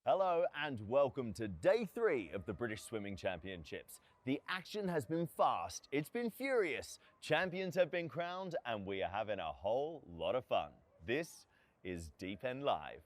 Hello and welcome to day 3 of the British Swimming Championships. The action has been fast, it's been furious, champions have been crowned, and we are having a whole lot of fun. This is Deep End Live.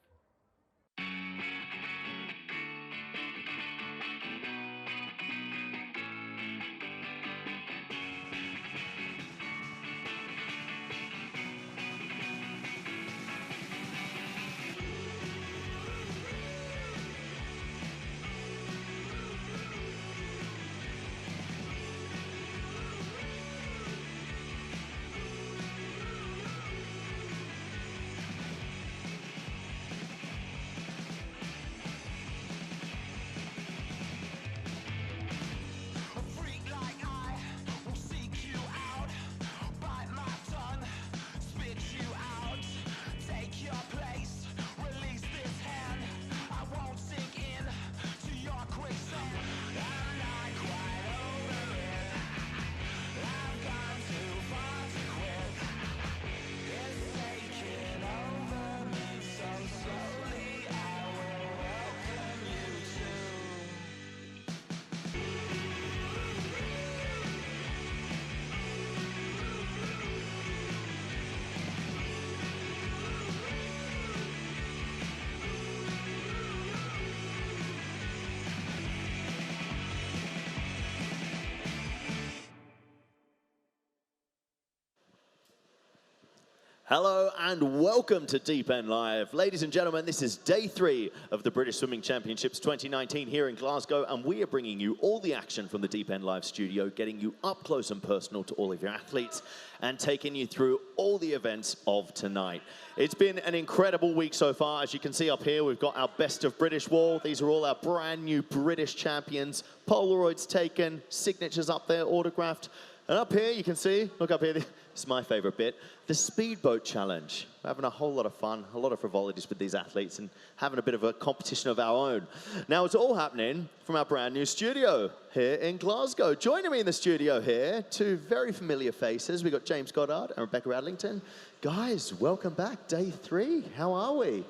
Hello and welcome to Deep End Live. Ladies and gentlemen, this is day 3 of the British Swimming Championships 2019 here in Glasgow, and we are bringing you all the action from the Deep End Live studio, getting you up close and personal to all of your athletes and taking you through all the events of tonight. It's been an incredible week so far. As you can see up here, we've got our Best of British wall. These are all our brand new British champions. Polaroids taken, signatures up there, autographed. And up here, you can see, look up here, this is my favorite bit, the Speedboat Challenge. We're having a whole lot of fun, a lot of frivolities with these athletes and having a bit of a competition of our own. Now, it's all happening from our brand new studio here in Glasgow. Joining me in the studio here, two very familiar faces. We've got James Goddard and Rebecca Adlington. Guys, welcome back, day 3. How are we?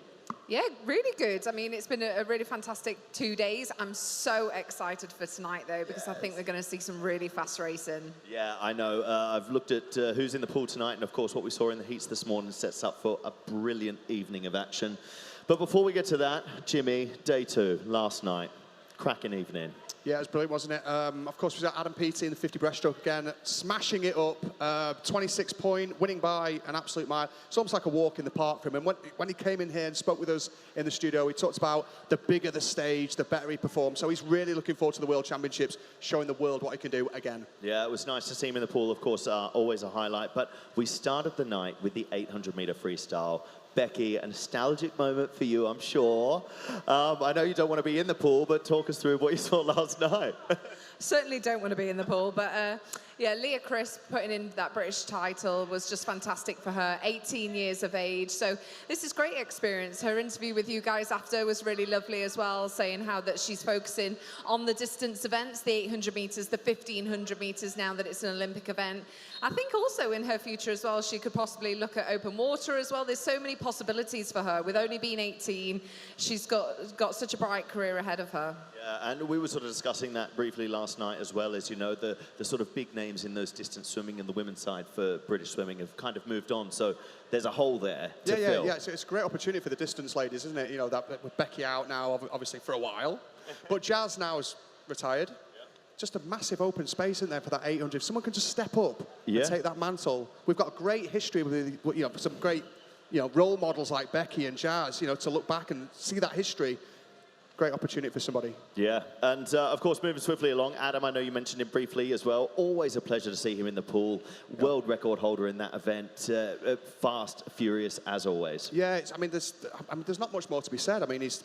Yeah, really good. I mean, it's been a really fantastic 2 days. I'm so excited for tonight, though, because I think we're going to see some really fast racing. Yeah, I know. I've looked at who's in the pool tonight, and of course, what we saw in the heats this morning sets up for a brilliant evening of action. But before we get to that, Jimmy, day 2, last night, cracking evening. Yeah, it was brilliant, wasn't it? Of course, we got Adam Peaty in the 50 breaststroke again, smashing it up, 26 point, winning by an absolute mile. It's almost like a walk in the park for him. And when he came in here and spoke with us in the studio, he talked about the bigger the stage, the better he performs. So he's really looking forward to the World Championships, showing the world what he can do again. Yeah, it was nice to see him in the pool, of course, always a highlight. But we started the night with the 800-meter freestyle. Becky, a nostalgic moment for you, I'm sure. I know you don't want to be in the pool, but talk us through what you saw last night. Certainly don't want to be in the pool, but yeah, Leah Chris putting in that British title was just fantastic for her, 18 years of age. So this is great experience. Her interview with you guys after was really lovely as well, saying how that she's focusing on the distance events, the 800 meters, the 1500 meters now that it's an Olympic event. I think also in her future as well, she could possibly look at open water as well. There's so many possibilities for her. With only being 18, she's got such a bright career ahead of her. Yeah, and we were sort of discussing that briefly last night as well, as you know, the sort of big names in those distance swimming and the women's side for British swimming have kind of moved on. So there's a hole there to fill. Yeah, it's a great opportunity for the distance ladies, isn't it? You know, that with Becky out now, obviously for a while. But Jazz now is retired. Just a massive open space in there for that 800. If someone can just step up and take that mantle. We've got a great history with, you know, some great, you know, role models like Becky and Jazz, you know, to look back and see that history. Great opportunity for somebody. Yeah, and of course, moving swiftly along, Adam, I know you mentioned him briefly as well. Always a pleasure to see him in the pool. Yep. World record holder in that event. Fast, furious, as always. Yeah, I mean, there's not much more to be said. I mean, it's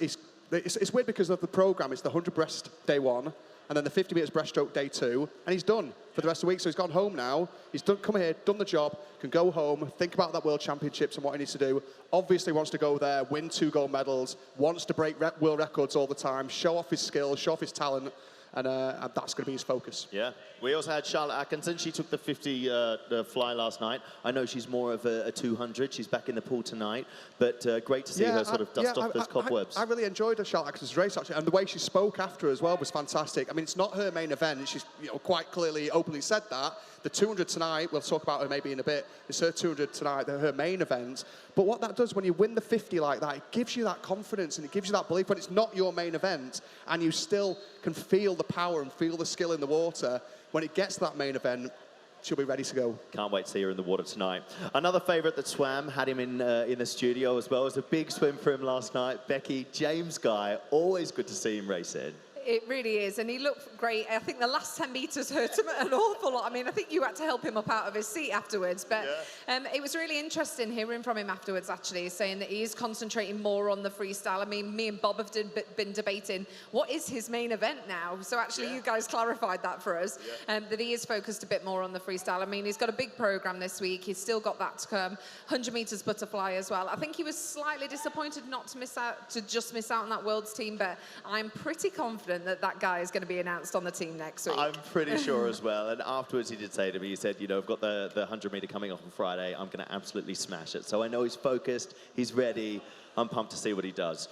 weird because of the program. It's the 100 breast day 1, and then the 50 meters breaststroke day 2, and he's done for the rest of the week. So he's gone home now. He's come here, done the job, can go home, think about that World Championships and what he needs to do. Obviously wants to go there, win 2 gold medals, wants to break world records all the time, show off his skills, show off his talent. and that's going to be his focus. Yeah. We also had Charlotte Atkinson. She took the 50 the fly last night. I know she's more of a 200. She's back in the pool tonight, but great to see her sort of dust off those cobwebs. I really enjoyed the Charlotte Atkinson's race, actually, and the way she spoke after as well was fantastic. I mean, it's not her main event. She's quite clearly, openly said that. The 200 tonight, we'll talk about her maybe in a bit, it's her 200 tonight, her main event. But what that does when you win the 50 like that, it gives you that confidence and it gives you that belief when it's not your main event and you still can feel the power and feel the skill in the water. When it gets to that main event, she'll be ready to go. Can't wait to see her in the water tonight. Another favourite that swam, had him in the studio as well. It was a big swim for him last night. Becky, James Guy, always good to see him race in. It really is, and he looked great. I think the last 10 metres hurt him an awful lot. I mean, I think you had to help him up out of his seat afterwards, but it was really interesting hearing from him afterwards, actually, saying that he is concentrating more on the freestyle. I mean, me and Bob have been debating, what is his main event now? So actually, you guys clarified that for us, that he is focused a bit more on the freestyle. I mean, he's got a big programme this week. He's still got that to come, 100 metres butterfly as well. I think he was slightly disappointed not to just miss out on that World's team, but I'm pretty confident that guy is going to be announced on the team next week. I'm pretty sure as well. And afterwards he did say to me, he said, I've got the 100 metre coming off on Friday. I'm going to absolutely smash it. So I know he's focused, he's ready. I'm pumped to see what he does.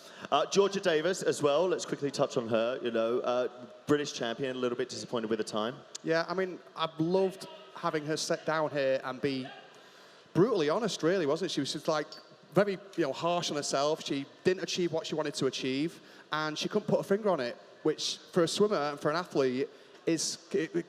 Georgia Davis as well. Let's quickly touch on her. British champion, a little bit disappointed with the time. Yeah, I mean, I've loved having her sit down here and be brutally honest, really, wasn't she? She was just like very, harsh on herself. She didn't achieve what she wanted to achieve, and she couldn't put a finger on it, which for a swimmer and for an athlete it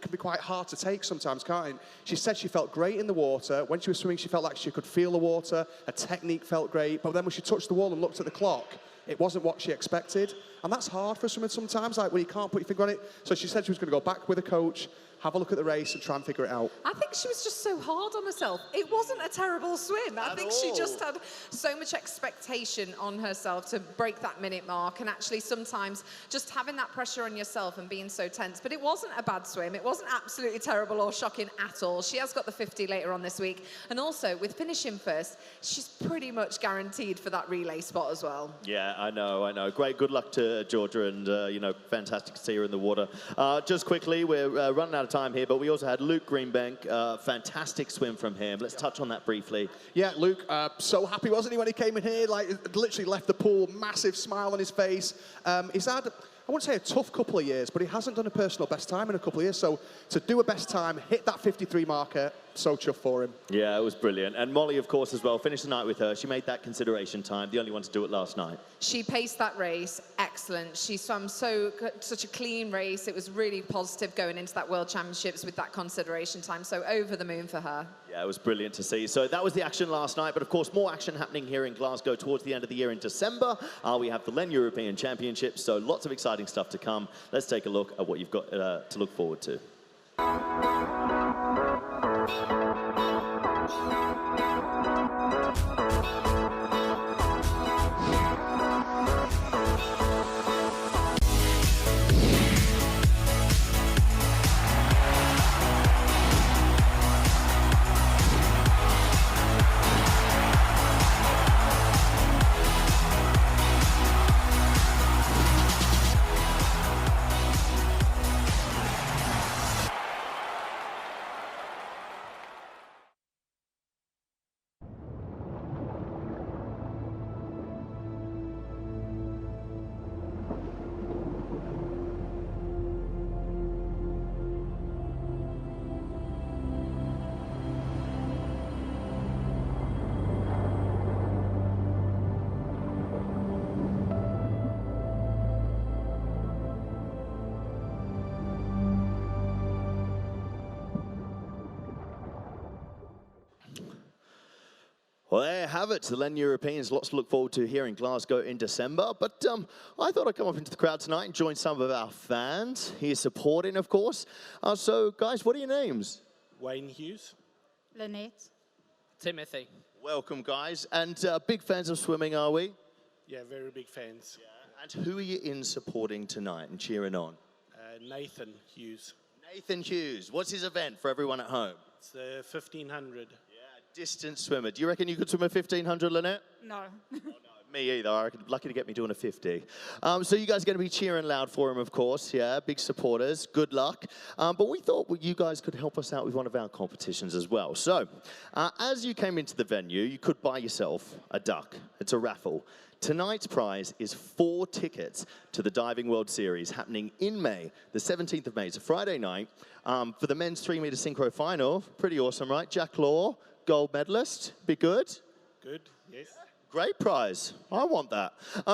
can be quite hard to take sometimes, can't it? She said she felt great in the water. When she was swimming, she felt like she could feel the water. Her technique felt great. But then when she touched the wall and looked at the clock, it wasn't what she expected. And that's hard for a swimmer sometimes, like when you can't put your finger on it. So she said she was going to go back with a coach, have a look at the race and try and figure it out. I think she was just so hard on herself. It wasn't a terrible swim. I think she just had so much expectation on herself to break that minute mark, and actually sometimes just having that pressure on yourself and being so tense. But it wasn't a bad swim. It wasn't absolutely terrible or shocking at all. She has got the 50 later on this week. And also with finishing first, she's pretty much guaranteed for that relay spot as well. Yeah, I know. Great, good luck to Georgia, and fantastic to see her in the water. Just quickly, we're running out of time here, but we also had Luke Greenbank. Fantastic swim from him. Let's touch on that briefly. Yeah, Luke, so happy, wasn't he, when he came in here? Like, literally left the pool, massive smile on his face. He's had, I wouldn't say a tough couple of years, but he hasn't done a personal best time in a couple of years. So to do a best time, hit that 53 marker, so chuffed for him. Yeah, it was brilliant. And Molly, of course, as well, finished the night with her. She made that consideration time, the only one to do it last night. She paced that race excellent. She swam such a clean race. It was really positive going into that World Championships with that consideration time. So over the moon for her. Yeah, it was brilliant to see. So that was the action last night. But of course, more action happening here in Glasgow towards the end of the year in December. We have the LEN European Championships. So lots of exciting stuff to come. Let's take a look at what you've got to look forward to. Well, there you have it. The LEN Europeans, lots to look forward to here in Glasgow in December. But I thought I'd come up into the crowd tonight and join some of our fans here supporting, of course. So, guys, what are your names? Wayne Hughes. Lynette. Timothy. Welcome, guys. And big fans of swimming, are we? Yeah, very big fans. Yeah. And who are you in supporting tonight and cheering on? Nathan Hughes. Nathan Hughes. What's his event for everyone at home? It's the 1500. Yeah, distance swimmer. Do you reckon you could swim a 1500, Lynette? No. Oh, no. Me either. I reckon, lucky to get me doing a 50. So you guys are going to be cheering loud for him, of course. Yeah, big supporters. Good luck. But we thought you guys could help us out with one of our competitions as well. So as you came into the venue, you could buy yourself a duck. It's a raffle. Tonight's prize is 4 tickets to the Diving World Series happening in May, the 17th of May. It's a Friday night for the men's 3-meter synchro final. Pretty awesome, right? Jack Law, gold medalist. Be good? Good, yes. Great prize. I want that.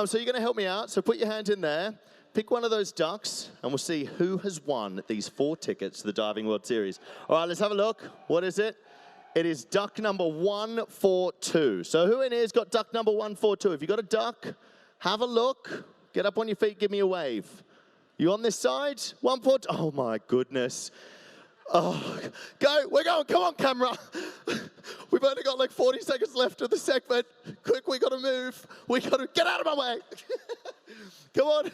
So you're going to help me out. So put your hand in there. Pick one of those ducks, and we'll see who has won these 4 tickets to the Diving World Series. All right, let's have a look. What is it? It is duck number 142. So who in here has got duck number 142? If you got a duck, have a look. Get up on your feet, give me a wave. You on this side? 142. Oh my goodness. Oh, go, we're going, come on camera. We've only got like 40 seconds left of the segment. Quick, we gotta move. We gotta, get out of my way. Come on.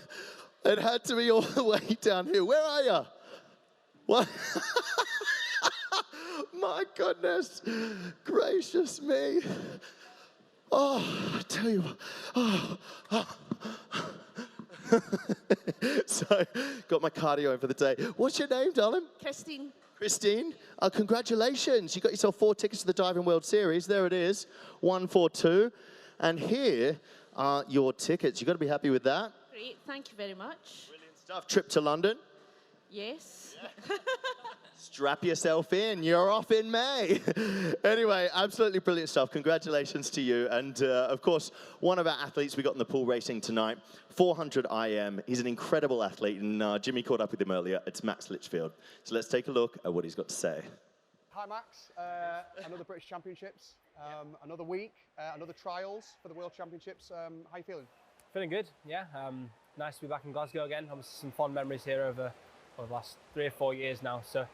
It had to be all the way down here. Where are you? What? My goodness, gracious me. Oh, I tell you what. So, got my cardio in for the day. What's your name, darling? Christine. Christine, congratulations. You got yourself 4 tickets to the Diving World Series. There it is, 142. And here are your tickets. You got to be happy with that. Great, thank you very much. Brilliant stuff. Trip to London. Yes. Yeah. Strap yourself in. You're off in May. Anyway, absolutely brilliant stuff. Congratulations to you. And, of course, one of our athletes we got in the pool racing tonight, 400 IM. He's an incredible athlete, and Jimmy caught up with him earlier. It's Max Litchfield. So let's take a look at what he's got to say. Hi, Max. Another British Championships, another week, another trials for the World Championships. How you feeling? Feeling good, yeah. Nice to be back in Glasgow again. Obviously some fond memories here over the last 3 or 4 years now. So,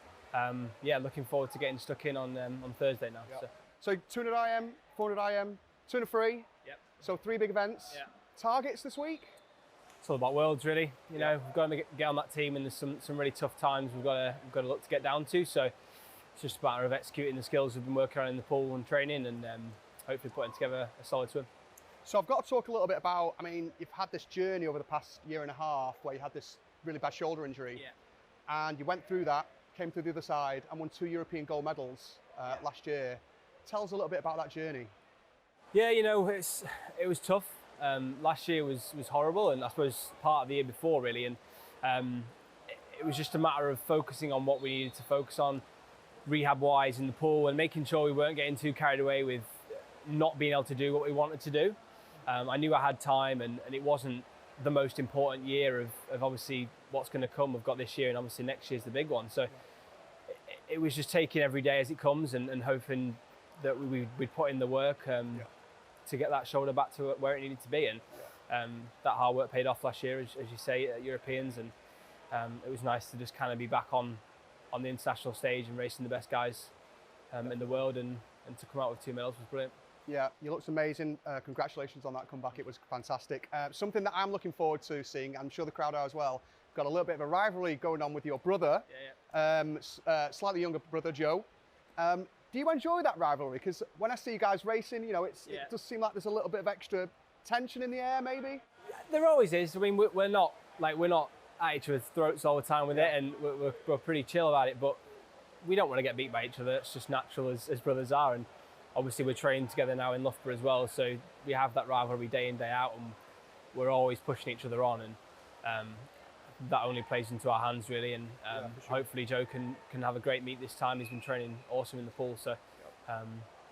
yeah, looking forward to getting stuck in on Thursday now. Yep. So 200 IM, 400 IM, 200 free. Yep. So 3 big events. Yep. Targets this week? It's all about worlds, really. You know, we've got to get on that team, and there's some really tough times we've got to look to get down to. So it's just a matter of executing the skills we've been working on in the pool and training, and hopefully putting together a solid swim. So I've got to talk a little bit about, I mean, you've had this journey over the past year and a half where you had this really bad shoulder injury. Yeah. And you went through that, came through the other side, and won 2 European gold medals last year. Tell us a little bit about that journey. Yeah, you know, it was tough. Last year was horrible, and I suppose part of the year before, really. And it was just a matter of focusing on what we needed to focus on, rehab-wise in the pool, and making sure we weren't getting too carried away with not being able to do what we wanted to do. I knew I had time, and it wasn't the most important year of obviously what's going to come. We've got this year, and obviously next year's the big one. So it was just taking every day as it comes, and hoping that we'd put in the work to get that shoulder back to where it needed to be. And that hard work paid off last year, as you say, at Europeans. And it was nice to just kind of be back on the international stage and racing the best guys in the world, and to come out with 2 medals was brilliant. Yeah, you looked amazing. Congratulations on that comeback. It was fantastic. Something that I'm looking forward to seeing, I'm sure the crowd are as well, got a little bit of a rivalry going on with your brother, slightly younger brother, Joe. Do you enjoy that rivalry? Because when I see you guys racing, you know, it does seem like there's a little bit of extra tension in the air, maybe? There always is. I mean, we're not at each other's throats all the time with it, and we're pretty chill about it, but we don't want to get beat by each other. It's just natural as brothers are. And obviously we're training together now in Loughborough as well, so we have that rivalry day in, day out, and we're always pushing each other on, and that only plays into our hands, really. And hopefully Joe can have a great meet this time. He's been training awesome in the pool, so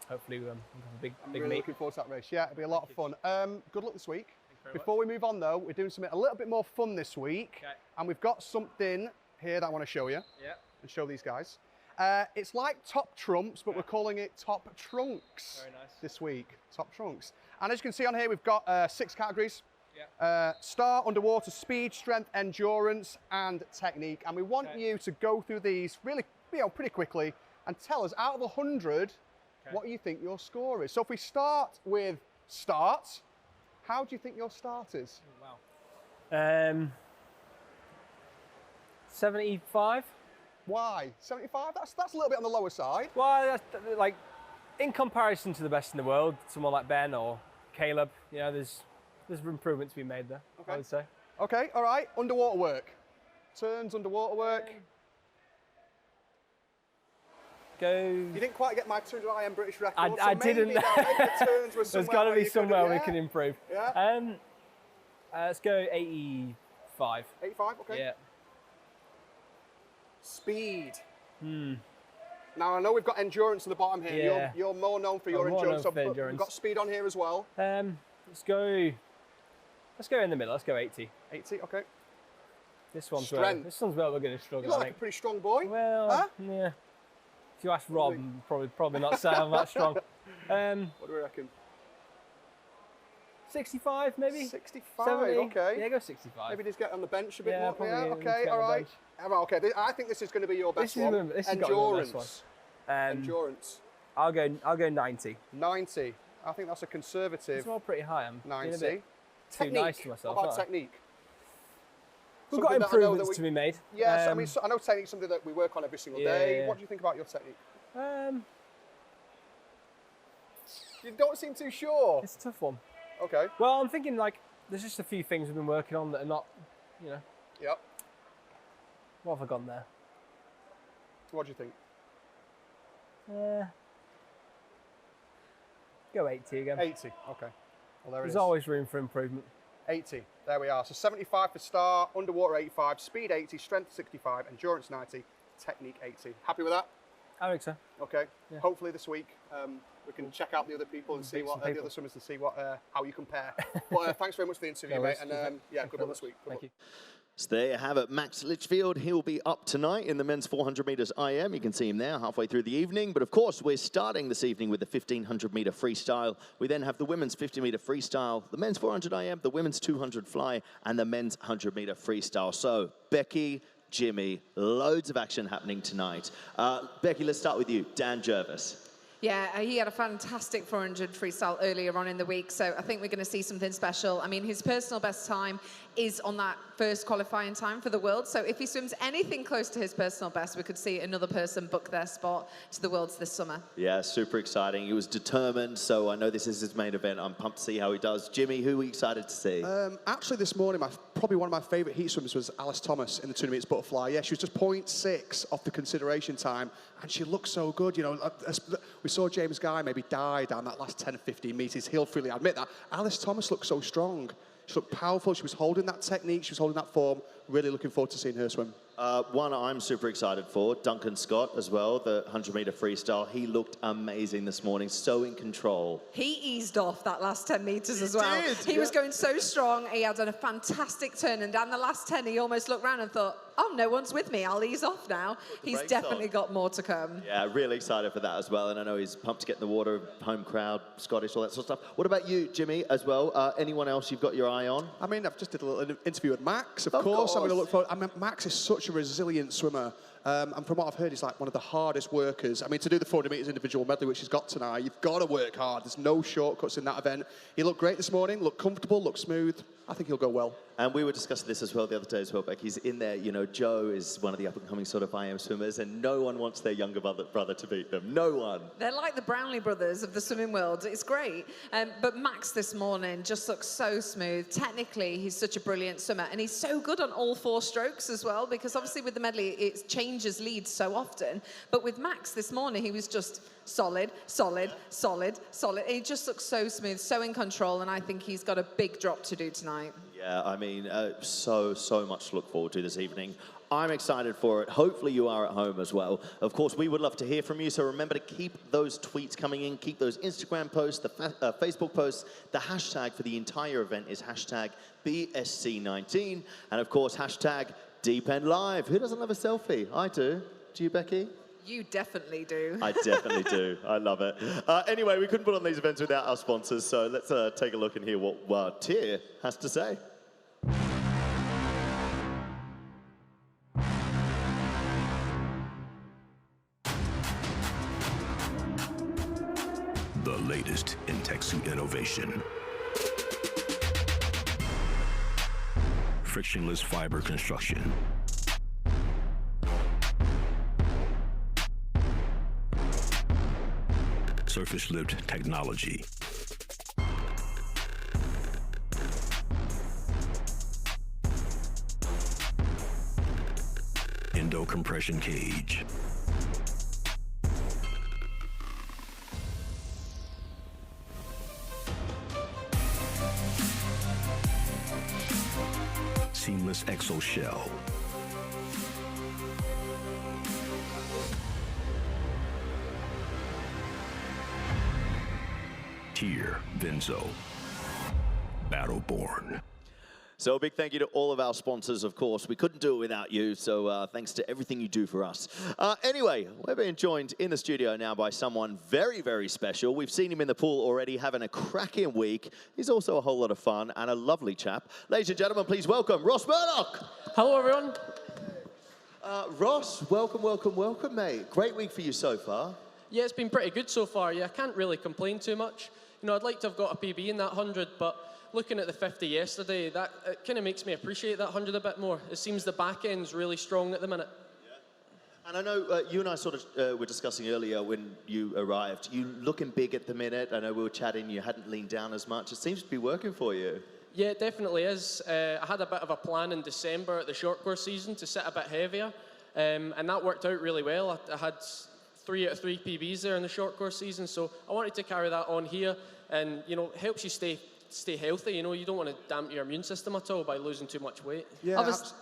hopefully we'll have a big really meet. Looking forward to that race. Yeah, it'll be a lot of fun. Good luck this week. Before we move on, though, we're doing something a little bit more fun this week, and we've got something here that I want to show you and show these guys. It's like Top Trumps, but we're calling it Top Trunks. Very nice. This week. Top Trunks. And as you can see on here, we've got 6 categories. Star, underwater, speed, strength, endurance, and technique. And we want you to go through these really, pretty quickly and tell us, out of 100, what you think your score is. So if we start with start, how do you think your start is? Oh, wow. 75. Why? 75? That's a little bit on the lower side. Well, that's, like, in comparison to the best in the world, someone like Ben or Caleb, you know, there's there's improvement to be made there, Okay. I would say. Okay, all right. Underwater work. Turns, underwater work. Go. You didn't quite get my 200 IM British record. I so maybe didn't. maybe the turns were There's somewhere got to where be you somewhere could've- we yeah. can improve. Yeah. Let's go 85. 85, okay. Yeah. Speed. Now, I know we've got endurance in the bottom here. Yeah. You're more known for your I'm more endurance. known for but endurance. We've got speed on here as well. Let's go in the middle. Let's go 80. 80, okay. This one's Strength. where we're going to You struggle, look I like a think. pretty strong boy. Well, Huh? yeah. If you ask Rob, probably not say I'm that strong. What do we reckon? 65 maybe? 65, 70? okay. Yeah, go 65. Maybe just get on the bench a bit Yeah, more. probably Yeah, need to okay, get all on the right. bench. All right, okay. I think this is going to be your best one. This has got to be my best Endurance. one. Endurance. I'll go 90. 90. I think that's a conservative It's all pretty high. I'm being a 90. bit too Technique. nice to myself. What about aren't I? technique? We've got Something that I know that improvements to be made. Yes, I mean, I know technique's something that we work on every single day. yeah. What do you think about your technique? Um, You don't seem too sure. it's a tough one. Okay. Well, I'm thinking like there's just a few things we've been working on that are not, you know. Yep. What have I gone there? What do you think? Go 80 again. 80. Okay. Well, there it There's is. always room for improvement. 80. There we are. So 75 for start, underwater 85, speed 80, strength 65, endurance 90, technique 80. Happy with that? I think so. Okay. Yeah. Hopefully this week we can check out the other people and see Beat what some the people. other swimmers and see what how you compare. But thanks very much for the interview, No mate. worries. And yeah, Thank good you luck this week. Good Thank luck. you. So there you have it, Max Litchfield. He'll be up tonight in the men's 400 metres IM. You can see him there halfway through the evening. But of course, we're starting this evening with the 1500 metre freestyle. We then have the women's 50 metre freestyle, the men's 400 IM, the women's 200 fly, and the men's 100 metre freestyle. So Becky, Jimmy, loads of action happening tonight. Becky, let's start with you. Dan Jervis. Yeah, he had a fantastic 400 freestyle earlier on in the week, so I think we're going to see something special. I mean, his personal best time is on that first qualifying time for the World, so if he swims anything close to his personal best, we could see another person book their spot to the Worlds this summer. Yeah, super exciting. He was determined, so I know this is his main event. I'm pumped to see how he does. Jimmy, who are you excited to see? Actually, this morning, probably one of my favourite heat swimmers was Alice Thomas in the 200 metres butterfly. Yeah, she was just 0.6 off the consideration time, and she looked so good. You know, we saw James Guy maybe die down that last 10 or 15 metres. He'll freely admit that. Alice Thomas looked so strong. She looked powerful. She was holding that technique. She was holding that form. Really looking forward to seeing her swim. One I'm super excited for, Duncan Scott as well, the 100 metre freestyle. He looked amazing this morning, so in control. He eased off that last 10 metres as well. did, He was going so strong. He had done a fantastic turn, and down the last 10, he almost looked round and thought, oh, no one's with me. I'll ease off now. He's brakes definitely on. got more to come. Yeah, really excited for that as well. And I know he's pumped to get in the water, home crowd, Scottish, all that sort of stuff. What about you, Jimmy, as well? Anyone else you've got your eye on? I mean, I've just did a little interview with Max, of Of course. I'm going to course. look forward. I mean, Max is such a resilient swimmer. And from what I've heard, he's like one of the hardest workers. I mean, to do the 400 metres individual medley, which he's got tonight, you've got to work hard. There's no shortcuts in that event. He looked great this morning, looked comfortable, looked smooth. I think he'll go well. And we were discussing this as well the other day as well, Beck. He's in there, you know, Joe is one of the up-and-coming sort of IM swimmers, and no one wants their younger brother to beat them. No one. They're like the Brownlee brothers of the swimming world. It's great. But Max this morning just looks so smooth. Technically, he's such a brilliant swimmer. And he's so good on all 4 strokes as well, because obviously with the medley, it changes leads so often. But with Max this morning, he was just solid, solid, solid, solid. He just looks so smooth, so in control. And I think he's got a big drop to do tonight. Yeah, I mean, so much to look forward to this evening. I'm excited for it. Hopefully you are at home as well. Of course, we would love to hear from you, so remember to keep those tweets coming in, keep those Instagram posts, the Facebook posts. The hashtag for the entire event is hashtag BSC19. And of course, hashtag DeepEndLive. Who doesn't love a selfie? I do. Do you, Becky? You definitely do. I definitely do. I love it. Anyway, we couldn't put on these events without our sponsors, so let's take a look and hear what Tyr has to say. The latest in tech suit innovation. Frictionless fiber construction. Surface lift technology. compression cage. Seamless exo shell. Tier Vinzo. Battleborn. So a big thank you to all of our sponsors, of course. We couldn't do it without you, so thanks to everything you do for us. Anyway, we're being joined in the studio now by someone very, very special. We've seen him in the pool already, having a cracking week. He's also a whole lot of fun and a lovely chap. Ladies and gentlemen, please welcome Ross Murdoch. Hello, everyone. Ross, welcome, welcome, welcome, mate. Great week for you so far. Yeah, it's been pretty good so far. Yeah, I can't really complain too much. You know, I'd like to have got a PB in that 100, but looking at the 50 yesterday, that it kind of makes me appreciate that 100 a bit more. It seems the back end's really strong at the minute. Yeah. And I know you and I sort of were discussing earlier when you arrived. You looking big at the minute. I know we were chatting, you hadn't leaned down as much. It seems to be working for you. Yeah, it definitely is. I had a bit of a plan in December at the short course season to sit a bit heavier, and that worked out really well. I had 3 out of 3 PBs there in the short course season, so I wanted to carry that on here, and you know, helps you stay healthy. You know, you don't want to dampen your immune system at all by losing too much weight. Yeah. I was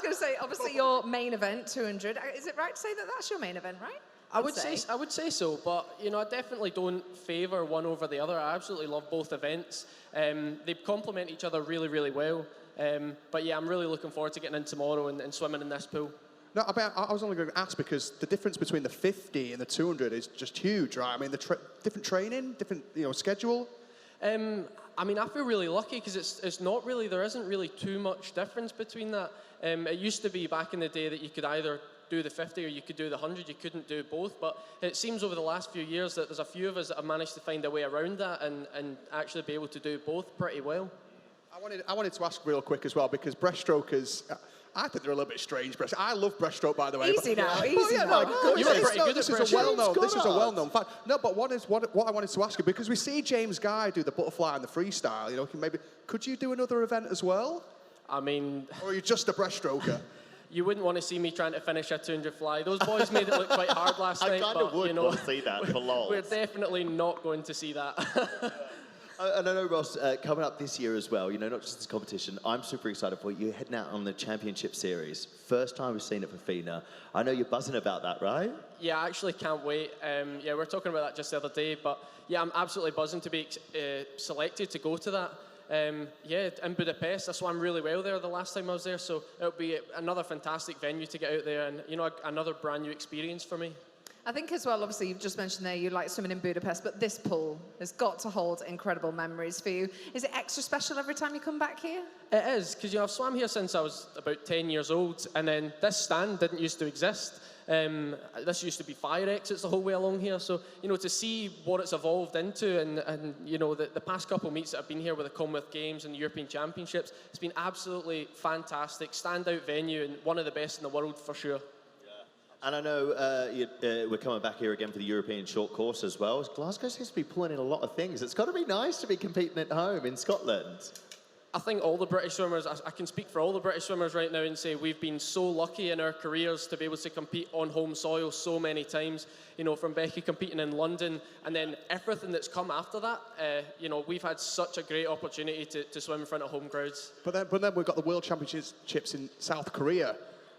going to say, obviously your main event, 200. Is it right to say that that's your main event, right? I would say so, but you know, I definitely don't favour one over the other. I absolutely love both events. They complement each other really, really well. But yeah, I'm really looking forward to getting in tomorrow and swimming in this pool. No, I was only going to ask because the difference between the 50 and the 200 is just huge, right? I mean, the different training, different schedule. I mean, I feel really lucky because it's not really, there isn't really too much difference between that. It used to be back in the day that you could either do the 50 or you could do the 100. You couldn't do both, but it seems over the last few years that there's a few of us that have managed to find a way around that and actually be able to do both pretty well. I wanted to ask real quick as well because breaststrokers, I think they're a little bit strange. I love breaststroke, by the way. Easy now, easy yeah, now. You were pretty good at breaststroke. This is a well-known fact. No, but what I wanted to ask you, because we see James Guy do the butterfly and the freestyle, you know, could you do another event as well? I mean... Or are you just a breaststroker? You wouldn't want to see me trying to finish a 200 fly. Those boys made it look quite hard last night. I kind of would want to see that for lols. We're definitely not going to see that. And I know, Ross, coming up this year as well, you know, not just this competition, I'm super excited for you. You're heading out on the championship series. First time we've seen it for FINA. I know you're buzzing about that, right? Yeah, I actually can't wait. Yeah, we were talking about that just the other day, but yeah, I'm absolutely buzzing to be selected to go to that. Yeah, in Budapest, I swam really well there the last time I was there, so it'll be another fantastic venue to get out there and, you know, another brand new experience for me. I think as well, obviously, you've just mentioned there you like swimming in Budapest, but this pool has got to hold incredible memories for you. Is it extra special every time you come back here? It is, because you know, I've swam here since I was about 10 years old, and then this stand didn't used to exist. This used to be fire exits the whole way along here, so you know, to see what it's evolved into, and you know, the past couple meets that have been here with the Commonwealth Games and the European Championships, it's been absolutely fantastic, standout venue, and one of the best in the world for sure. And I know we're coming back here again for the European short course as well. Glasgow seems to be pulling in a lot of things. It's got to be nice to be competing at home in Scotland. I think all the British swimmers, I can speak for all the British swimmers right now and say we've been so lucky in our careers to be able to compete on home soil so many times. You know, from Becky competing in London and then everything that's come after that, you know, we've had such a great opportunity to swim in front of home crowds. But then we've got the World Championships in South Korea,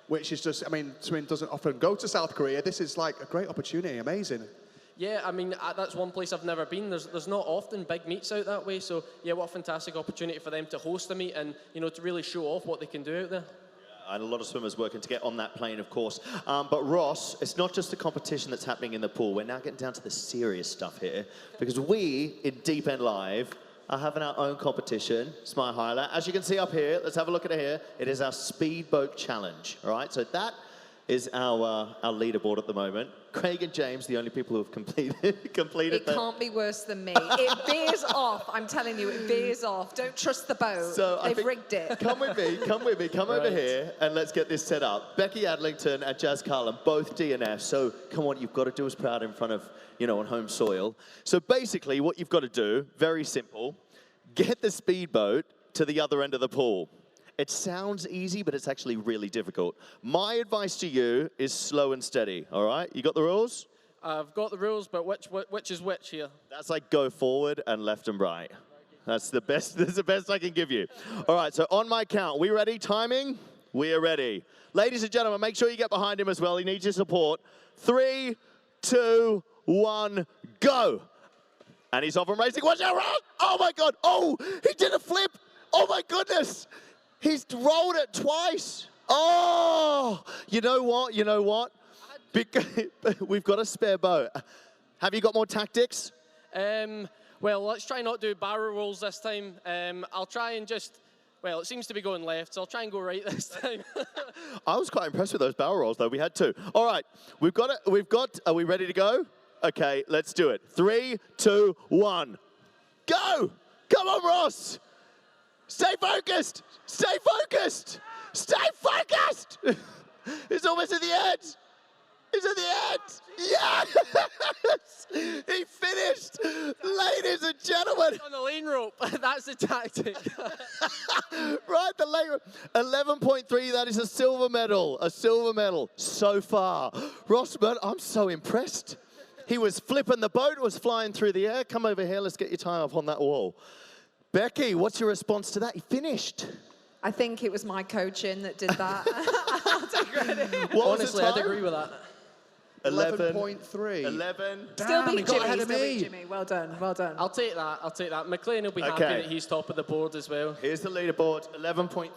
which is just, I mean, swimming doesn't often go to South Korea. This is like a great opportunity, amazing. Yeah, I mean, that's one place I've never been. There's not often big meets out that way, so yeah, what a fantastic opportunity for them to host a meet and, you know, to really show off what they can do out there. And a lot of swimmers working to get on that plane, of course. But Ross, it's not just the competition that's happening in the pool. We're now getting down to the serious stuff here, because we, in Deep End Live, are having our own competition. It's my highlight. As you can see up here, let's have a look at it here. It is our Speedboat Challenge, all right? So that is our leaderboard at the moment. Craig and James, the only people who have completed It can't be worse than me. It veers off. I'm telling you, it veers off. Don't trust the boat. So they've rigged it. Come with me, come over here and let's get this set up. Becky Adlington and Jazz Carlin, both DNF. So come on, you've got to do us proud in front of, you know, on home soil. So basically what you've got to do, very simple, get the speedboat to the other end of the pool. It sounds easy, but it's actually really difficult. My advice to you is slow and steady, all right? You got the rules? I've got the rules, but which is which here? That's like go forward and left and right. That's the best, that's the best I can give you. All right, so on my count, we ready? Timing? We are ready. Ladies and gentlemen, make sure you get behind him as well. He needs your support. 3, 2, 1, go. And he's off and racing. Watch out, Ross! Oh my God, oh, he did a flip. Oh my goodness. He's rolled it twice. Oh, you know what? Because we've got a spare boat. Have you got more tactics? Well, let's try not do barrel rolls this time. I'll try and just, well, it seems to be going left, so I'll try and go right this time. I was quite impressed with those barrel rolls, though. We had 2. All right, are we ready to go? Okay, let's do it. 3, 2, 1, go! Come on, Ross! Stay focused! Stay focused! Stay focused! It's almost at the end! It's at the end! Yes! He finished! Ladies and gentlemen! On the lane rope, that's the tactic. Right, the lane rope. 11.3, that is a silver medal. A silver medal so far. Rossman, I'm so impressed. He was flipping the boat, was flying through the air. Come over here, let's get your tie up on that wall. Becky, what's your response to that? He finished. I think it was my coaching that did that. I'll take credit. Honestly, I'd agree with that. 11.3. 11. Still Damn, beat he got Jimmy. ahead of Still me. beat Jimmy. Well done. Well done. I'll take that. McLean will be happy Okay. that he's top of the board as well. Here's the leaderboard, 11.3.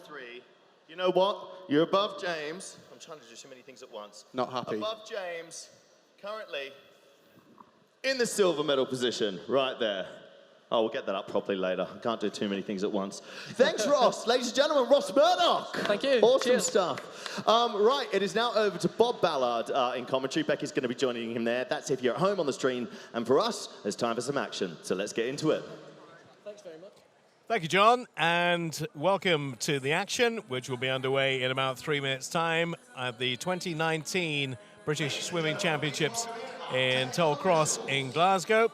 You know what? You're above James. I'm trying to do so many things at once. Not happy. Above James, currently in the silver medal position, right there. Oh, we'll get that up properly later. I can't do too many things at once. Thanks, Ross. Ladies and gentlemen, Ross Murdoch. Thank you. Awesome Cheers. stuff. Right, it is now over to Bob Ballard in commentary. Becky's going to be joining him there. That's if you're at home on the stream. And for us, it's time for some action. So let's get into it. Thanks very much. Thank you, John, and welcome to the action, which will be underway in about 3 minutes' time at the 2019 British Swimming Championships in Toll Cross in Glasgow.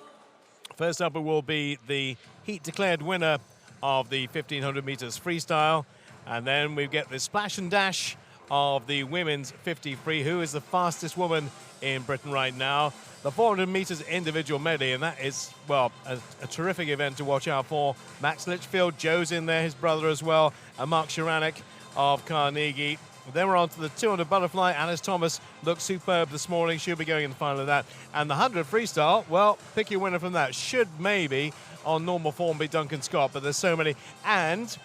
First up, it will be the heat-declared winner of the 1,500 meters freestyle, and then we get the splash and dash of the women's 50 free. Who is the fastest woman in Britain right now? The 400 meters individual medley, and that is, well, a terrific event to watch out for. Max Litchfield, Joe's in there, his brother as well, and Mark Sharanek of Carnegie. Then we're on to the 200 butterfly. Alice Thomas looked superb this morning. She'll be going in the final of that. And the 100 freestyle, well, pick your winner from that. Should maybe, on normal form, be Duncan Scott, but there's so many. And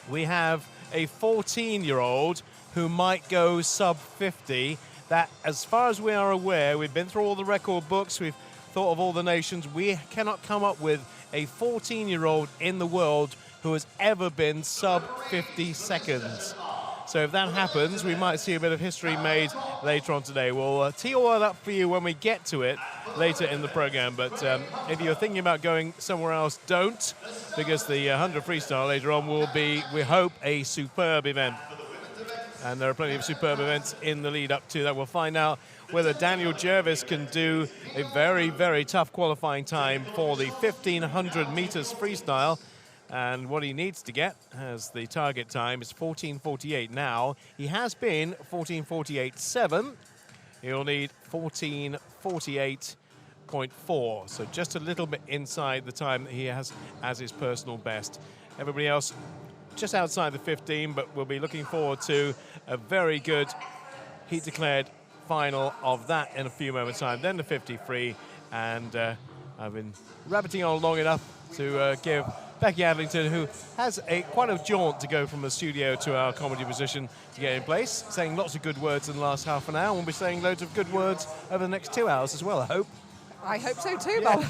we have a 14-year-old who might go sub 50. That, as far as we are aware, we've been through all the record books, we've thought of all the nations. We cannot come up with a 14-year-old in the world who has ever been sub 50 seconds. So if that happens, we might see a bit of history made later on today. We'll tee all that up for you when we get to it later in the program. But if you're thinking about going somewhere else, don't, because the 100 freestyle later on will be, we hope, a superb event. And there are plenty of superb events in the lead up to that. We'll find out whether Daniel Jervis can do a very, very tough qualifying time for the 1,500 meters freestyle. And what he needs to get as the target time is 14:48 now. He has been 14:48.7. He'll need 14:48.4. So just a little bit inside the time that he has as his personal best. Everybody else just outside the 15, but we'll be looking forward to a very good heat-declared final of that in a few moments' time. Then the 50 free, and I've been rabbiting on long enough to give Becky Adlington, who has quite a jaunt to go from the studio to our comedy position to get in place, saying lots of good words in the last half an hour. We'll be saying loads of good words over the next 2 hours as well, I hope. I hope so too, Bob.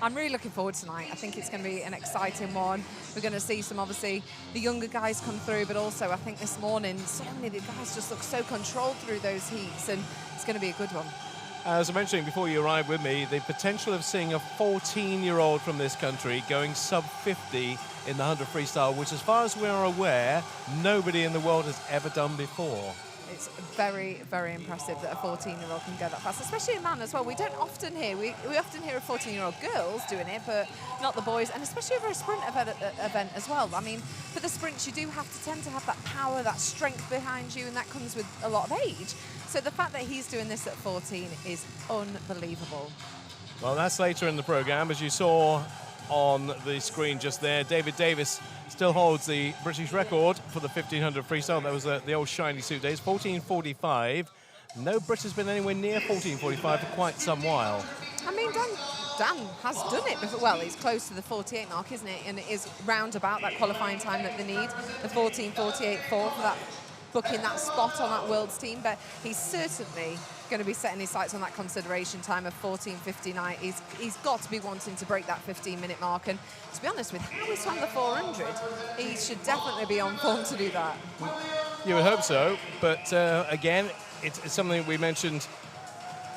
I'm really looking forward tonight. I think it's going to be an exciting one. We're going to see some, obviously, the younger guys come through, but also I think this morning, so many of the guys just look so controlled through those heats, and it's going to be a good one. As I mentioned before you arrived with me, the potential of seeing a 14-year-old from this country going sub 50 in the 100 freestyle, which as far as we're aware, nobody in the world has ever done before. It's very, very impressive that a 14-year-old can go that fast, especially a man as well. We don't often hear, we often hear of 14-year-old girls doing it, but not the boys, and especially over a sprint event as well. I mean, for the sprints, you do have to tend to have that power, that strength behind you, and that comes with a lot of age. So the fact that he's doing this at 14 is unbelievable. Well, that's later in the program. As you saw on the screen just there, David Davis still holds the British record for the 1500 freestyle. That was the old shiny suit days, 14:45. No Brit has been anywhere near 14:45 for quite some while. I mean, Dan has done it before. Well, he's close to the 48 mark, isn't it? And it is round about that qualifying time that they need, the 14:48.4 for that, booking that spot on that world's team. But he's certainly going to be setting his sights on that consideration time of 14:59. He's got to be wanting to break that 15-minute mark. And to be honest, with how he swam the 400, he should definitely be on form to do that. You would hope so, but again, it's something we mentioned.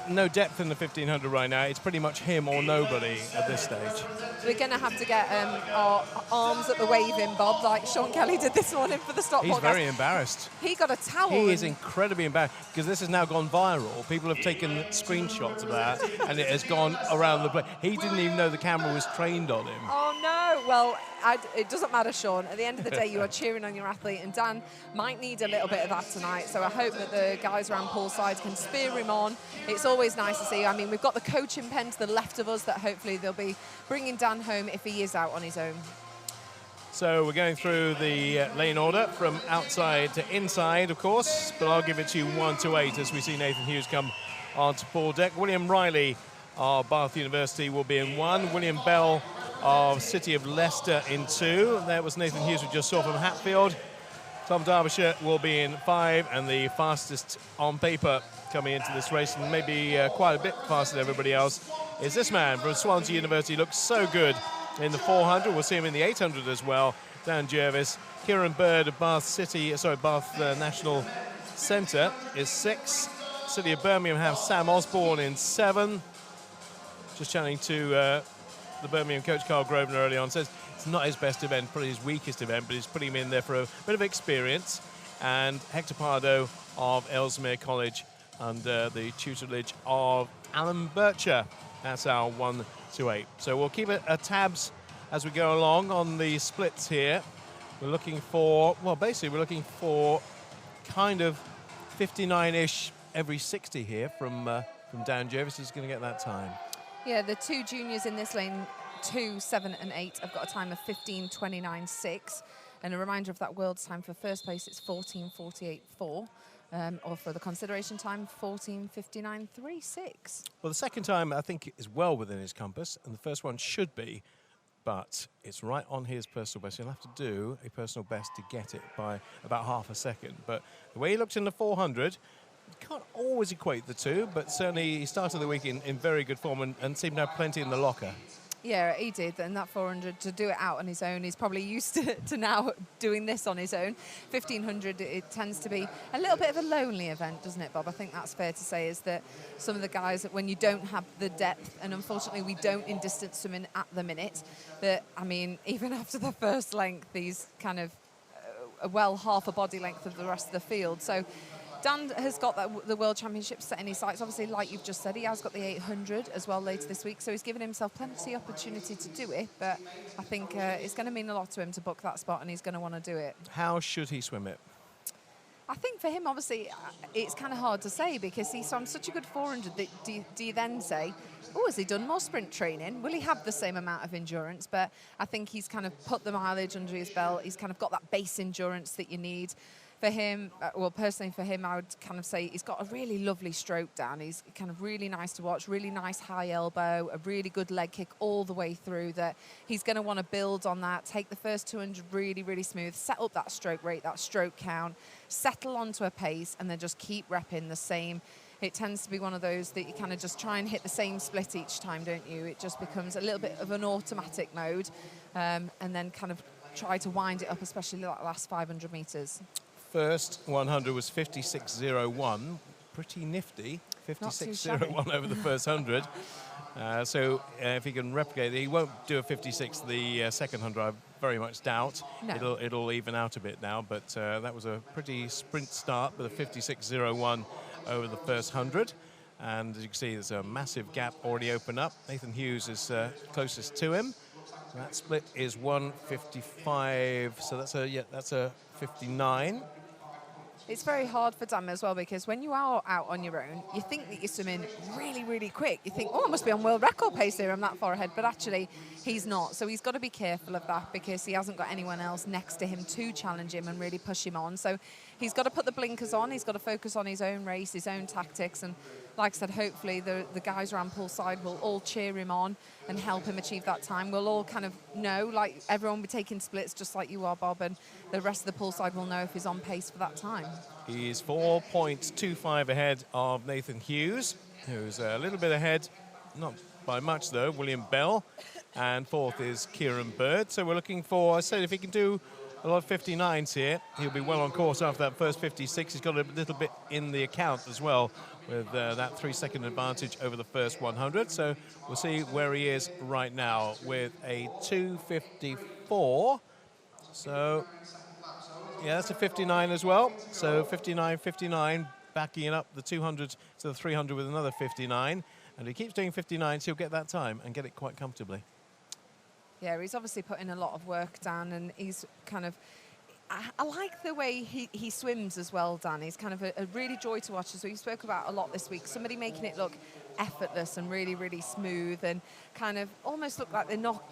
No depth in the 1500 right now. It's pretty much him or nobody at this stage. We're going to have to get our arms at the waving, Bob, like Sean Kelly did this morning for the Stop He's podcast. very embarrassed. He got a towel. He is incredibly embarrassed because this has now gone viral. People have taken screenshots of that and it has gone around the place. He didn't even know the camera was trained on him. Oh, no. Well, it doesn't matter, Sean. At the end of the day, you are cheering on your athlete, and Dan might need a little bit of that tonight. So I hope that the guys around poolside can spear him on. It's always nice to see. I mean, we've got the coaching pen to the left of us that hopefully they'll be bringing Dan home if he is out on his own. So we're going through the lane order from outside to inside, of course, but I'll give it to you 1 to 8 as we see Nathan Hughes come onto pool deck. William Riley of Bath University will be in 1. William Bell of City of Leicester in 2. There was Nathan Hughes we just saw from Hatfield. Tom Derbyshire will be in 5, and the fastest on paper coming into this race, and maybe quite a bit faster than everybody else, is this man from Swansea University. Looks so good in the 400. We'll see him in the 800 as well. Dan Jervis. Kieran Bird of Bath National Centre is 6. City of Birmingham have Sam Osborne in 7. Just chatting to the Birmingham coach Carl Grosvenor early on, says it's not his best event, probably his weakest event, but he's putting him in there for a bit of experience. And Hector Pardo of Ellesmere College under the tutelage of Alan Bircher. That's our 1 to 8. So we'll keep it tabs as we go along on the splits here. We're looking for, well, basically we're looking for kind of 59-ish every 60 here from Dan Jervis. He's going to get that time. Yeah, the 2 juniors in this lane, 2, 7 and 8, have got a time of 15:29.6. And a reminder of that world's time for first place, it's 14:48.4. Or for the consideration time, 14:59.36. Well, the second time, I think, is well within his compass, and the first one should be, but it's right on his personal best. He'll have to do a personal best to get it by about half a second. But the way he looked in the 400, you can't always equate the two, but certainly he started the week in very good form and seemed to have plenty in the locker. Yeah, he did, and that 400, to do it out on his own, he's probably used to now doing this on his own. 1500, it tends to be a little bit of a lonely event, doesn't it, Bob? I think that's fair to say, is that some of the guys, when you don't have the depth, and unfortunately we don't in distance swimming at the minute, that, I mean, even after the first length, he's kind of well half a body length of the rest of the field. So Dan has got the World Championships set in his sights. Obviously, like you've just said, he has got the 800 as well later this week, so he's given himself plenty of opportunity to do it, but I think it's going to mean a lot to him to book that spot, and he's going to want to do it. How should he swim it? I think for him, obviously, it's kind of hard to say because he swam such a good 400 that do you then say, oh, has he done more sprint training? Will he have the same amount of endurance? But I think he's kind of put the mileage under his belt. He's kind of got that base endurance that you need. For him, well, personally for him, I would kind of say he's got a really lovely stroke down. He's kind of really nice to watch, really nice high elbow, a really good leg kick all the way through, that he's going to want to build on that, take the first 200 really, really smooth, set up that stroke rate, that stroke count, settle onto a pace, and then just keep repping the same. It tends to be one of those that you kind of just try and hit the same split each time, don't you? It just becomes a little bit of an automatic mode, and then kind of try to wind it up, especially that last 500 metres. First 100 was 56.01. pretty nifty. Not too shabby. 56.01 over the first 100. So if he can replicate it, he won't do a 56 the second 100, I very much doubt. No. It'll even out a bit now, but that was a pretty sprint start with a 56.01 over the first 100. And as you can see, there's a massive gap already opened up. Nathan Hughes is closest to him. That split is 1:55, so that's a 59. It's very hard for Dan as well, because when you are out on your own, you think that you're swimming really, really quick. You think, oh, I must be on world record pace here, I'm that far ahead. But actually, he's not. So he's got to be careful of that, because he hasn't got anyone else next to him to challenge him and really push him on. So he's got to put the blinkers on. He's got to focus on his own race, his own tactics. And like I said, hopefully the guys around poolside will all cheer him on and help him achieve that time. We'll all kind of know, like everyone will be taking splits just like you are, Bob, and the rest of the poolside will know if he's on pace for that time. He's 4.25 ahead of Nathan Hughes, who's a little bit ahead, not by much though, William Bell, and fourth is Kieran Bird. So we're looking for, I said, if he can do a lot of 59s here, he'll be well on course after that first 56. He's got a little bit in the account as well, with that 3-second advantage over the first 100. So we'll see where he is right now with a 2:54. So yeah, that's a 59 as well. So 59, backing it up the 200 to the 300 with another 59. And if he keeps doing 59s, he'll get that time and get it quite comfortably. Yeah, he's obviously putting a lot of work down, and he's kind of, I like the way he swims as well, Dan. He's kind of a really joy to watch, as we spoke about a lot this week. Somebody making it look effortless and really, really smooth, and kind of almost look like they're not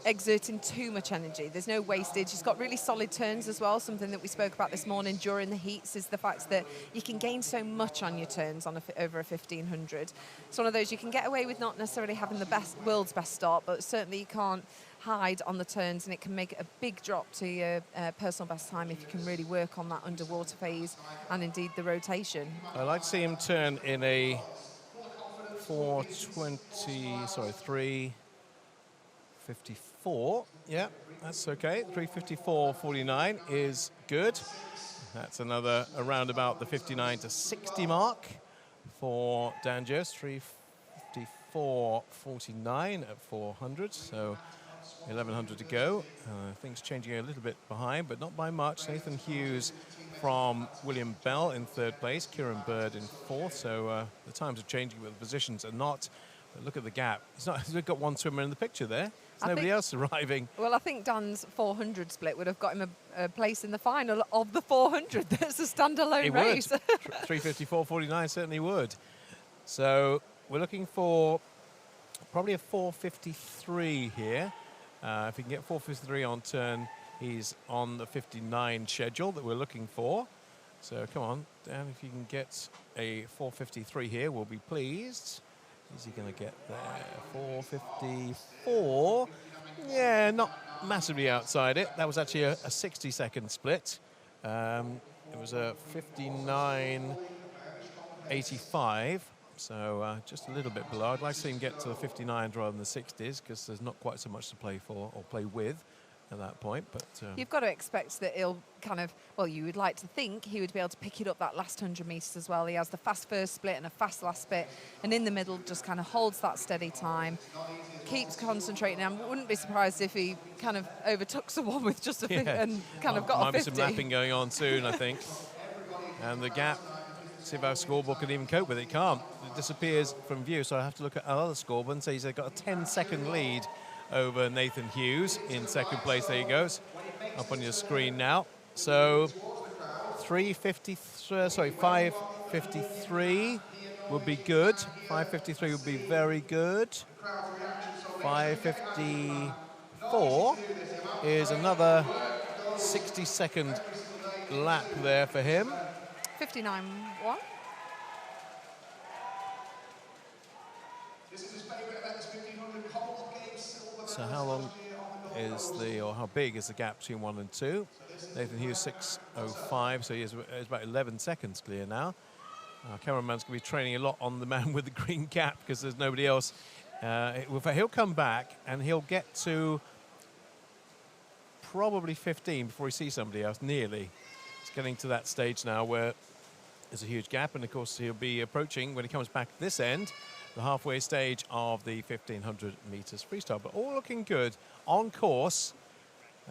exerting too much energy. There's no wastage. He's got really solid turns as well. Something that we spoke about this morning during the heats is the fact that you can gain so much on your turns on over a 1500. It's one of those you can get away with not necessarily having the world's best start, but certainly you can't hide on the turns, and it can make a big drop to your personal best time if you can really work on that underwater phase and indeed the rotation. I'd like to see him turn in a 3:54. Yeah, that's okay. 3:54.49 is good. That's another around about the 59 to 60 mark for Dan Jost. 3:54.49 at 400. So 1100 to go. Things changing a little bit behind, but not by much. Nathan Hughes from William Bell in third place, Kieran Bird in fourth. So the times are changing, but the positions are not. But look at the gap. We've got one swimmer in the picture there. There's nobody else arriving. Well, I think Dan's 400 split would have got him a place in the final of the 400. That's a standalone race. 3:54.49 certainly would. So we're looking for probably a 4:53 here. If he can get 4:53 on turn, he's on the 59 schedule that we're looking for. So come on, Dan, if you can get a 4:53 here, we'll be pleased. Is he going to get there? 4:54. Yeah, not massively outside it. That was actually a 60-second split. It was a 59.85. So just a little bit below. I'd like to see him get to the 59s rather than the 60s, because there's not quite so much to play for or play with at that point. But you've got to expect that he'll kind of, well, you would like to think he would be able to pick it up that last 100 metres as well. He has the fast first split and a fast last split, and in the middle just kind of holds that steady time, keeps concentrating. I wouldn't be surprised if he kind of overtook someone with just a and kind of got might a 50. Might be some lapping going on soon, I think. And the gap, see if our scoreboard can even cope with it. It can't. It disappears from view, so I have to look at our other scoreboard and say he's got a 10-second lead over Nathan Hughes in second place. There he goes, up on your screen now. So 5:53 would be good. 5:53 would be very good. 5:54 is another 60-second lap there for him. 59.1. So how long is how big is the gap between 1 and 2? Nathan Hughes 6:05, so he's about 11 seconds clear now. Our cameraman's going to be training a lot on the man with the green cap, because there's nobody else. He'll come back and he'll get to probably 15 before he sees somebody else, nearly. It's getting to that stage now where There's a huge gap, and of course he'll be approaching, when he comes back this end, the halfway stage of the 1500 meters freestyle. But all looking good on course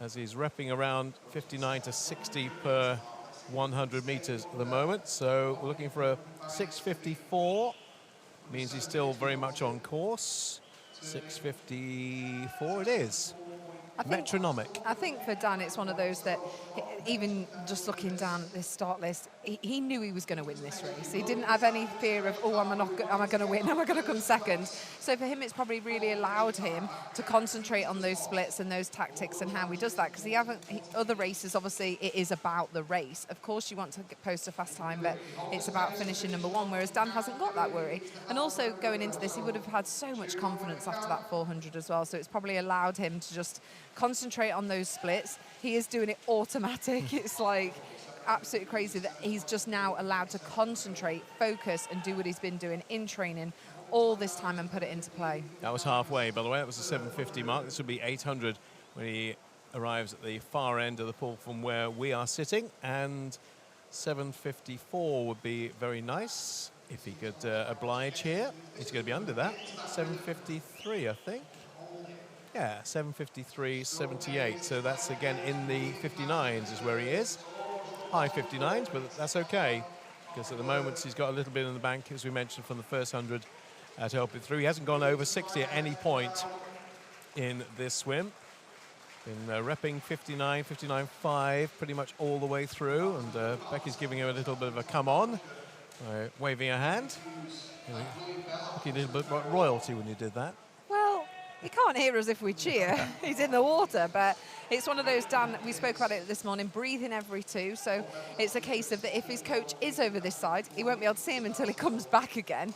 as he's repping around 59 to 60 per 100 meters at the moment. So we're looking for a 6:54. Means he's still very much on course. 6:54 it is. Metronomic. I think for Dan, it's one of those that, even just looking down at this start list, he knew he was going to win this race. He didn't have any fear of, oh, am I going to win? Am I going to come second? So for him, it's probably really allowed him to concentrate on those splits and those tactics and how he does that. Because other races, obviously, it is about the race. Of course, you want to post a fast time, but it's about finishing number one, whereas Dan hasn't got that worry. And also going into this, he would have had so much confidence after that 400 as well. So it's probably allowed him to just concentrate on those splits. He is doing it automatic. It's like absolutely crazy that he's just now allowed to concentrate, focus, and do what he's been doing in training all this time and put it into play. That was halfway, by the way. That was the 750 mark. This will be 800 when he arrives at the far end of the pool from where we are sitting. And 754 would be very nice if he could oblige here. He's going to be under that. 753, I think. Yeah, 753.78. So that's again in the 59s is where he is. High 59s, but that's okay, because at the moment he's got a little bit in the bank, as we mentioned, from the first 100 to help it through. He hasn't gone over 60 at any point in this swim. Been repping 59, 59.5 pretty much all the way through, and Becky's giving him a little bit of a come on, waving her hand. Looking a little bit like royalty when you did that. He can't hear us if we cheer. He's in the water, but it's one of those, Dan, we spoke about it this morning, breathing every two. So it's a case of that if his coach is over this side, he won't be able to see him until he comes back again.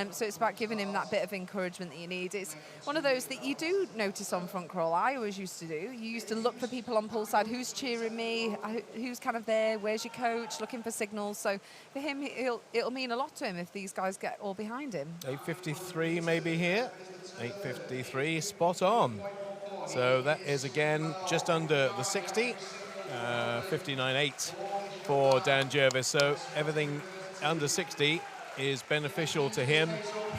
So it's about giving him that bit of encouragement that you need. It's one of those that you do notice on front crawl. I always used to do. You used to look for people on poolside. Who's cheering me? Who's kind of there? Where's your coach? Looking for signals. So for him, it'll mean a lot to him if these guys get all behind him. 8:53 maybe here. 8:53, spot on. So that is again just under the 60. 59.8 for Dan Jervis. So everything under 60 is beneficial to him.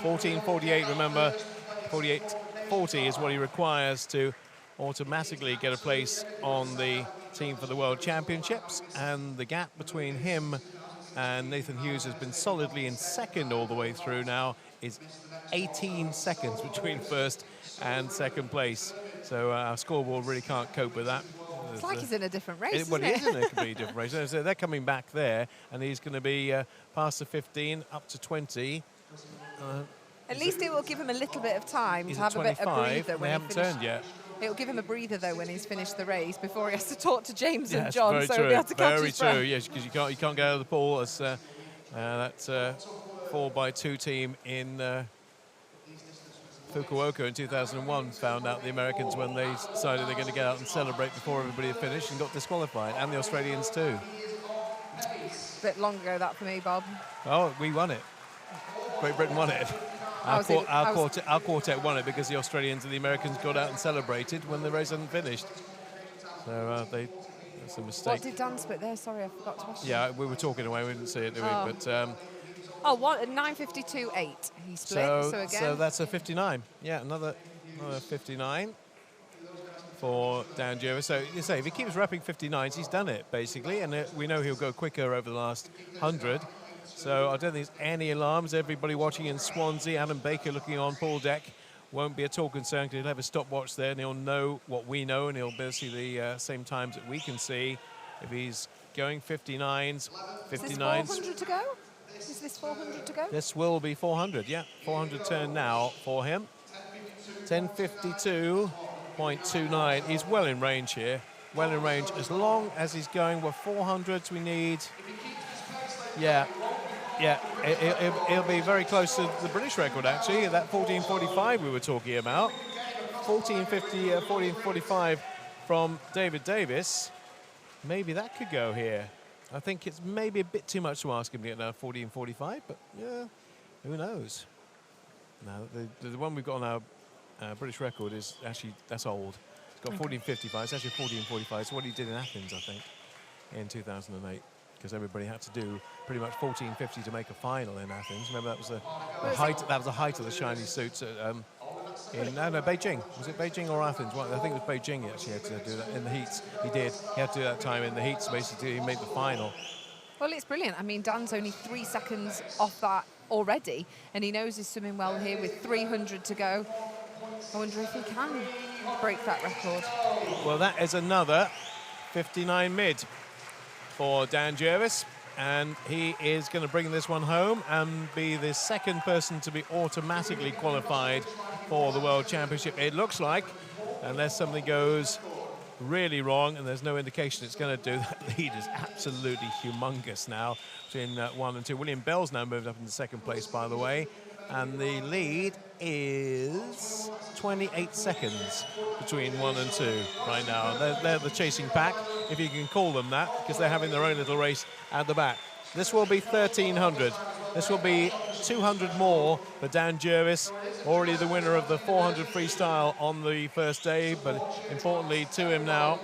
14.48, remember, 48.40 is what he requires to automatically get a place on the team for the World Championships. And the gap between him and Nathan Hughes has been solidly in second all the way through now. Is 18 seconds between first and second place. So our scoreboard really can't cope with that. It's like he's in a different race, Well, he is in a completely different race. So they're coming back there, and he's going to be past the 15, up to 20. At least it will give him a little bit of time to have a bit of breather when they haven't turned yet. It'll give him a breather, though, when he's finished the race before he has to talk to James and Yes, John, very so true. he'll be able to catch his breath. Very true, yes, because you can't get out of the pool as that 4x2 team in Fukuoka in 2001 found out the Americans when they decided they're going to get out and celebrate before everybody had finished and got disqualified, and the Australians too. A bit long ago, that for me, Bob. Oh, we won it. Great Britain won it. Our quartet won it because the Australians and the Americans got out and celebrated when the race hadn't finished. So that's a mistake. What did Dan split there? Sorry, I forgot to ask. Yeah, we were talking away, we didn't see it, did we? But 9:52.8 he split, so that's a 59. Yeah, another 59 for Dan Jervis. So you say, if he keeps repping 59s, he's done it, basically. And we know he'll go quicker over the last 100. So I don't think there's any alarms. Everybody watching in Swansea, Adam Baker looking on pool deck, won't be at all concerned because he'll have a stopwatch there and he'll know what we know, and he'll be able to see the same times that we can see. If he's going 59s, 59s. Is this 400 to go? Is this 400 to go? This will be 400, yeah. 400 turn now for him. 10:52.29. He's well in range here. Well in range. As long as he's going with 400s, we need... Yeah. He'll be very close to the British record, actually. That 14.45 we were talking about. 14.45 from David Davis. Maybe that could go here. I think it's maybe a bit too much to ask him to get down 14.45, but yeah, who knows? Now, the one we've got on our British record is actually, that's old. It's got 14.55, it's actually 14.45. It's what he did in Athens, I think, in 2008. because everybody had to do pretty much 14:50 to make a final in Athens. Remember, that was the height. That was the height of the shiny suits in Beijing. Was it Beijing or Athens? Well, I think it was Beijing. He actually had to do that in the heats. He did. He had to do that time in the heats. Basically, he made the final. Well, it's brilliant. I mean, Dan's only 3 seconds off that already, and he knows he's swimming well here with 300 to go. I wonder if he can break that record. Well, that is another 59 mid for Dan Jervis, and he is going to bring this one home and be the second person to be automatically qualified for the World Championship, it looks like, unless something goes really wrong, and there's no indication it's going to do. That lead is absolutely humongous now between 1 and 2. William Bell's now moved up into second place, by the way, and the lead is 28 seconds between 1 and 2 right now. They're the chasing pack, if you can call them that, because they're having their own little race at the back. This will be 1,300. This will be 200 more for Dan Jervis, already the winner of the 400 freestyle on the first day, but importantly to him now.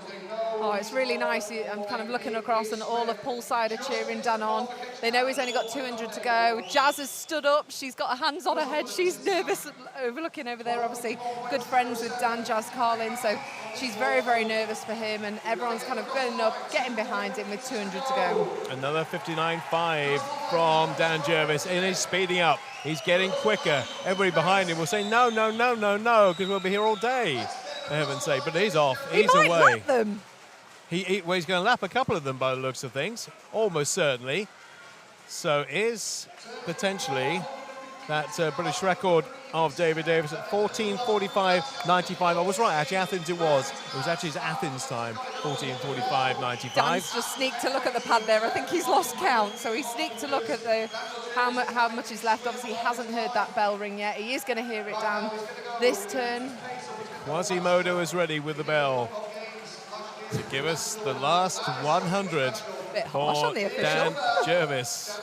Oh, it's really nice. I'm kind of looking across and all of Poolside are cheering Dan on. They know he's only got 200 to go. Jazz has stood up. She's got her hands on her head. She's nervous, overlooking over there, obviously. Good friends with Dan, Jazz Carlin, so she's very, very nervous for him, and everyone's kind of going up, getting behind him with 200 to go. Another 59.5 from Dan Jervis, and he's speeding up. He's getting quicker. Everybody behind him will say, no, no, no, no, no, because we'll be here all day, for heaven's sake. But he's off. He's away. He might lap them. Well, he's going to lap a couple of them by the looks of things, almost certainly. So is potentially that British record of David Davis at 14:45.95. I was right, actually, Athens it was. It was actually his Athens time, 14:45.95. Dan's just sneaked to look at the pad there. I think he's lost count, so he sneaked to look at how much is left. Obviously, he hasn't heard that bell ring yet. He is going to hear it down this turn. Quasimodo is ready with the bell to give us the last 100 for Dan Jervis.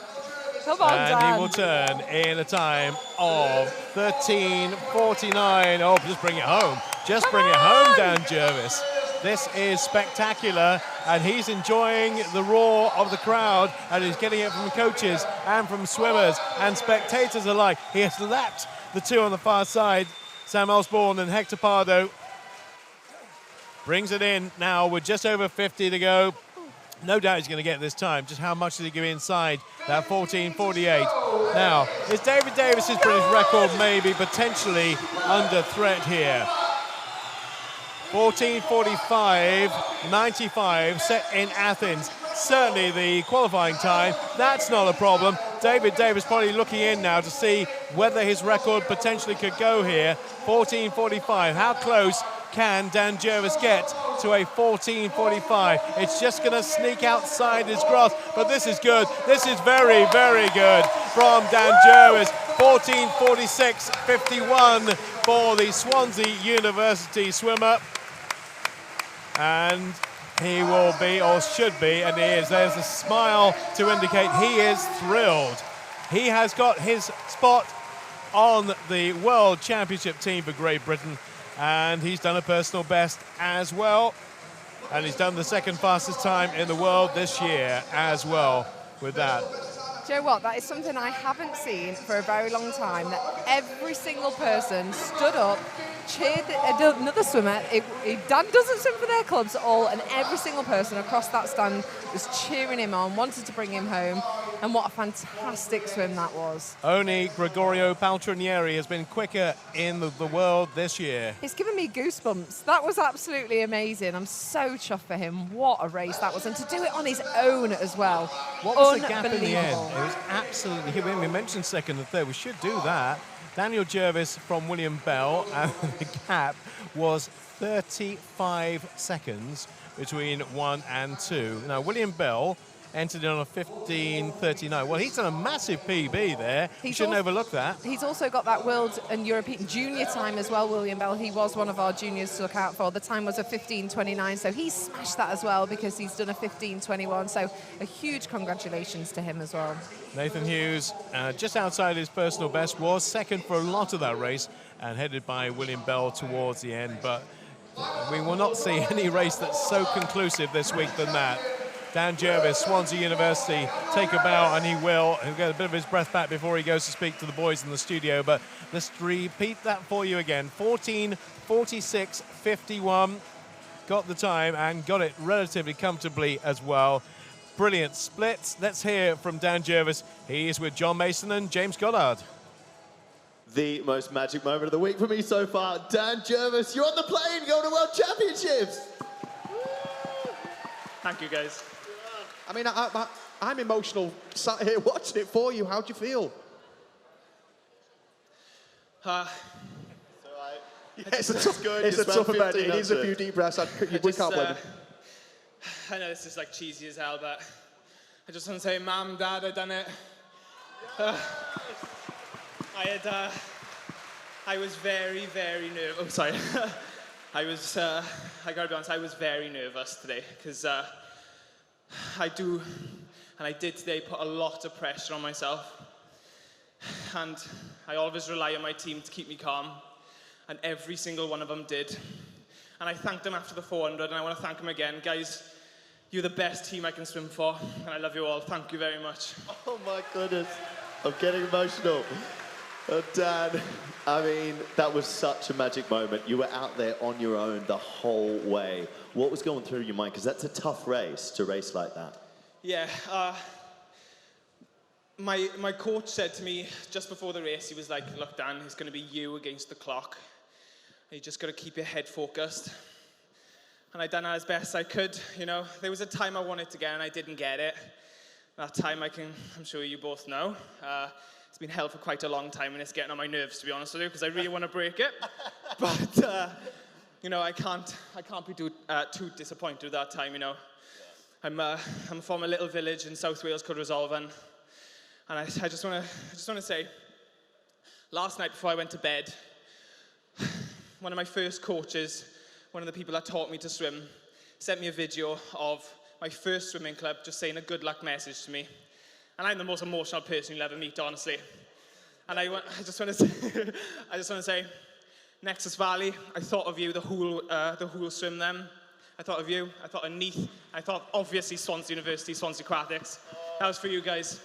Come on, and Dan. He will turn in a time of 13:49. Oh, just bring it home. Just bring it home, Dan Jervis. This is spectacular, and he's enjoying the roar of the crowd, and he's getting it from coaches and from swimmers and spectators alike. He has lapped the two on the far side, Sam Osborne and Hector Pardo. Brings it in now with just over 50 to go. No doubt he's going to get this time. Just how much did he give inside that 14:48? Now, is David Davis's British record maybe potentially under threat here? 14:45.95 set in Athens. Certainly the qualifying time, that's not a problem. David Davis probably looking in now to see whether his record potentially could go here. 14:45, how close can Dan Jervis get to a 14:45? It's just going to sneak outside his grasp, but this is good. This is very, very good from Dan Jervis. 14:46.51 for the Swansea University swimmer. And he will be, or should be, and he is. There's a smile to indicate he is thrilled. He has got his spot on the World Championship team for Great Britain, and he's done a personal best as well. And he's done the second fastest time in the world this year as well with that. Do you know what? That is something I haven't seen for a very long time, that every single person stood up, cheered another swimmer. Dan doesn't swim for their clubs at all, and every single person across that stand was cheering him on, wanted to bring him home, and what a fantastic swim that was. Only Gregorio Paltrinieri has been quicker in the world this year. It's given me goosebumps. That was absolutely amazing. I'm so chuffed for him. What a race that was, and to do it on his own as well. What was the gap in the end? It was absolutely, we mentioned second and third, we should do that. Daniel Jervis from William Bell, and the gap was 35 seconds between 1 and 2. Now, William Bell entered in on a 15:39. Well, he's done a massive PB there. You shouldn't overlook that. He's also got that World and European junior time as well, William Bell. He was one of our juniors to look out for. The time was a 15:29, so he smashed that as well because he's done a 15:21. So a huge congratulations to him as well. Nathan Hughes, just outside his personal best, was second for a lot of that race and headed by William Bell towards the end. But we will not see any race that's so conclusive this week than that. Dan Jervis, Swansea University, take a bow, and he will. He'll get a bit of his breath back before he goes to speak to the boys in the studio. But let's repeat that for you again. 14:46.51. Got the time and got it relatively comfortably as well. Brilliant splits. Let's hear from Dan Jervis. He is with John Mason and James Goddard. The most magic moment of the week for me so far. Dan Jervis, you're on the plane going to World Championships. Thank you, guys. I mean, I'm emotional sat here watching it for you. How do you feel? It's a tough event. It needs a few deep breaths. We can't blame you. I know this is like cheesy as hell, but I just want to say, Mum, Dad, I done it. I was very, very nervous. Oh, sorry. I gotta be honest, I was very nervous today because I did today put a lot of pressure on myself. And I always rely on my team to keep me calm. And every single one of them did. And I thanked them after the 400, and I want to thank them again. Guys, you're the best team I can swim for, and I love you all. Thank you very much. Oh my goodness, I'm getting emotional. Dan, I mean, that was such a magic moment. You were out there on your own the whole way. What was going through your mind? Because that's a tough race to race like that. Yeah, my coach said to me just before the race, he was like, look, Dan, it's going to be you against the clock. You just got to keep your head focused. And I done that as best I could, you know. There was a time I wanted to get and I didn't get it. That time I'm sure you both know. It's been held for quite a long time and it's getting on my nerves, to be honest with you, because I really want to break it. But, you know, I can't be too disappointed with that time, you know. I'm from a little village in South Wales called Resolven. And I just want to say, last night before I went to bed, one of my first coaches, one of the people that taught me to swim, sent me a video of my first swimming club just saying a good luck message to me. And I'm the most emotional person you'll ever meet, honestly. And I just want to say, Nexus Valley, I thought of you the whole swim then. I thought of you, I thought of Neath, I thought obviously Swansea University, Swansea Aquatics. That was for you guys.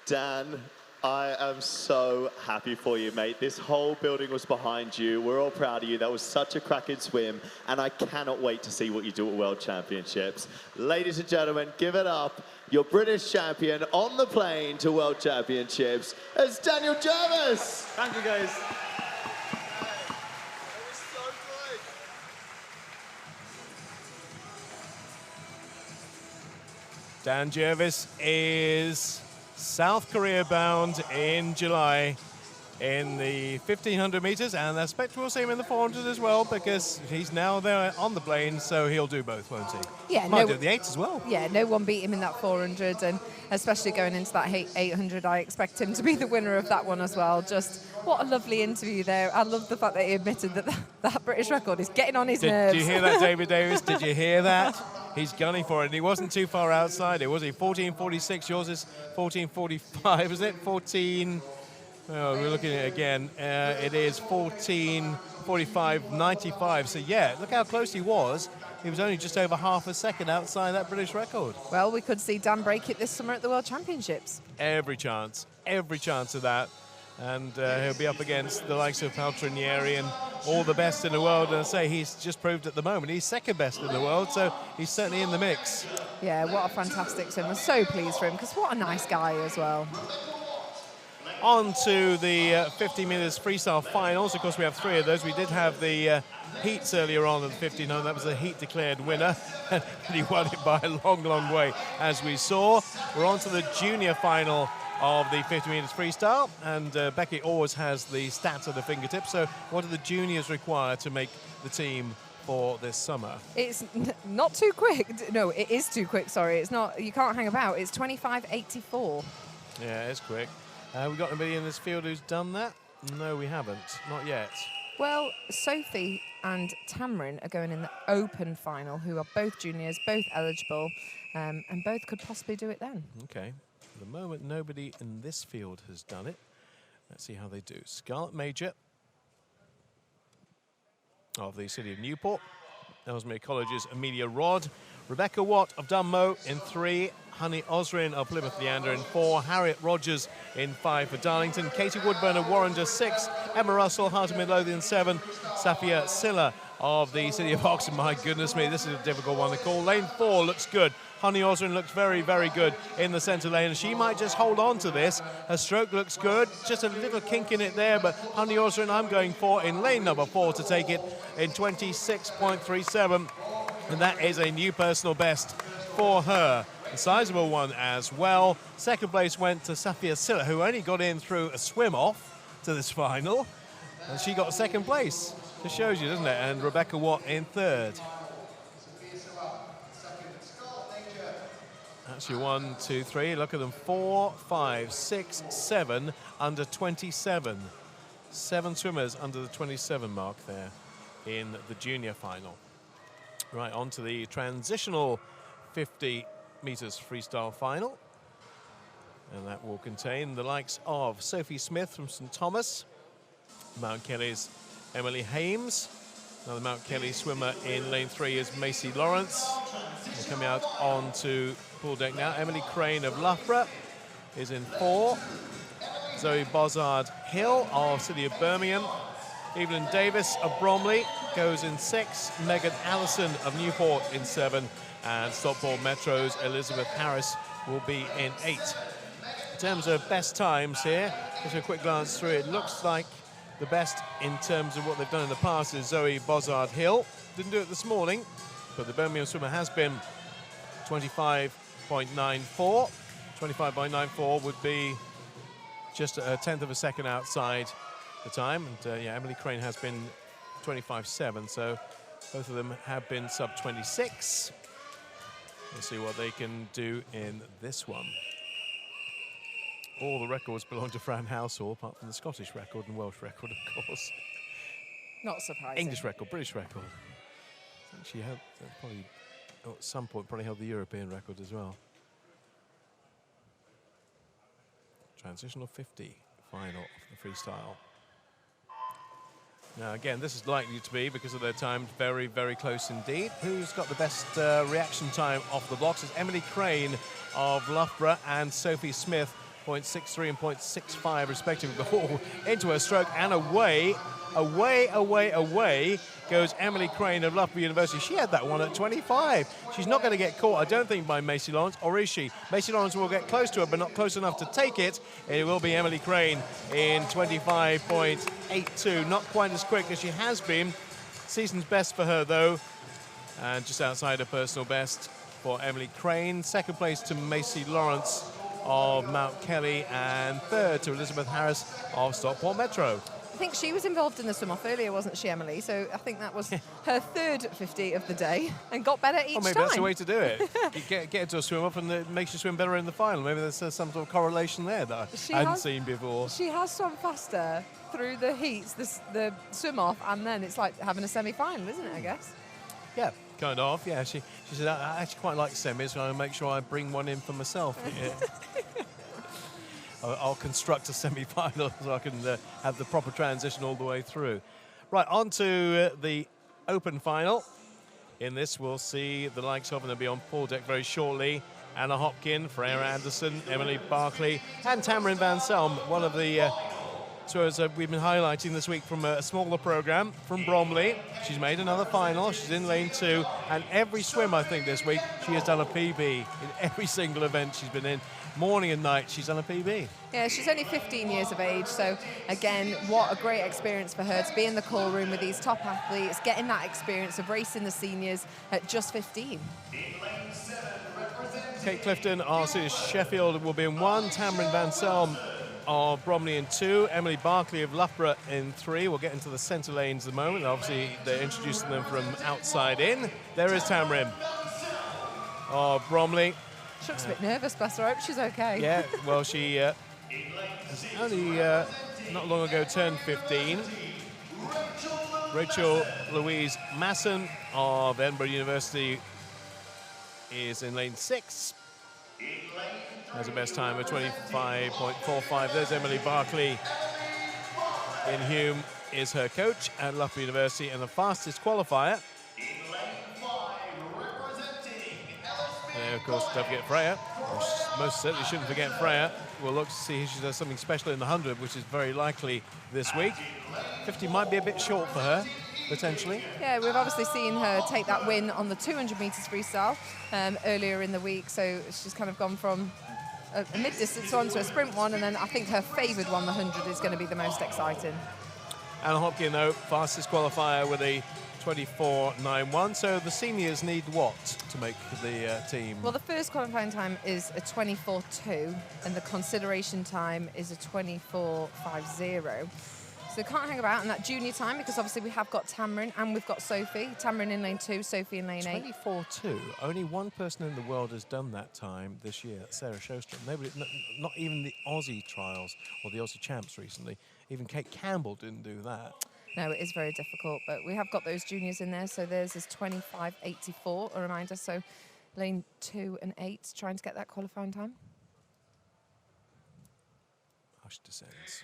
Dan, I am so happy for you, mate. This whole building was behind you. We're all proud of you. That was such a cracking swim, and I cannot wait to see what you do at World Championships. Ladies and gentlemen, give it up. Your British champion on the plane to World Championships. It's Daniel Jervis. Thank you, guys. Dan Jervis is South Korea bound in July in the 1,500 meters, and I expect we'll see him in the 400 as well because he's now there on the plane, so he'll do both, won't he? Yeah, might do the 8 as well. Yeah, no one beat him in that 400, and especially going into that 800, I expect him to be the winner of that one as well. Just what a lovely interview there. I love the fact that he admitted that British record is getting on his nerves. Did you hear that, David Davis? Did you hear that? He's gunning for it, and he wasn't too far outside it, was he? 14:46, yours is 14:45, isn't it? 14, oh, we're looking at it again. It is 14:45.95, so yeah, look how close he was. He was only just over half a second outside that British record. Well, we could see Dan break it this summer at the World Championships. Every chance of that. And he'll be up against the likes of Paltrinieri and all the best in the world. And I say he's just proved at the moment he's second best in the world, so he's certainly in the mix. Yeah, what a fantastic swim. I'm so pleased for him because what a nice guy as well. On to the 50 meters freestyle finals. Of course, we have 3 of those. We did have the heats earlier on at the 1500. That was the heat declared winner, and he won it by a long, long way, as we saw. We're on to the junior final of the 50 meters freestyle, and Becky always has the stats at her fingertips. So what do the juniors require to make the team for this summer? It's not too quick. No, it is too quick, sorry. It's not, you can't hang about. It's 25:84. Yeah, it's quick. We got anybody in this field who's done that? No, we haven't. Not yet. Well, Sophie and Tamrin are going in the open final, who are both juniors, both eligible, and both could possibly do it then. Okay. At the moment, nobody in this field has done it. Let's see how they do. Scarlett Major of the city of Newport. Ellesmere College's Amelia Rodd Rebecca Watt of Dunmow in 3. Honey Osrin of Plymouth Leander in 4. Harriet Rogers in 5 for Darlington. Katie Woodburn of Warrender 6. Emma Russell, Heart of Midlothian 7. Safia Silla of the City of Oxford. My goodness me, this is a difficult one to call. Lane 4 looks good. Honey Osrin looks very, very good in the centre lane. She might just hold on to this. Her stroke looks good. Just a little kink in it there, but Honey Osrin I'm going for in lane number 4 to take it in 26.37. And that is a new personal best for her. A sizable one as well. Second place went to Safia Silla, who only got in through a swim-off to this final. And she got second place. Just shows you, doesn't it? And Rebecca Watt in 3rd. Actually, 1, 2, 3. Look at them. 4, 5, 6, 7 under 27. 7 swimmers under the 27 mark there in the junior final. Right, on to the transitional 50 metres freestyle final. And that will contain the likes of Sophie Smith from St Thomas, Mount Kelly's Emily Hames. Another Mount Kelly swimmer in lane 3 is Macy Lawrence. We're coming out onto pool deck now. Emily Crane of Loughborough is in 4. Zoe Bozzard Hill of City of Birmingham. Evelyn Davis of Bromley goes in 6. Megan Allison of Newport in 7. And Stockport Metro's Elizabeth Harris will be in 8. In terms of best times here, just a quick glance through it, looks like the best in terms of what they've done in the past is Zoe Bozzard Hill. Didn't do it this morning, but the Birmingham swimmer has been 25.94. 25.94 would be just a 1/10 of a second outside the time. And yeah, Emily Crane has been 25.7, so both of them have been sub 26. We'll see what they can do in this one. All the records belong to Fran Househall, apart from the Scottish record and Welsh record, of course. Not surprising. English record, British record. I think she had probably, at some point, probably held the European record as well. Transitional 50 final of the freestyle. Now, again, this is likely to be, because of their time, very, very close indeed. Who's got the best reaction time off the blocks? It's Emily Crane of Loughborough and Sophie Smith, 0.63 and 0.65 respectively. Ball into her stroke and away goes Emily Crane of Loughborough University. She had that one at 25. She's not going to get caught, I don't think, by Macy Lawrence, or is she? Macy Lawrence will get close to her, but not close enough to take it. It will be Emily Crane in 25.82. Not quite as quick as she has been. Season's best for her, though, and just outside her personal best for Emily Crane. Second place to Macy Lawrence of Mount Kelly, and 3rd to Elizabeth Harris of Stockport Metro. I think she was involved in the swim-off earlier, wasn't she, Emily? So I think that was her 3rd 50 of the day and got better each time. Maybe that's the way to do it. You get into a swim-off and it makes you swim better in the final. Maybe there's some sort of correlation there that I hadn't seen before. She has swum faster through the heats, the swim-off, and then it's like having a semi-final, isn't it, I guess? Yeah, kind of, yeah. She said, I actually quite like semis, so I'll make sure I bring one in for myself. Yeah. I'll construct a semi-final so I can have the proper transition all the way through. Right, on to the open final. In this, we'll see the likes of, and they'll be on pool deck very shortly, Anna Hopkin, Freya Anderson, Emily Barclay, and Tamarin Van Selm, one of the swimmers we've been highlighting this week from a smaller programme from Bromley. She's made another final. She's in lane 2, and every swim, I think, this week, she has done a PB in every single event she's been in. Morning and night, she's done a PB. Yeah, she's only 15 years of age, so again, what a great experience for her to be in the call room with these top athletes, getting that experience of racing the seniors at just 15. Kate Clifton, our senior Sheffield, will be in 1. Tamarin Van Selm of Bromley in 2. Emily Barclay of Loughborough in 3. We'll get into the centre lanes in a moment. Obviously, they're introducing them from outside in. There is Tamarin of Bromley. She looks a bit nervous, bless her. I hope she's okay. Yeah, well, she has only not long ago turned 15. Rachel Louise Masson of Edinburgh University is in lane 6. Has a best time of 25.45. There's Emily Barclay. In Hume is her coach at Loughborough University, and the fastest qualifier of course, don't forget Freya. Most certainly shouldn't forget Freya. We'll look to see if she does something special in the 100, which is very likely this week. 50 might be a bit short for her, potentially. Yeah, we've obviously seen her take that win on the 200 metres freestyle earlier in the week, so she's kind of gone from a mid-distance one to a sprint one, and then I think her favoured one, the 100, is going to be the most exciting. Anna Hopkin, though, fastest qualifier with a 24.91. So the seniors need what to make the team? Well, the first qualifying time is a 24.2, and the consideration time is a 24.50. So they can't hang about in that junior time, because obviously we have got Tamron and we've got Sophie. Tamron in lane 2, Sophie in lane 8. 24.2. Only one person in the world has done that time this year, Sarah Sjostrom. Nobody, not even the Aussie trials or the Aussie champs recently. Even Kate Campbell didn't do that. No, it is very difficult, but we have got those juniors in there. So theirs is 25.84, a reminder. So lane 2 and 8 trying to get that qualifying time. Hush descends.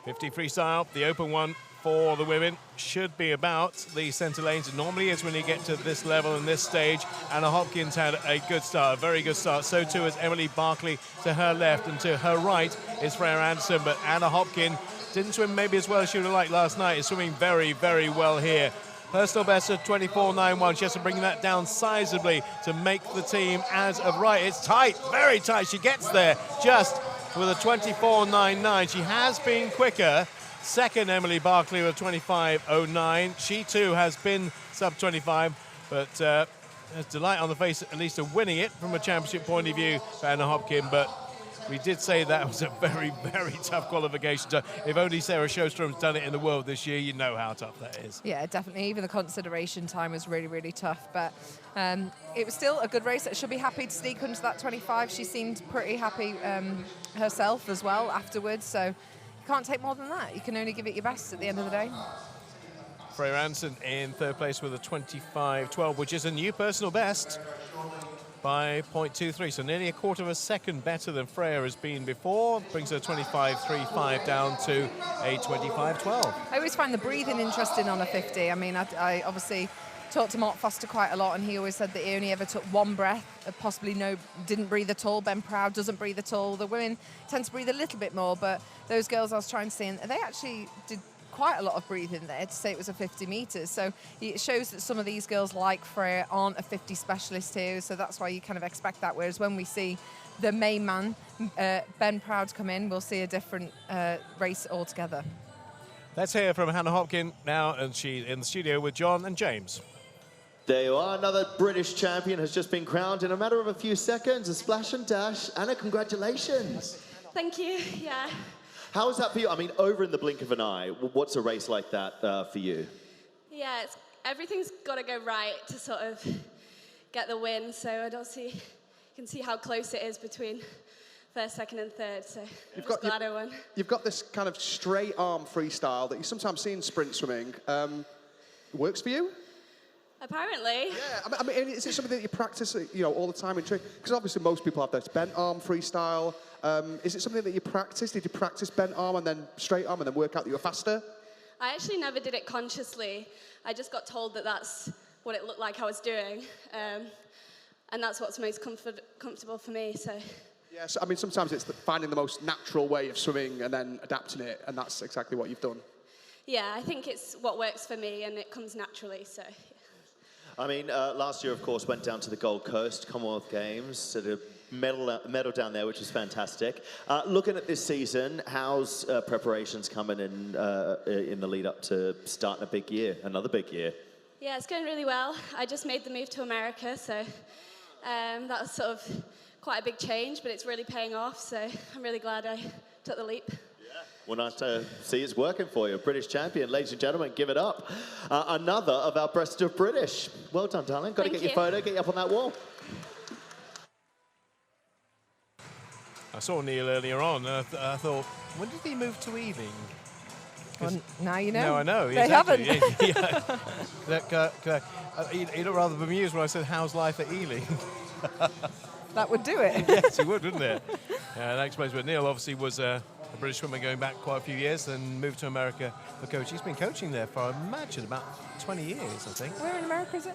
50 freestyle, the open one for the women, should be about the centre lanes. It normally is when you get to this level and this stage. Anna Hopkins had a good start, a very good start. So too is Emily Barkley to her left, and to her right is Freya Anderson. But Anna Hopkins didn't swim maybe as well as she would have liked last night. Is swimming very, very well here. Personal best of 24.91. She has to bring that down sizably to make the team as of right. It's tight, very tight. She gets there just with a 24.99. She has been quicker. Second, Emily Barkley with 25.09. She too has been sub 25, but there's delight on the face at least of winning it from a championship point of view for Anna Hopkin. But we did say that was a very, very tough qualification. So if only Sarah Sjostrom's done it in the world this year, you know how tough that is. Yeah, definitely. Even the consideration time was really, really tough. But it was still a good race. She'll be happy to sneak under that 25. She seemed pretty happy herself as well afterwards. So you can't take more than that. You can only give it your best at the end of the day. Freya Anderson in third place with a 25.12, which is a new personal best by 0.23, so nearly a quarter of a second better than Freya has been before. Brings her 25.35 down to a 25.12. I always find the breathing interesting on a 50. I mean, I obviously talked to Mark Foster quite a lot, and he always said that he only ever took one breath, possibly didn't breathe at all. Ben Proud doesn't breathe at all. The women tend to breathe a little bit more, but those girls I was trying to see, and they actually did quite a lot of breathing there to say it was a 50 metres. So it shows that some of these girls like Freya aren't a 50 specialist here, so that's why you kind of expect that. Whereas when we see the main man, Ben Proud, come in, we'll see a different race altogether. Let's hear from Hannah Hopkin now, and she's in the studio with John and James. There you are, another British champion has just been crowned in a matter of a few seconds, a splash and dash. Anna, congratulations. Thank you, yeah. How is that for you? I mean, over in the blink of an eye, what's a race like that for you? Yeah, everything's got to go right to sort of get the win, so I don't see, you can see how close it is between first, second and third, so I'm just glad I won. You've got this kind of straight arm freestyle that you sometimes see in sprint swimming. Works for you? Apparently. Yeah, I mean, is it something that you practice, all the time in training? Because obviously most people have this bent arm freestyle. Is it something that you practice? Did you practice bent arm and then straight arm and then work out that you're faster? I actually never did it consciously. I just got told that that's what it looked like I was doing. And that's what's most comfortable for me, so. Yeah, so, I mean, sometimes it's finding the most natural way of swimming and then adapting it, and that's exactly what you've done. Yeah, I think it's what works for me and it comes naturally, so. Yeah. I mean, last year, of course, went down to the Gold Coast Commonwealth Games, sort of medal down there, which was fantastic. Looking at this season, how's preparations coming in the lead up to starting a big year, another big year? Yeah, it's going really well. I just made the move to America, so that was sort of quite a big change, but it's really paying off, so I'm really glad I took the leap. Well, nice to see it's working for you. British champion, ladies and gentlemen, give it up. Another of our best of British. Well done, darling. Got to get your photo, get you up on that wall. I saw Neil earlier on, and I thought, when did he move to Ealing? Well, now you know. No, I know. They exactly. haven't. You look rather bemused when I said, how's life at Ealing? That would do it. Yes, he would, wouldn't it? That explains. But Neil obviously was a British swimmer going back quite a few years, then moved to America for coach. He's been coaching there for, I imagine, about 20 years, I think. Where in America is it?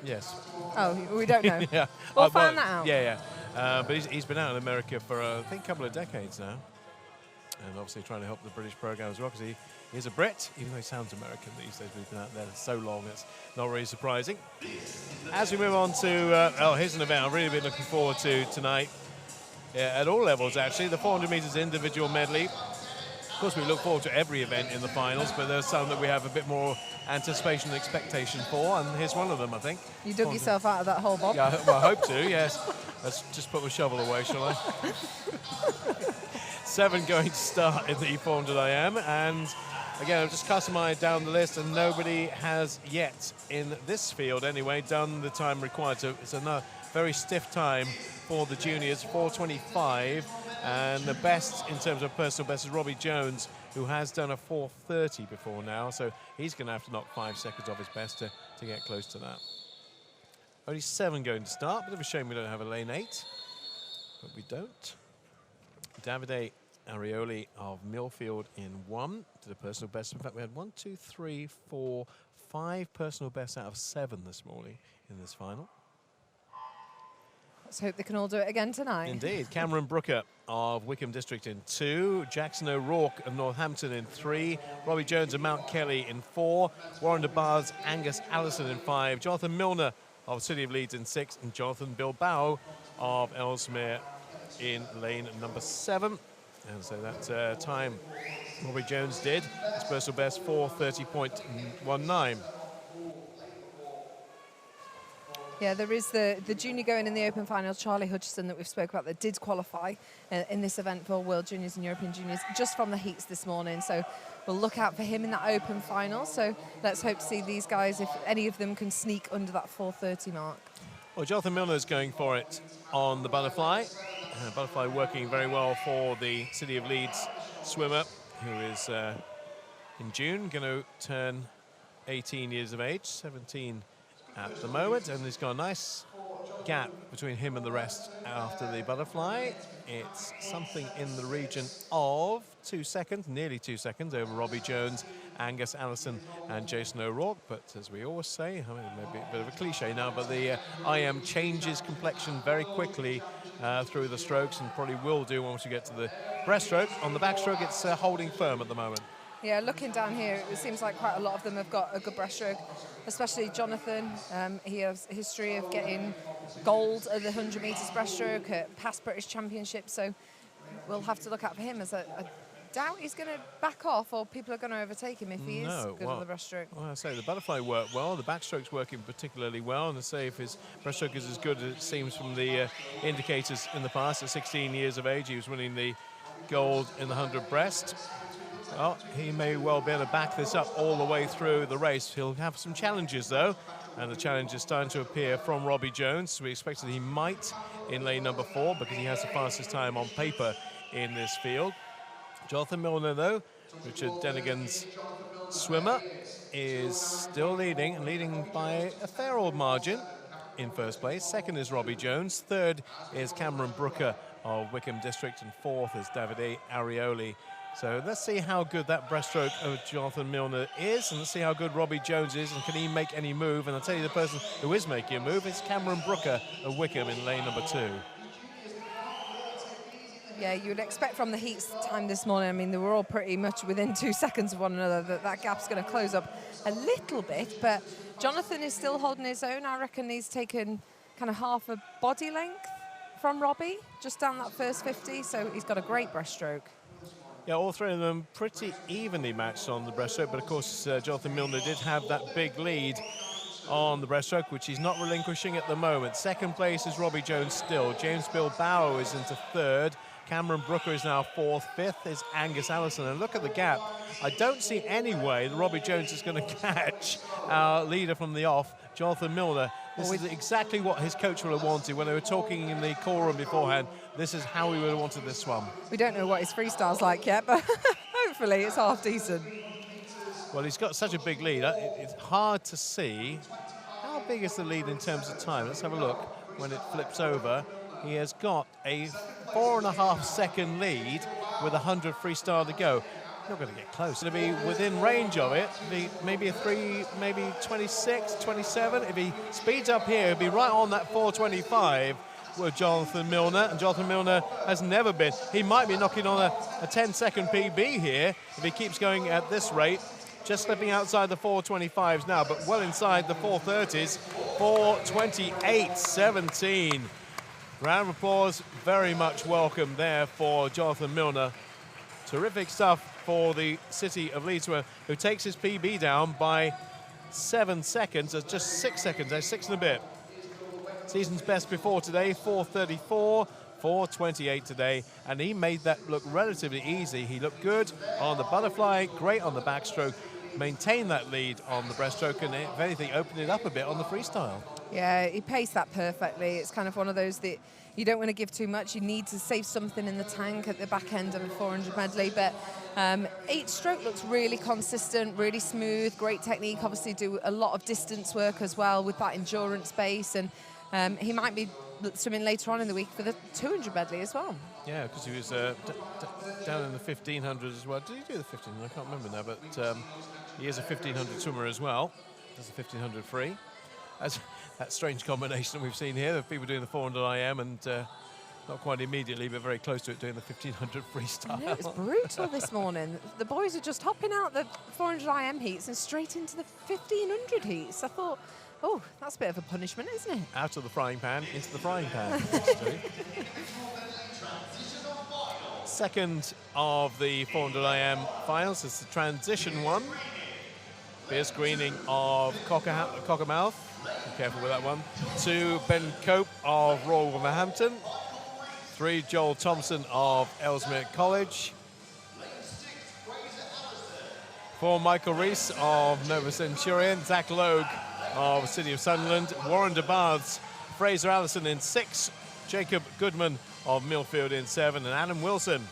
Yes. Oh, we don't know. Yeah. We'll find that out. Yeah, yeah. But he's been out in America for, I think, a couple of decades now. And obviously trying to help the British program as well, because he's a Brit, even though he sounds American these days. We've been out there so long, it's not really surprising. As we move on to, here's an event I've really been looking forward to tonight. Yeah, at all levels, actually. The 400 metres individual medley. Of course, we look forward to every event in the finals, but there's some that we have a bit more anticipation and expectation for, and here's one of them, I think. You dug yourself out of that hole, Bob? Yeah, well, I hope to, yes. Let's just put the shovel away, shall I? 7 going to start in the 400 IM, and again, I've just cast my eye down the list, and nobody has yet, in this field anyway, done the time required. So it's a very stiff time for the juniors, 4:25, and the best in terms of personal best is Robbie Jones, who has done a 4:30 before now, so he's going to have to knock 5 seconds off his best to get close to that. Only 7 going to start. Bit of a shame we don't have a lane 8, but we don't. Davide Arioli of Millfield in 1 did a personal best. In fact, we had 1, 2, 3, 4, 5 personal bests out of 7 this morning in this final. Let's hope they can all do it again tonight. Indeed. Cameron Brooker of Wickham District in 2, Jackson O'Rourke of Northampton in 3, Robbie Jones of Mount Kelly in 4, Warren DeBar's Angus Allison in 5, Jonathan Milner of City of Leeds in 6, and Jonathan Bilbao of Ellesmere in lane number 7. And so that time Robbie Jones did, his personal best 4:30.19. Yeah, there is the junior going in the open finals, Charlie Hutchison, that we've spoke about, that did qualify in this event for World Juniors and European Juniors just from the heats this morning. So we'll look out for him in that open final. So let's hope to see these guys, if any of them can sneak under that 4:30 mark. Well, Jonathan Milner is going for it on the butterfly. Butterfly working very well for the City of Leeds swimmer, who is in June going to turn 18 years of age, 17 at the moment, and he's got a nice gap between him and the rest after the butterfly. It's something in the region of 2 seconds, nearly 2 seconds over Robbie Jones, Angus Allison and Jason O'Rourke. But as we always say, I mean, maybe a bit of a cliche now, but the IM changes complexion very quickly through the strokes, and probably will do once you get to the breaststroke. On the backstroke, it's holding firm at the moment. Yeah, looking down here, it seems like quite a lot of them have got a good breaststroke, especially Jonathan. He has a history of getting gold at the 100 metres breaststroke at past British Championships, so we'll have to look out for him. As I doubt he's going to back off, or people are going to overtake him if he is good on the breaststroke. Well, I say the butterfly worked well, the backstroke's working particularly well, and I say if his breaststroke is as good as it seems from the indicators in the past. At 16 years of age, he was winning the gold in the 100 breast. Well, he may well be able to back this up all the way through the race. He'll have some challenges, though, and the challenge is starting to appear from Robbie Jones. We expected he might in lane number 4 because he has the fastest time on paper in this field. Jonathan Milner, though, Richard Denigan's swimmer, is still leading by a fair old margin in first place. Second is Robbie Jones. Third is Cameron Brooker of Wickham District, and 4th is Davide Arioli. So let's see how good that breaststroke of Jonathan Milner is, and let's see how good Robbie Jones is, and can he make any move. And I'll tell you, the person who is making a move is Cameron Brooker of Wickham in lane number 2. Yeah, you would expect from the heats time this morning, I mean, they were all pretty much within 2 seconds of one another, that gap's going to close up a little bit, but Jonathan is still holding his own. I reckon he's taken kind of half a body length from Robbie, just down that first 50, so he's got a great breaststroke. Yeah, all 3 of them pretty evenly matched on the breaststroke, but of course Jonathan Milner did have that big lead on the breaststroke, which he's not relinquishing at the moment. Second place is Robbie Jones still. James Bilbao is into 3rd. Cameron Brooker is now 4th. 5th is Angus Allison. And look at the gap. I don't see any way that Robbie Jones is going to catch our leader from the off, Jonathan Milner. This is exactly what his coach would have wanted when they were talking in the call room beforehand. This is how we would have wanted this swum. We don't know what his freestyle's like yet, but hopefully it's half decent. Well, he's got such a big lead. It's hard to see. How big is the lead in terms of time? Let's have a look when it flips over. He has got a 4.5 second lead with 100 freestyle to go. Not going to get close. Going to be within range of it. Maybe a 3, maybe 26, 27. If he speeds up here, he'll be right on that 425 with Jonathan Milner. And Jonathan Milner has never been. He might be knocking on a 10-second PB here if he keeps going at this rate. Just slipping outside the 425s now, but well inside the 430s. 428.17. Round of applause, very much welcome there for Jonathan Milner. Terrific stuff for the city of Leeds, who takes his PB down by 7 seconds. That's just 6 seconds, 6 and a bit. Season's best before today, 434, 428 today, and he made that look relatively easy. He looked good on the butterfly, great on the backstroke, maintained that lead on the breaststroke, and if anything, opened it up a bit on the freestyle. Yeah, he paced that perfectly. It's kind of one of those that you don't want to give too much. You need to save something in the tank at the back end of a 400 medley. But 8-stroke looks really consistent, really smooth, great technique. Obviously do a lot of distance work as well with that endurance base. And he might be swimming later on in the week for the 200 medley as well. Yeah, because he was down in the 1500 as well. Did he do the 1500? I can't remember now, but he is a 1500 swimmer as well. Does the 1500 free. As that strange combination that we've seen here of people doing the 400 IM and not quite immediately, but very close to it, doing the 1500 freestyle. I know, it was brutal this morning. The boys are just hopping out the 400 IM heats and straight into the 1500 heats. I thought, oh, that's a bit of a punishment, isn't it? Out of the frying pan, into the frying pan. Second of the 400 IM finals is the transition one. Fierce greening of Cockermouth. Be careful with that one. 2, Ben Cope of Royal Wolverhampton. 3, Joel Thompson of Ellesmere College. 4, Michael Rees of Nova Centurion. Zach Logue of City of Sunderland. Warren DeBarths, Fraser Allison in 6. Jacob Goodman of Millfield in 7. And Adam Wilson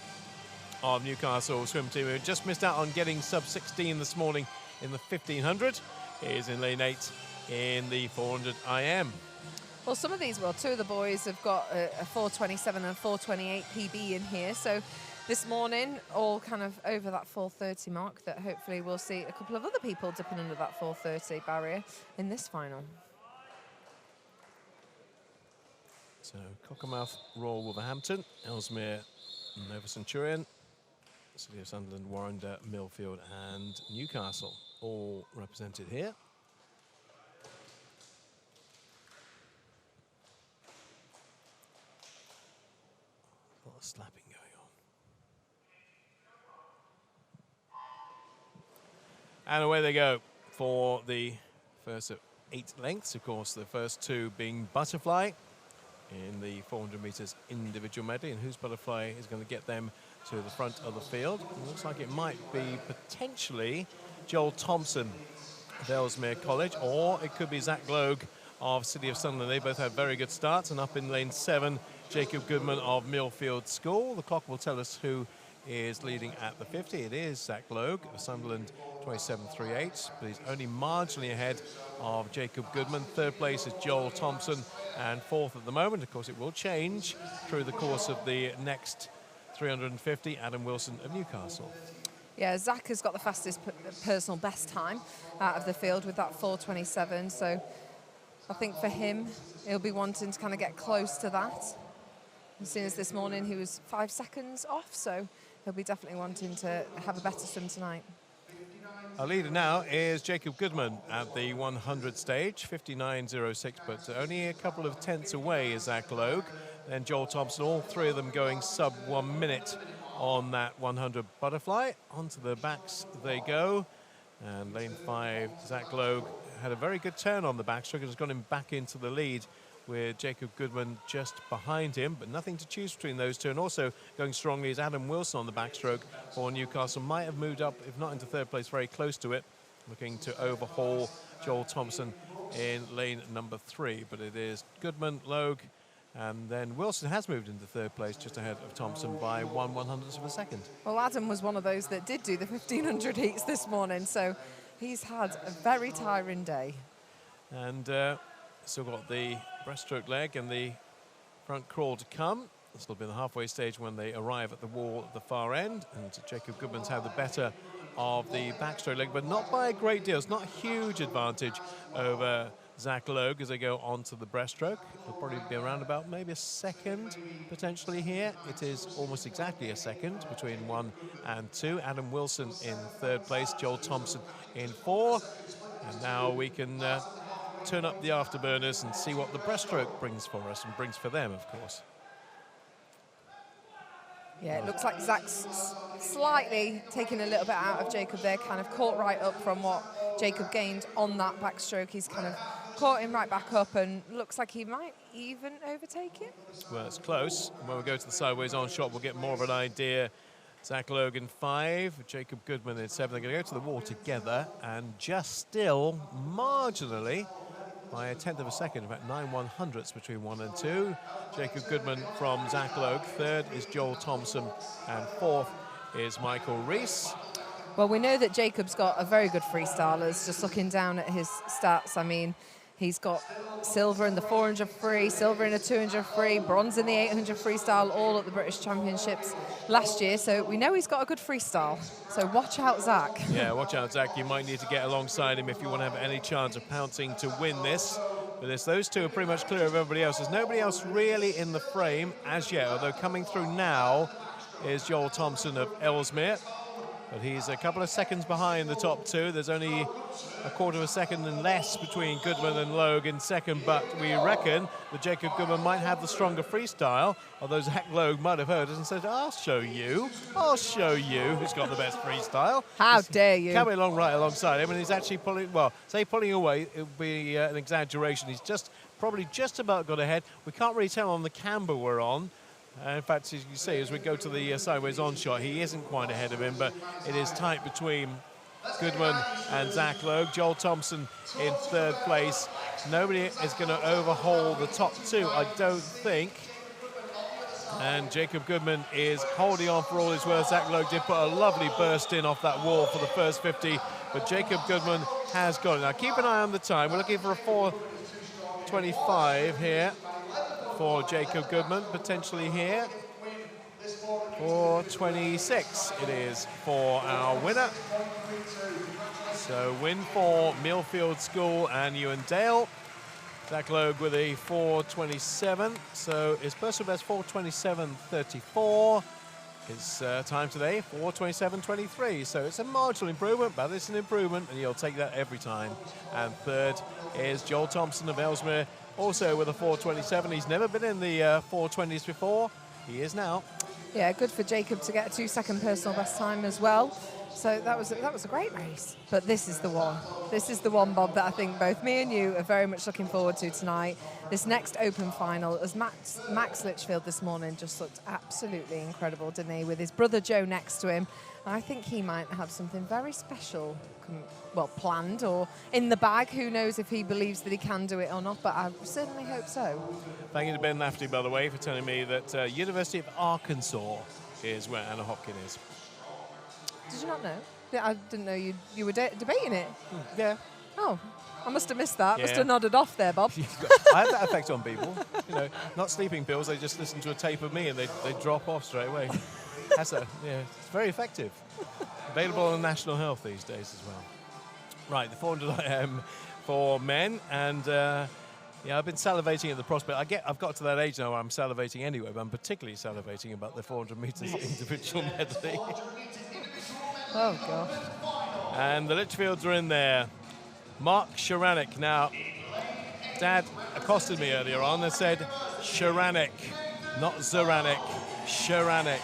of Newcastle swim team, who just missed out on getting sub-16 this morning in the 1500. He is in lane 8 in the 400 IM. Well, some of these, two of the boys have got a 427 and 428 PB in here. So this morning, all kind of over that 430 mark, that hopefully we'll see a couple of other people dipping under that 430 barrier in this final. So Cockermouth, Royal Wolverhampton, Ellesmere, Nova Centurion, City of Sunderland, Warrender, Millfield and Newcastle, all represented here. A lot of slapping going on. And away they go for the first of 8 lengths. Of course, the first 2 being butterfly in the 400 meters individual medley, and whose butterfly is going to get them to the front of the field. It looks like it might be potentially Joel Thompson of Ellesmere College, or it could be Zach Logue of City of Sunderland. They both had very good starts. And up in lane 7, Jacob Goodman of Millfield School. The clock will tell us who is leading at the 50. It is Zach Logue of Sunderland, 27.38, but he's only marginally ahead of Jacob Goodman. 3rd place is Joel Thompson, and 4th at the moment. Of course, it will change through the course of the next 350, Adam Wilson of Newcastle. Yeah, Zach has got the fastest personal best time out of the field with that 427. So I think for him, he'll be wanting to kind of get close to that. As soon as this morning, he was 5 seconds off, so he'll be definitely wanting to have a better swim tonight. Our leader now is Jacob Goodman at the 100 stage, 59.06, but only a couple of tenths away is Zach Logue. Then Joel Thompson, all 3 of them going sub 1 minute on that 100 butterfly. Onto the backs they go. And lane 5, Zach Logue had a very good turn on the backstroke and has got him back into the lead, with Jacob Goodman just behind him, but nothing to choose between those 2. And also going strongly is Adam Wilson on the backstroke for Newcastle. Might have moved up, if not into 3rd place, very close to it, looking to overhaul Joel Thompson in lane number 3. But it is Goodman, Logue, and then Wilson has moved into 3rd place, just ahead of Thompson by 1/100th of a second. Well, Adam was one of those that did do the 1500 heats this morning, so he's had a very tiring day. And still got the breaststroke leg and the front crawl to come. This will be the halfway stage when they arrive at the wall at the far end, and Jacob Goodman's had the better of the backstroke leg, but not by a great deal. It's not a huge advantage over Zach Logue as they go onto the breaststroke. It'll probably be around about maybe a second potentially here. It is almost exactly a second between 1 and 2. Adam Wilson in 3rd place, Joel Thompson in 4. And now we can turn up the afterburners and see what the breaststroke brings for us and brings for them, of course. Yeah, it looks like Zach's slightly taking a little bit out of Jacob there, kind of caught right up from what Jacob gained on that backstroke. He's kind of caught him right back up and looks like he might even overtake it. Well, it's close. When we go to the sideways on shot, we'll get more of an idea. Zach Logue in 5, Jacob Goodman in 7. They're going to go to the wall together and just still marginally by a 1/10 of a second, about 9/100ths between 1 and 2. Jacob Goodman from Zach Logue. 3rd is Joel Thompson, and 4th is Michael Reese. Well, we know that Jacob's got a very good freestylers. Just looking down at his stats, I mean, he's got silver in the 400 free, silver in the 200 free, bronze in the 800 freestyle, all at the British Championships last year. So we know he's got a good freestyle. So watch out, Zach. Yeah, watch out, Zach. You might need to get alongside him if you want to have any chance of pouncing to win this. But those two are pretty much clear of everybody else. There's nobody else really in the frame as yet, although coming through now is Joel Thompson of Ellesmere. But he's a couple of seconds behind the top 2. There's only a 1/4 of a second and less between Goodman and Logue in 2nd, but we reckon that Jacob Goodman might have the stronger freestyle, although Zach Logue might have heard us and said, I'll show you who's got the best freestyle. How dare you. Coming along right alongside him, and he's actually pulling, well, say pulling away, it would be an exaggeration. He's probably just about got ahead. We can't really tell on the camber we're on. In fact, as you see, as we go to the sideways on shot, he isn't quite ahead of him, but it is tight between Goodman and Zach Logue. Joel Thompson in 3rd place. Nobody is going to overhaul the top 2, I don't think. And Jacob Goodman is holding on for all his worth. Zach Logue did put a lovely burst in off that wall for the first 50, but Jacob Goodman has got it. Now, keep an eye on the time. We're looking for a 4:25 here for Jacob Goodman, potentially here. 4:26 it is for our winner. So win for Millfield School and Ewendale. Zach Logue with a 4:27. So his personal best 4:27.34. His time today 4:27.23. So it's a marginal improvement, but it's an improvement, and he'll take that every time. And 3rd is Joel Thompson of Ellesmere, also with a 4:27. He's never been in the 4:20s before. He is now. Yeah, good for Jacob to get a 2-second personal best time as well. So that was a great race. But this is the one. This is the one, Bob, that I think both me and you are very much looking forward to tonight. This next open final, as Max Litchfield this morning just looked absolutely incredible, didn't he? With his brother Joe next to him. I think he might have something very special, planned or in the bag. Who knows if he believes that he can do it or not, but I certainly hope so. Thank you to Ben Lafferty, by the way, for telling me that University of Arkansas is where Anna Hopkin is. Did you not know? I didn't know you were debating it. Yeah. Oh, I must have missed that. Yeah. Must have nodded off there, Bob. I have that effect on people. You know, not sleeping pills. They just listen to a tape of me and they drop off straight away. It's very effective. Available on National Health these days as well. Right, the 400 IM for men, and I've been salivating at the prospect. I've got to that age now where I'm salivating anyway, but I'm particularly salivating about the 400 metres individual medley. Oh, gosh. And the Litchfields are in there. Mark Sharanek. Now, Dad accosted me earlier on and said Sharanek, not Zoranek, Sharanek.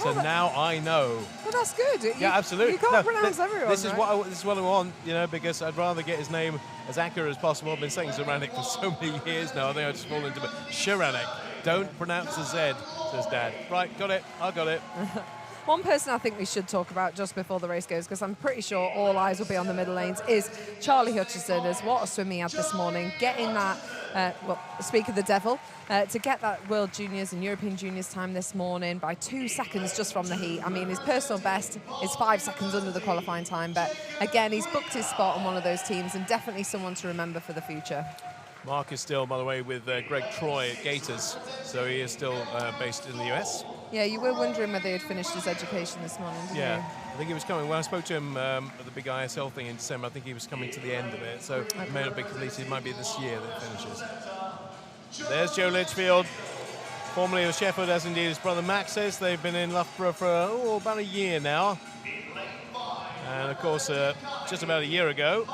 So now I know. Well, that's good. Yeah, absolutely. You can't pronounce everyone, this is right? this is what I want, because I'd rather get his name as accurate as possible. I've been saying Zoranek for so many years now. I think I just fall into it. Sharanek. Don't pronounce the Z, says Dad. Right, got it. I got it. One person I think we should talk about just before the race goes, because I'm pretty sure all eyes will be on the middle lanes, is Charlie Hutchison. As what a swim he had this morning, getting that, speak of the devil, to get that World Juniors and European Juniors time this morning by 2 seconds just from the heat. I mean, his personal best is 5 seconds under the qualifying time, but again, he's booked his spot on one of those teams and definitely someone to remember for the future. Mark is still, by the way, with Greg Troy at Gators, so he is still based in the US. Yeah, you were wondering whether he had finished his education this morning, didn't you? I think he was coming. When I spoke to him at the big ISL thing in December, I think he was coming to the end of it, so it may not be completed. It might be this year that it finishes. There's Joe Litchfield, formerly of Sheffield, as indeed his brother Max is. They've been in Loughborough for about a year now. And of course, just about a year ago,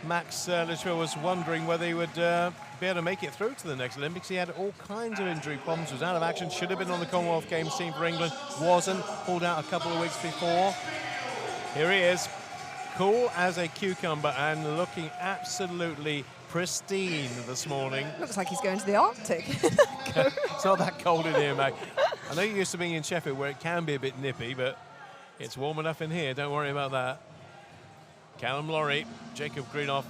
Max Litchfield was wondering whether he would be able to make it through to the next Olympics. He had all kinds of injury problems, was out of action, should have been on the Commonwealth Games team for England, wasn't, pulled out a couple of weeks before. Here he is, cool as a cucumber and looking absolutely pristine this morning. Looks like he's going to the Arctic. It's not that cold in here, mate. I know you're used to being in Sheffield where it can be a bit nippy, but it's warm enough in here, don't worry about that. Callum Laurie, Jacob Greenoff,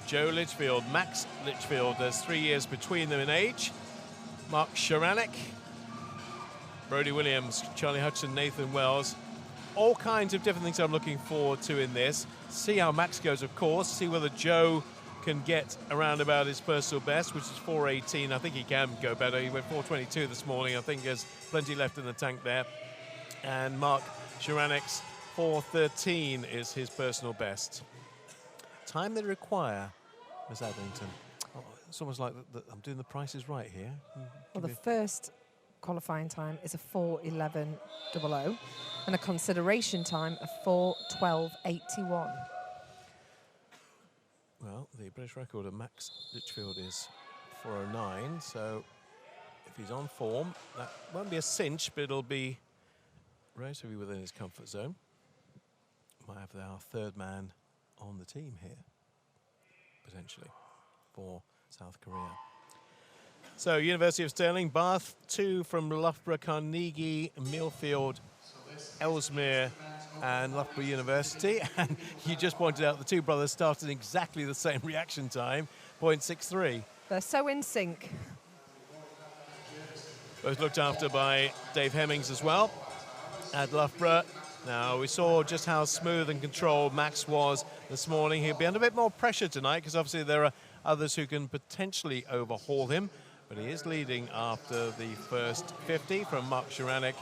Joe Litchfield, Max Litchfield. There's 3 years between them in age. Mark Sharanek, Brodie Williams, Charlie Hudson, Nathan Wells. All kinds of different things I'm looking forward to in this. See how Max goes, of course. See whether Joe can get around about his personal best, which is 4:18. I think he can go better. He went 4:22 this morning. I think there's plenty left in the tank there. And Mark Sharanek's 4:13 is his personal best. Time they require, Miss Adlington. Oh, it's almost like I'm doing the prices right here. Well, the first qualifying time is a 4:11.00 and a consideration time of 4:12.81. Well, the British record of Max Litchfield is 4:09, so if he's on form, that won't be a cinch, but it'll be relatively within his comfort zone. Might have our third man on the team here, potentially, for South Korea. So, University of Stirling, Bath, 2 from Loughborough, Carnegie, Millfield, Ellesmere, and Loughborough University. And you just pointed out the two brothers started exactly the same reaction time, 0.63. They're so in sync. Both looked after by Dave Hemmings as well at Loughborough. Now, we saw just how smooth and controlled Max was this morning. He'll be under a bit more pressure tonight because obviously there are others who can potentially overhaul him. But he is leading after the first 50 from Mark Sharanek,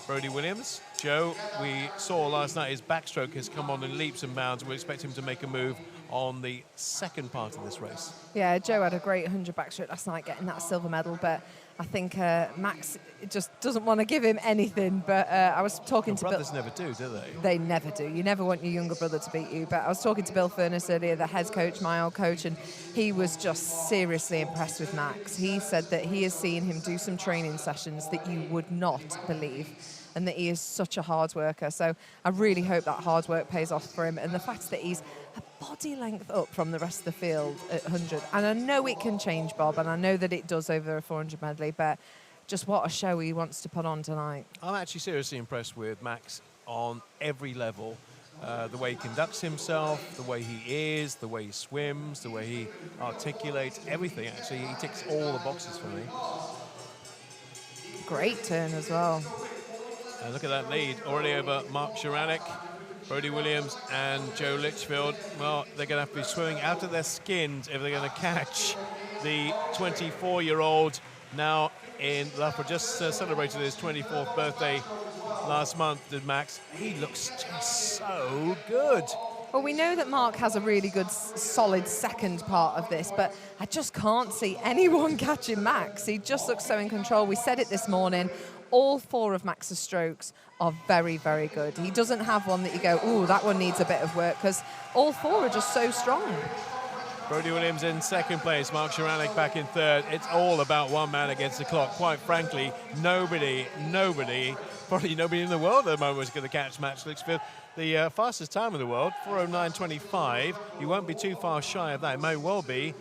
Brodie Williams. Joe, we saw last night his backstroke has come on in leaps and bounds. We expect him to make a move on the second part of this race. Yeah, Joe had a great 100 backstroke last night getting that silver medal, but I think Max just doesn't want to give him anything. But I was talking to Bill. Brothers never do they? They never do. You never want your younger brother to beat you. But I was talking to Bill Furness earlier, the head coach, my old coach, and he was just seriously impressed with Max. He said that he has seen him do some training sessions that you would not believe, and that he is such a hard worker. So I really hope that hard work pays off for him. And the fact that he's a body length up from the rest of the field at 100. And I know it can change, Bob, and I know that it does over a 400 medley, but just what a show he wants to put on tonight. I'm actually seriously impressed with Max on every level. The way he conducts himself, the way he is, the way he swims, the way he articulates, everything actually. He ticks all the boxes for me. Great turn as well. And look at that lead, already over Mark Sharanek, Brodie Williams and Joe Litchfield. Well, they're going to have to be swimming out of their skins if they're going to catch the 24-year-old now in Loughborough. Just celebrated his 24th birthday last month, did Max. He looks just so good. Well, we know that Mark has a really good, solid second part of this, but I just can't see anyone catching Max. He just looks so in control. We said it this morning. All 4 of Max's strokes are very, very good. He doesn't have one that you go, ooh, that one needs a bit of work, because all 4 are just so strong. Brodie Williams in second place, Mark Sharanek back in third. It's all about one man against the clock. Quite frankly, nobody, probably nobody in the world at the moment is going to catch Max Litchfield. The fastest time in the world, 4:09.25. He won't be too far shy of that. It may well be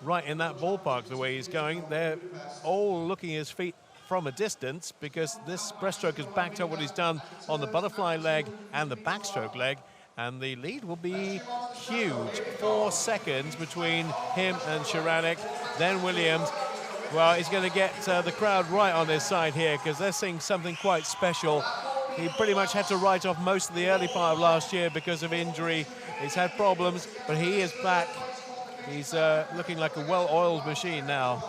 right in that ballpark the way he's going. They're all looking at his feet from a distance because this breaststroke has backed up what he's done on the butterfly leg and the backstroke leg, and the lead will be huge. 4 seconds between him and Sharanek. Then Williams, well, he's going to get the crowd right on his side here because they're seeing something quite special. He pretty much had to write off most of the early part of last year because of injury. He's had problems, but he is back He's looking like a well-oiled machine now.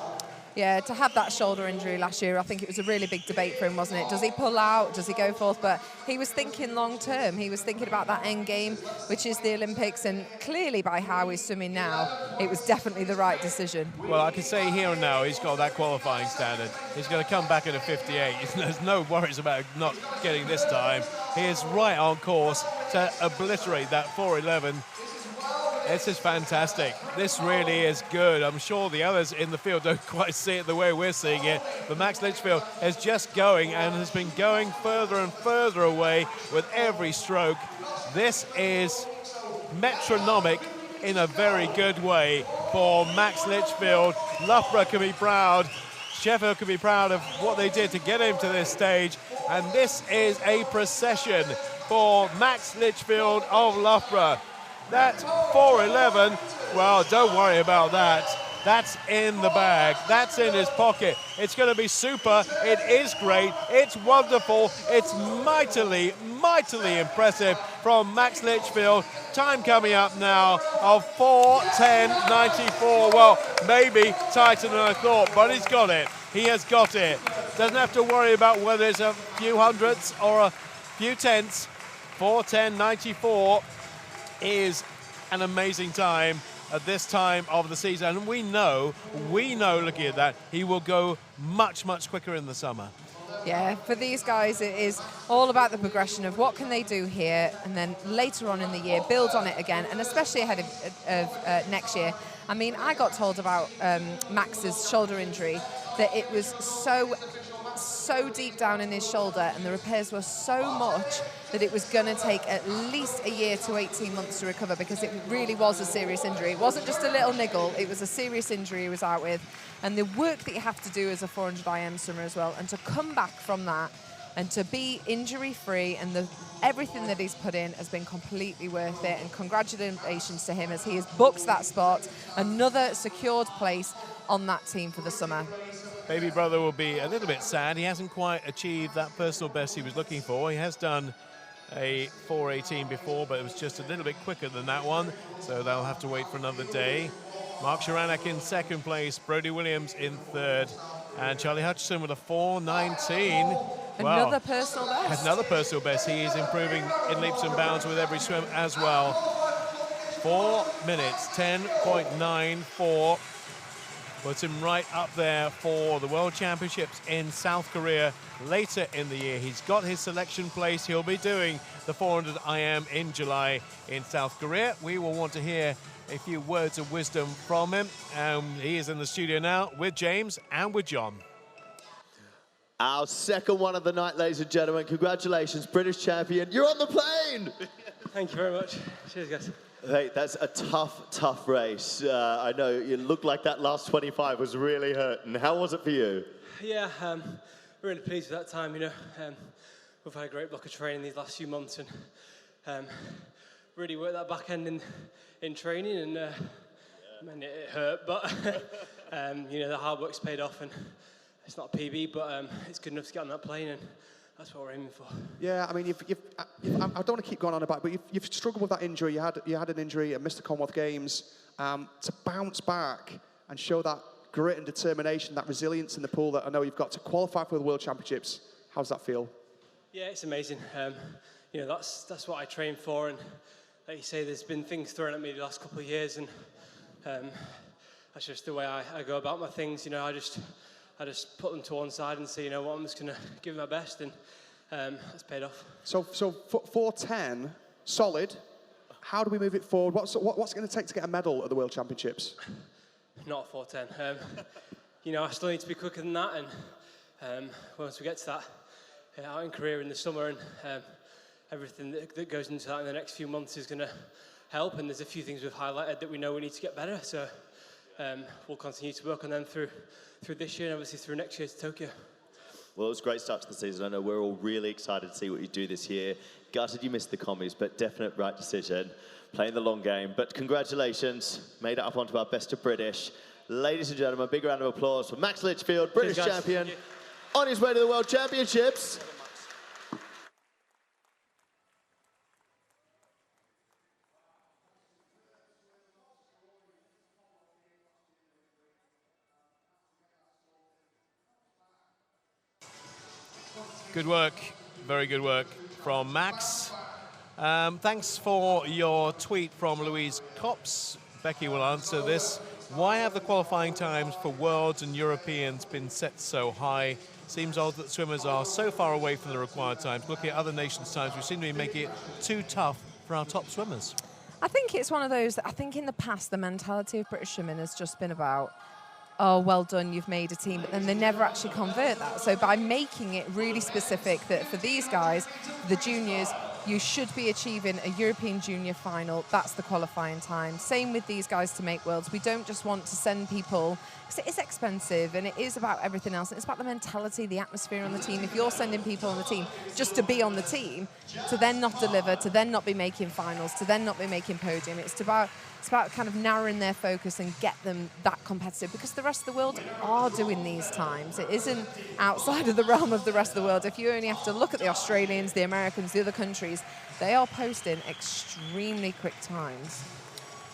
Yeah, to have that shoulder injury last year, I think it was a really big debate for him, wasn't it? Does he pull out? Does he go forth? But he was thinking long term. He was thinking about that end game, which is the Olympics. And clearly, by how he's swimming now, it was definitely the right decision. Well, I can say here and now he's got that qualifying standard. He's going to come back at a 58. There's no worries about not getting this time. He is right on course to obliterate that 4:11. This is fantastic. This really is good. I'm sure the others in the field don't quite see it the way we're seeing it, but Max Litchfield is just going and has been going further and further away with every stroke. This is metronomic in a very good way for Max Litchfield. Loughborough can be proud. Sheffield can be proud of what they did to get him to this stage, and this is a procession for Max Litchfield of Loughborough. That 4:11, well, don't worry about that. That's in the bag. That's in his pocket. It's going to be super. It is great. It's wonderful. It's mightily, mightily impressive from Max Litchfield. Time coming up now of 4:10.94. Well, maybe tighter than I thought, but he's got it. He has got it. Doesn't have to worry about whether it's a few hundredths or a few tenths. 4:10.94. is an amazing time at this time of the season. And we know, looking at that, he will go much, much quicker in the summer. Yeah, for these guys, it is all about the progression of what can they do here, and then later on in the year, build on it again, and especially ahead of next year. I mean, I got told about Max's shoulder injury, that it was so deep down in his shoulder, and the repairs were so much that it was going to take at least a year to 18 months to recover, because it really was a serious injury. It wasn't just a little niggle, it was a serious injury he was out with. And the work that you have to do as a 400 IM swimmer as well, and to come back from that and to be injury-free, and everything that he's put in has been completely worth it. And congratulations to him as he has booked that spot, another secured place on that team for the summer. Baby brother will be a little bit sad. He hasn't quite achieved that personal best he was looking for. He has done a 4:18 before, but it was just a little bit quicker than that one, so they'll have to wait for another day. Mark Sharanek in second place, Brodie Williams in third, and Charlie Hutchison with a 4:19. Another Wow. personal best. Another personal best. He is improving in leaps and bounds with every swim as well. 4 minutes, 10.94. Puts him right up there for the World Championships in South Korea later in the year. He's got his selection place. He'll be doing the 400 IM in July in South Korea. We will want to hear a few words of wisdom from him. He is in the studio now with James and with John. Our second one of the night, ladies and gentlemen. Congratulations, British champion. You're on the plane! Thank you very much. Cheers, guys. Hey, that's a tough race. I know you looked like that last 25 was really hurting. How was it for you? Yeah, really pleased with that time. You know, we've had a great block of training these last few months, and really worked that back end in training, and I mean, it hurt, but you know, the hard work's paid off, and it's not a PB, but it's good enough to get on that plane, and that's what we're aiming for. Yeah, I mean, I don't want to keep going on about it, but you've struggled with that injury. You had an injury at Mr. Commonwealth Games. To bounce back and show that grit and determination, that resilience in the pool that I know you've got to qualify for the World Championships. How does that feel? Yeah, it's amazing. You know, that's what I train for, and like you say, there's been things thrown at me the last couple of years, and that's just the way I go about my things. You know, I just put them to one side and say, you know what, I'm just going to give it my best, and that's paid off. So 4:10, solid. How do we move it forward? What's it going to take to get a medal at the World Championships? Not 4:10. You know, I still need to be quicker than that, and once we get to that, out in Korea in the summer, and everything that goes into that in the next few months is going to help, and there's a few things we've highlighted that we know we need to get better, so we'll continue to work on them through this year and obviously through next year to Tokyo. Well, it was a great start to the season. I know we're all really excited to see what you do this year. Gutted you missed the commies, but definite right decision. Playing the long game. But congratulations. Made it up onto our best of British. Ladies and gentlemen, big round of applause for Max Litchfield, British champion, on his way to the World Championships. Good work. Very good work from Max. Thanks for your tweet from Louise Copps. Becky will answer this. Why have the qualifying times for Worlds and Europeans been set so high? Seems odd that swimmers are so far away from the required times. Looking at other nations' times, we seem to be making it too tough for our top swimmers. I think it's one of those, I think in the past, the mentality of British swimming has just been about, oh, well done, you've made a team, but then they never actually convert that. So by making it really specific that for these guys, the juniors, you should be achieving a European junior final. That's the qualifying time. Same with these guys to make Worlds. We don't just want to send people, because it is expensive and it is about everything else. It's about the mentality, the atmosphere on the team. If you're sending people on the team just to be on the team, to then not deliver, to then not be making finals, to then not be making podium, it's about kind of narrowing their focus and get them that competitive, because the rest of the world are doing these times. It isn't outside of the realm of the rest of the world. If you only have to look at the Australians, the Americans, the other countries, they are posting extremely quick times.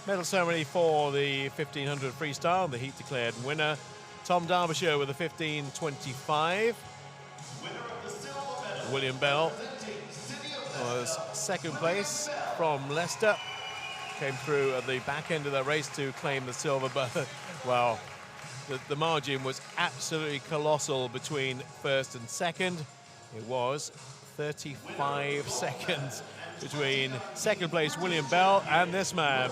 Medal ceremony for the 1500 freestyle, the heat declared winner. Tom Derbyshire with a 15:25. William Bell was second place from Leicester. Came through at the back end of the race to claim the silver, but well, the margin was absolutely colossal between first and second. It was 35 seconds between second place William Bell and this man,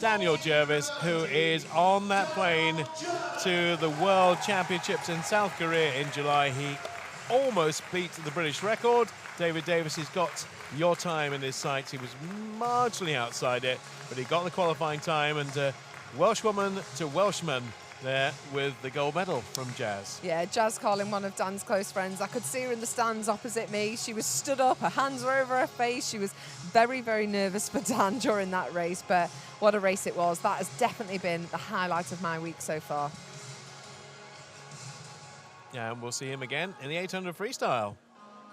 Daniel Jervis, who is on that plane to the World Championships in South Korea in July. He almost beat the British record. David Davis has got your time in his sights. He was marginally outside it, but he got the qualifying time, and Welshwoman to Welshman there with the gold medal from Jazz. Yeah, Jazz Carlin, one of Dan's close friends. I could see her in the stands opposite me. She was stood up, her hands were over her face. She was very, very nervous for Dan during that race, but what a race it was. That has definitely been the highlight of my week so far. Yeah, and we'll see him again in the 800 freestyle.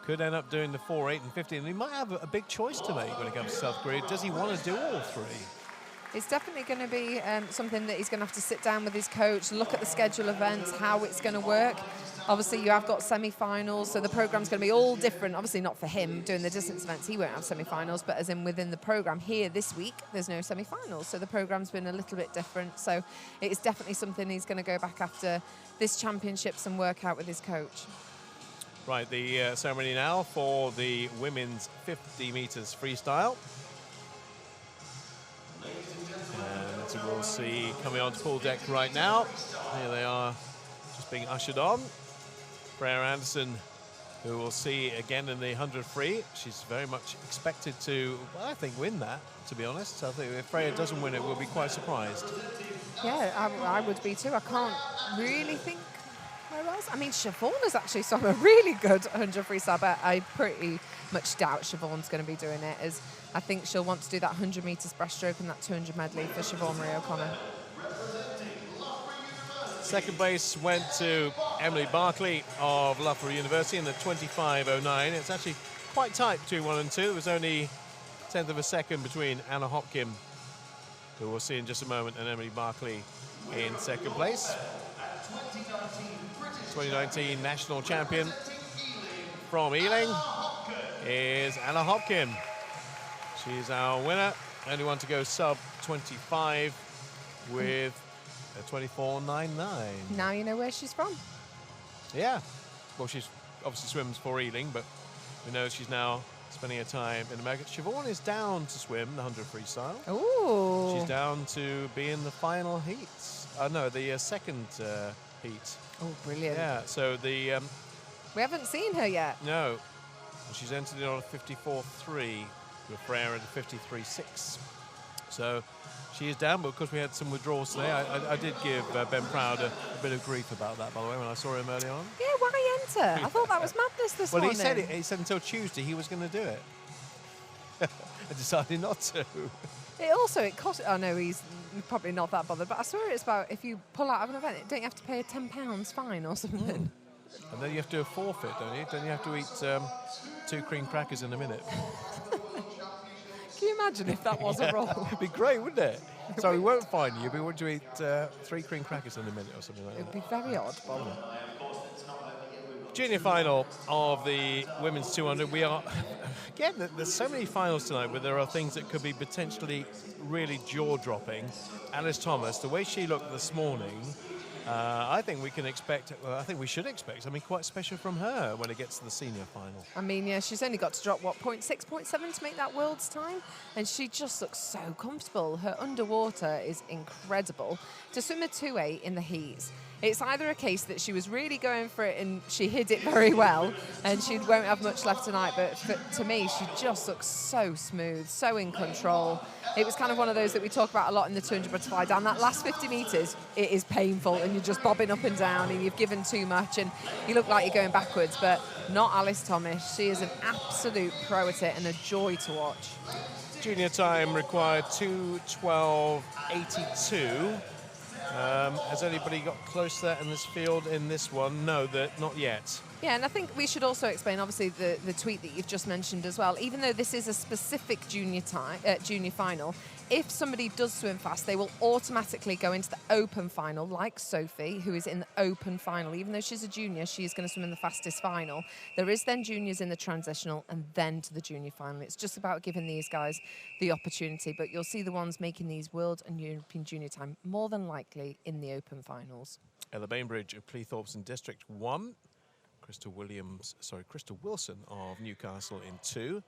Could end up doing the 4, 8, and 15. He might have a big choice to make when it comes to South Korea. Does he want to do all three? It's definitely going to be something that he's going to have to sit down with his coach, look at the schedule events, how it's going to work. Obviously, you have got semi-finals, so the program's going to be all different. Obviously, not for him doing the distance events. He won't have semi-finals, but as in within the program here this week, there's no semi-finals. So the program's been a little bit different. So it's definitely something he's going to go back after this championships and work out with his coach. Right, the ceremony now for the women's 50 meters freestyle. And we'll see coming onto pool deck right now. Here they are, just being ushered on. Freya Anderson, who we'll see again in the 100 free. She's very much expected to, well, I think, win that, to be honest. I think if Freya doesn't win it, we'll be quite surprised. Yeah, I would be too. I can't really think where else. I mean, Siobhan has actually swum a really good 100 freestyle, but I pretty much doubt Siobhan's going to be doing it, as I think she'll want to do that 100 metres breaststroke and that 200 medley for Siobhan Marie O'Connor. Second place went to Emily Barclay of Loughborough University in the 25.09. It's actually quite tight between 1 and 2. There was only a tenth of a second between Anna Hopkin, who we'll see in just a moment, and Emily Barclay in second place. 2019 national champion from Ealing is Anna Hopkin. She's our winner. Only one to go sub 25 with a 24.99. Now you know where she's from. Yeah. Well, she's obviously swims for Ealing, but we know she's now spending her time in America. Siobhan is down to swim the 100 freestyle. Ooh. She's down to be in the final heats. No, the second heat. Oh, brilliant. Yeah, so the... we haven't seen her yet. No. She's entered in on a 54.3 with Freya at a 53.6. So she is down, but of course we had some withdrawals today. I did give Ben Proud a bit of grief about that, by the way, when I saw him early on. Yeah, why enter? I thought that was madness this morning. Well, he said until Tuesday he was going to do it. I decided not to. It cost. Oh no, he's probably not that bothered. But I swear it's about if you pull out of an event, don't you have to pay a £10 fine or something? And then you have to do a forfeit, don't you? Don't you have to eat 2 cream crackers in a minute? Can you imagine if that was a rule? It'd be great, wouldn't it? So we won't fine you, but we want you to eat 3 cream crackers in a minute or something like that. It'd be very odd, Bob. Junior final of the women's 200. We are, again, there's so many finals tonight where there are things that could be potentially really jaw-dropping. Alice Thomas, the way she looked this morning, I think we can expect, I think we should expect something quite special from her when it gets to the senior final. I mean, yeah, she's only got to drop, what, 0.6, 0.7 to make that world's time? And she just looks so comfortable. Her underwater is incredible. To swim a 2.8 in the heats, it's either a case that she was really going for it and she hid it very well and she won't have much left tonight, but to me, she just looks so smooth, so in control. It was kind of one of those that we talk about a lot in the 200 butterfly. Down that last 50 metres, it is painful and you're just bobbing up and down and you've given too much and you look like you're going backwards, but not Alice Thomas. She is an absolute pro at it and a joy to watch. Junior time required 2:12.82. Has anybody got close to that in this field in this one? No, not yet. Yeah, and I think we should also explain, obviously, the tweet that you've just mentioned as well. Even though this is a specific junior final, if somebody does swim fast, they will automatically go into the open final, like Sophie, who is in the open final. Even though she's a junior, she is going to swim in the fastest final. There is then juniors in the transitional and then to the junior final. It's just about giving these guys the opportunity. But you'll see the ones making these world and European junior time more than likely in the open finals. Ella Bainbridge of Cleethorpes in District 1. Crystal Wilson of Newcastle in 2.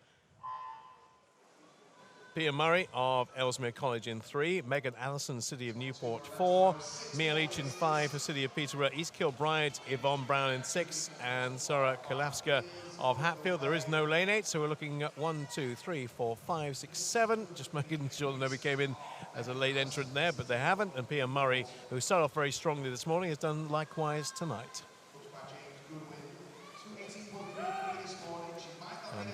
Pia Murray of Ellesmere College in 3. Megan Allison, City of Newport, 4. Mia Leach in 5 for City of Peterborough. East Kilbride, Yvonne Brown in 6. And Sarah Kalafska of Hatfield. There is no lane 8, so we're looking at 1, 2, 3, 4, 5, 6, 7. Just making sure that nobody came in as a late entrant there, but they haven't. And Pia Murray, who started off very strongly this morning, has done likewise tonight.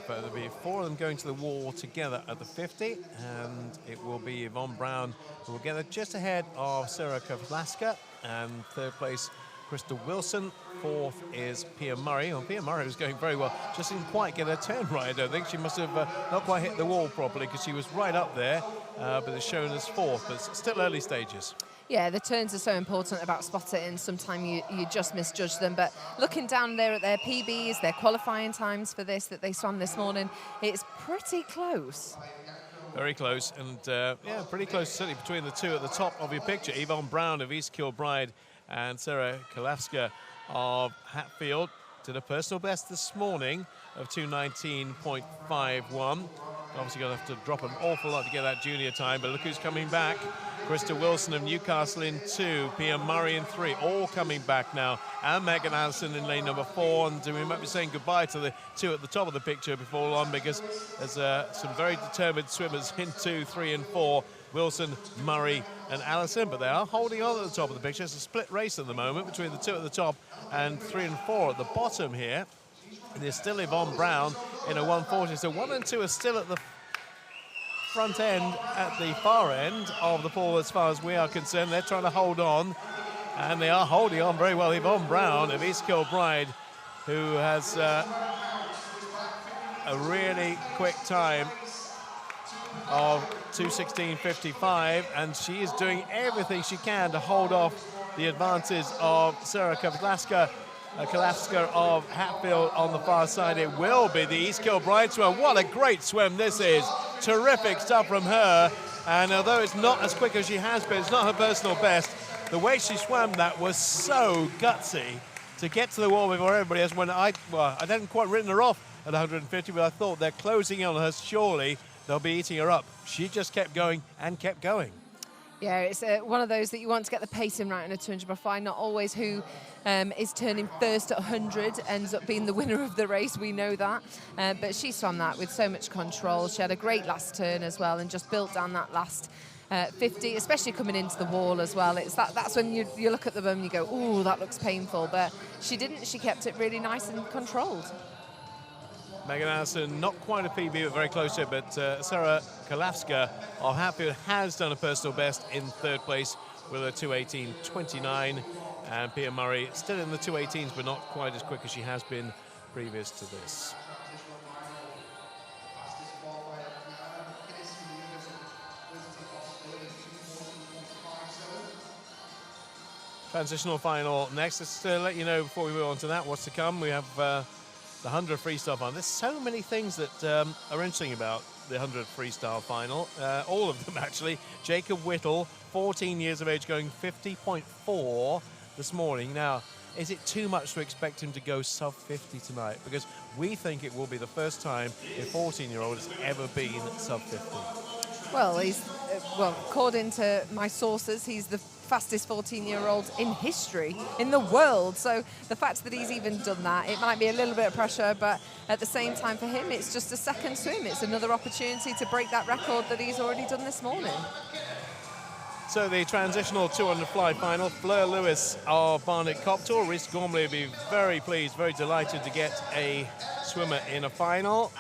But there'll be 4 of them going to the wall together at the 50, and it will be Yvonne Brown who will get there just ahead of Sarah Kavlaska, and 3rd place Crystal Wilson. 4th is Pia Murray. Well, Pia Murray was going very well, just didn't quite get her turn right, I don't think. She must have not quite hit the wall properly because she was right up there, but it's shown as 4th, but it's still early stages. Yeah, the turns are so important about spotting. Sometimes you just misjudge them. But looking down there at their PBs, their qualifying times for this that they swam this morning, it's pretty close. Very close, and yeah, pretty close certainly between the 2 at the top of your picture. Yvonne Brown of East Kilbride and Sarah Kalafska of Hatfield did a personal best this morning of 2:19.51. Obviously going to have to drop an awful lot to get that junior time, but look who's coming back. Crystal Wilson of Newcastle in 2, Pia Murray in 3, all coming back now, and Megan Allison in lane number 4, and we might be saying goodbye to the 2 at the top of the picture before long, because there's some very determined swimmers in 2, 3 and 4, Wilson, Murray and Allison, but they are holding on at the top of the picture. It's a split race at the moment between the 2 at the top and 3 and 4 at the bottom here. There's still Yvonne Brown in a 1:40, so 1 and 2 are still at the front end, at the far end of the pool as far as we are concerned. They're trying to hold on, and they are holding on very well. Yvonne Brown of East Kilbride, who has a really quick time of 2:16.55, and she is doing everything she can to hold off the advances of Sarah Kavlaska of Hatfield on the far side. It will be the East Kilbride swim. What a great swim this is. Terrific stuff from her. And although it's not as quick as she has been, it's not her personal best, the way she swam that was so gutsy to get to the wall before everybody else. When I hadn't quite written her off at 150, but I thought they're closing in on her. Surely they'll be eating her up. She just kept going and kept going. Yeah, it's one of those that you want to get the pacing right in a 200 butterfly. Not always who is turning first at 100 ends up being the winner of the race. We know that. But she swam that with so much control. She had a great last turn as well and just built down that last 50, especially coming into the wall as well. It's that's when you look at the bum and you go, ooh, that looks painful. But she didn't. She kept it really nice and controlled. Megan Allison, not quite a PB, but very close to it. But Sarah Kalafska of Hatfield has done a personal best in 3rd place with a 2:18.29. And Pia Murray still in the 2:18s, but not quite as quick as she has been previous to this. transitional final next. Let's let you know before we move on to that what's to come. We have the 100 freestyle final. There's so many things that are interesting about the 100 freestyle final. All of them, actually. Jacob Whittle, 14 years of age, going 50.4 this morning. Now, is it too much to expect him to go sub 50 tonight? Because we think it will be the first time a 14-year-old has ever been sub 50. Well, according to my sources, he's the fastest 14-year-old in history, in the world. So the fact that he's even done that, it might be a little bit of pressure, but at the same time for him, it's just a second swim. It's another opportunity to break that record that he's already done this morning. So the transitional 200 fly final, Fleur Lewis of Barnet Coptor. Rhys Gormley will be very pleased, very delighted to get a swimmer in a final.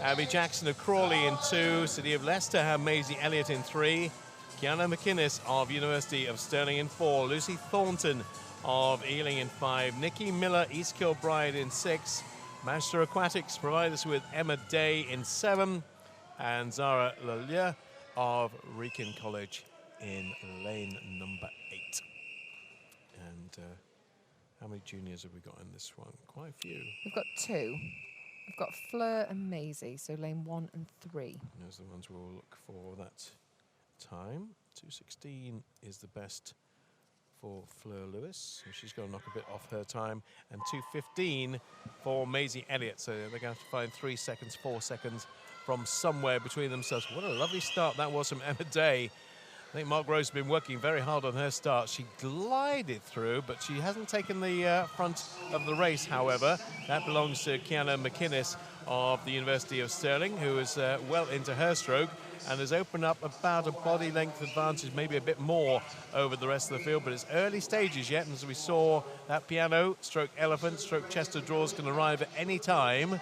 Abby Jackson of Crawley in 2, City of Leicester have Maisie Elliott in 3, Kiana McInnes of University of Stirling in 4, Lucy Thornton of Ealing in 5, Nikki Miller, East Kilbride in 6, Manchester Aquatics provide us with Emma Day in 7, and Zara Lallieu of Wrekin College in lane number 8. And how many juniors have we got in this one? Quite a few. We've got 2. We've got Fleur and Maisie, so lane 1 and 3. Those are the ones we'll look for that time. 2:16 is the best for Fleur Lewis, so she's going to knock a bit off her time, and 2:15 for Maisie Elliott. So they're going to have to find 3 seconds, 4 seconds from somewhere between themselves. What a lovely start that was from Emma Day. I think Mark Rose has been working very hard on her start. She glided through, but she hasn't taken the front of the race, however. That belongs to Kiana McInnes of the University of Stirling, who is well into her stroke and has opened up about a body length advantage, maybe a bit more over the rest of the field, but it's early stages yet, and as we saw, that piano, stroke elephant, stroke chest of drawers can arrive at any time.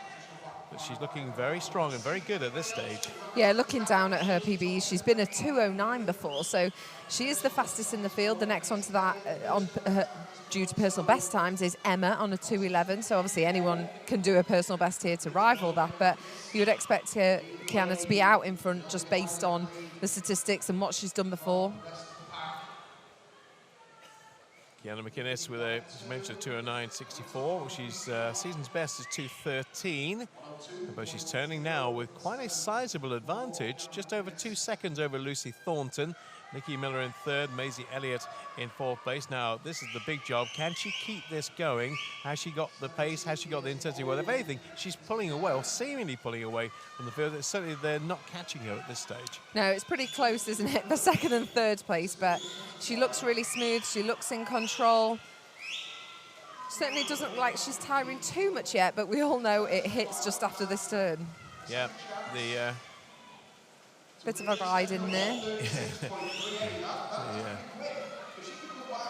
But she's looking very strong and very good at this stage. Yeah, looking down at her PB, she's been a 2:09 before, so she is the fastest in the field. The next one to that, due to personal best times, is Emma on a 2:11. So obviously anyone can do a personal best here to rival that, but you would expect Kiana to be out in front just based on the statistics and what she's done before. Kiana McInnes with a, as you mentioned, 2:09.64. She's season's best is 2:13, but she's turning now with quite a sizable advantage, just over 2 seconds over Lucy Thornton. Nikki Miller in 3rd, Maisie Elliott in 4th place. Now, this is the big job. Can she keep this going? Has she got the pace? Has she got the intensity? Well, if anything, she's pulling away, or seemingly pulling away from the field. It's certainly they're not catching her at this stage. No, it's pretty close, isn't it, for 2nd and 3rd place, but she looks really smooth. She looks in control. Certainly doesn't look like she's tiring too much yet, but we all know it hits just after this turn. Yeah, the... Bit of a ride in there. Yeah.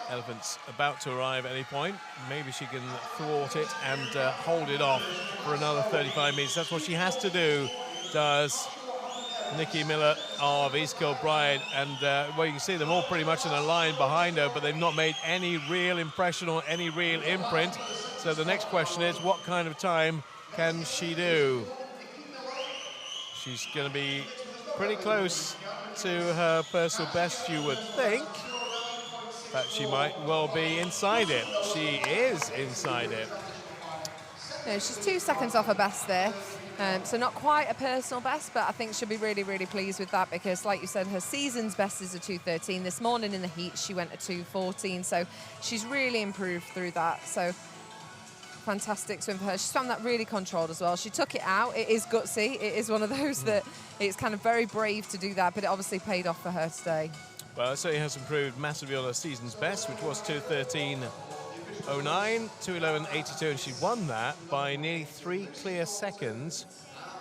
Elephant's about to arrive at any point. Maybe she can thwart it and hold it off for another 35 minutes. That's what she has to do, does Nikki Miller of East Kilbride. And, well, you can see them all pretty much in a line behind her, but they've not made any real impression or any real imprint. So the next question is, what kind of time can she do? She's going to be pretty close to her personal best, you would think. But she might well be inside it. She is inside it. No, she's 2 seconds off her best there. So not quite a personal best, but I think she'll be really, really pleased with that because, like you said, her season's best is a 2:13. This morning in the heat, she went a 2:14. So she's really improved through that. So fantastic swim for her. She swam that really controlled as well. She took it out. It is gutsy. It is one of those that it's kind of very brave to do that, but it obviously paid off for her today. Well, it certainly has improved massively on her season's best, which was 2:13.09, 2:11.82, and she won that by nearly 3 clear seconds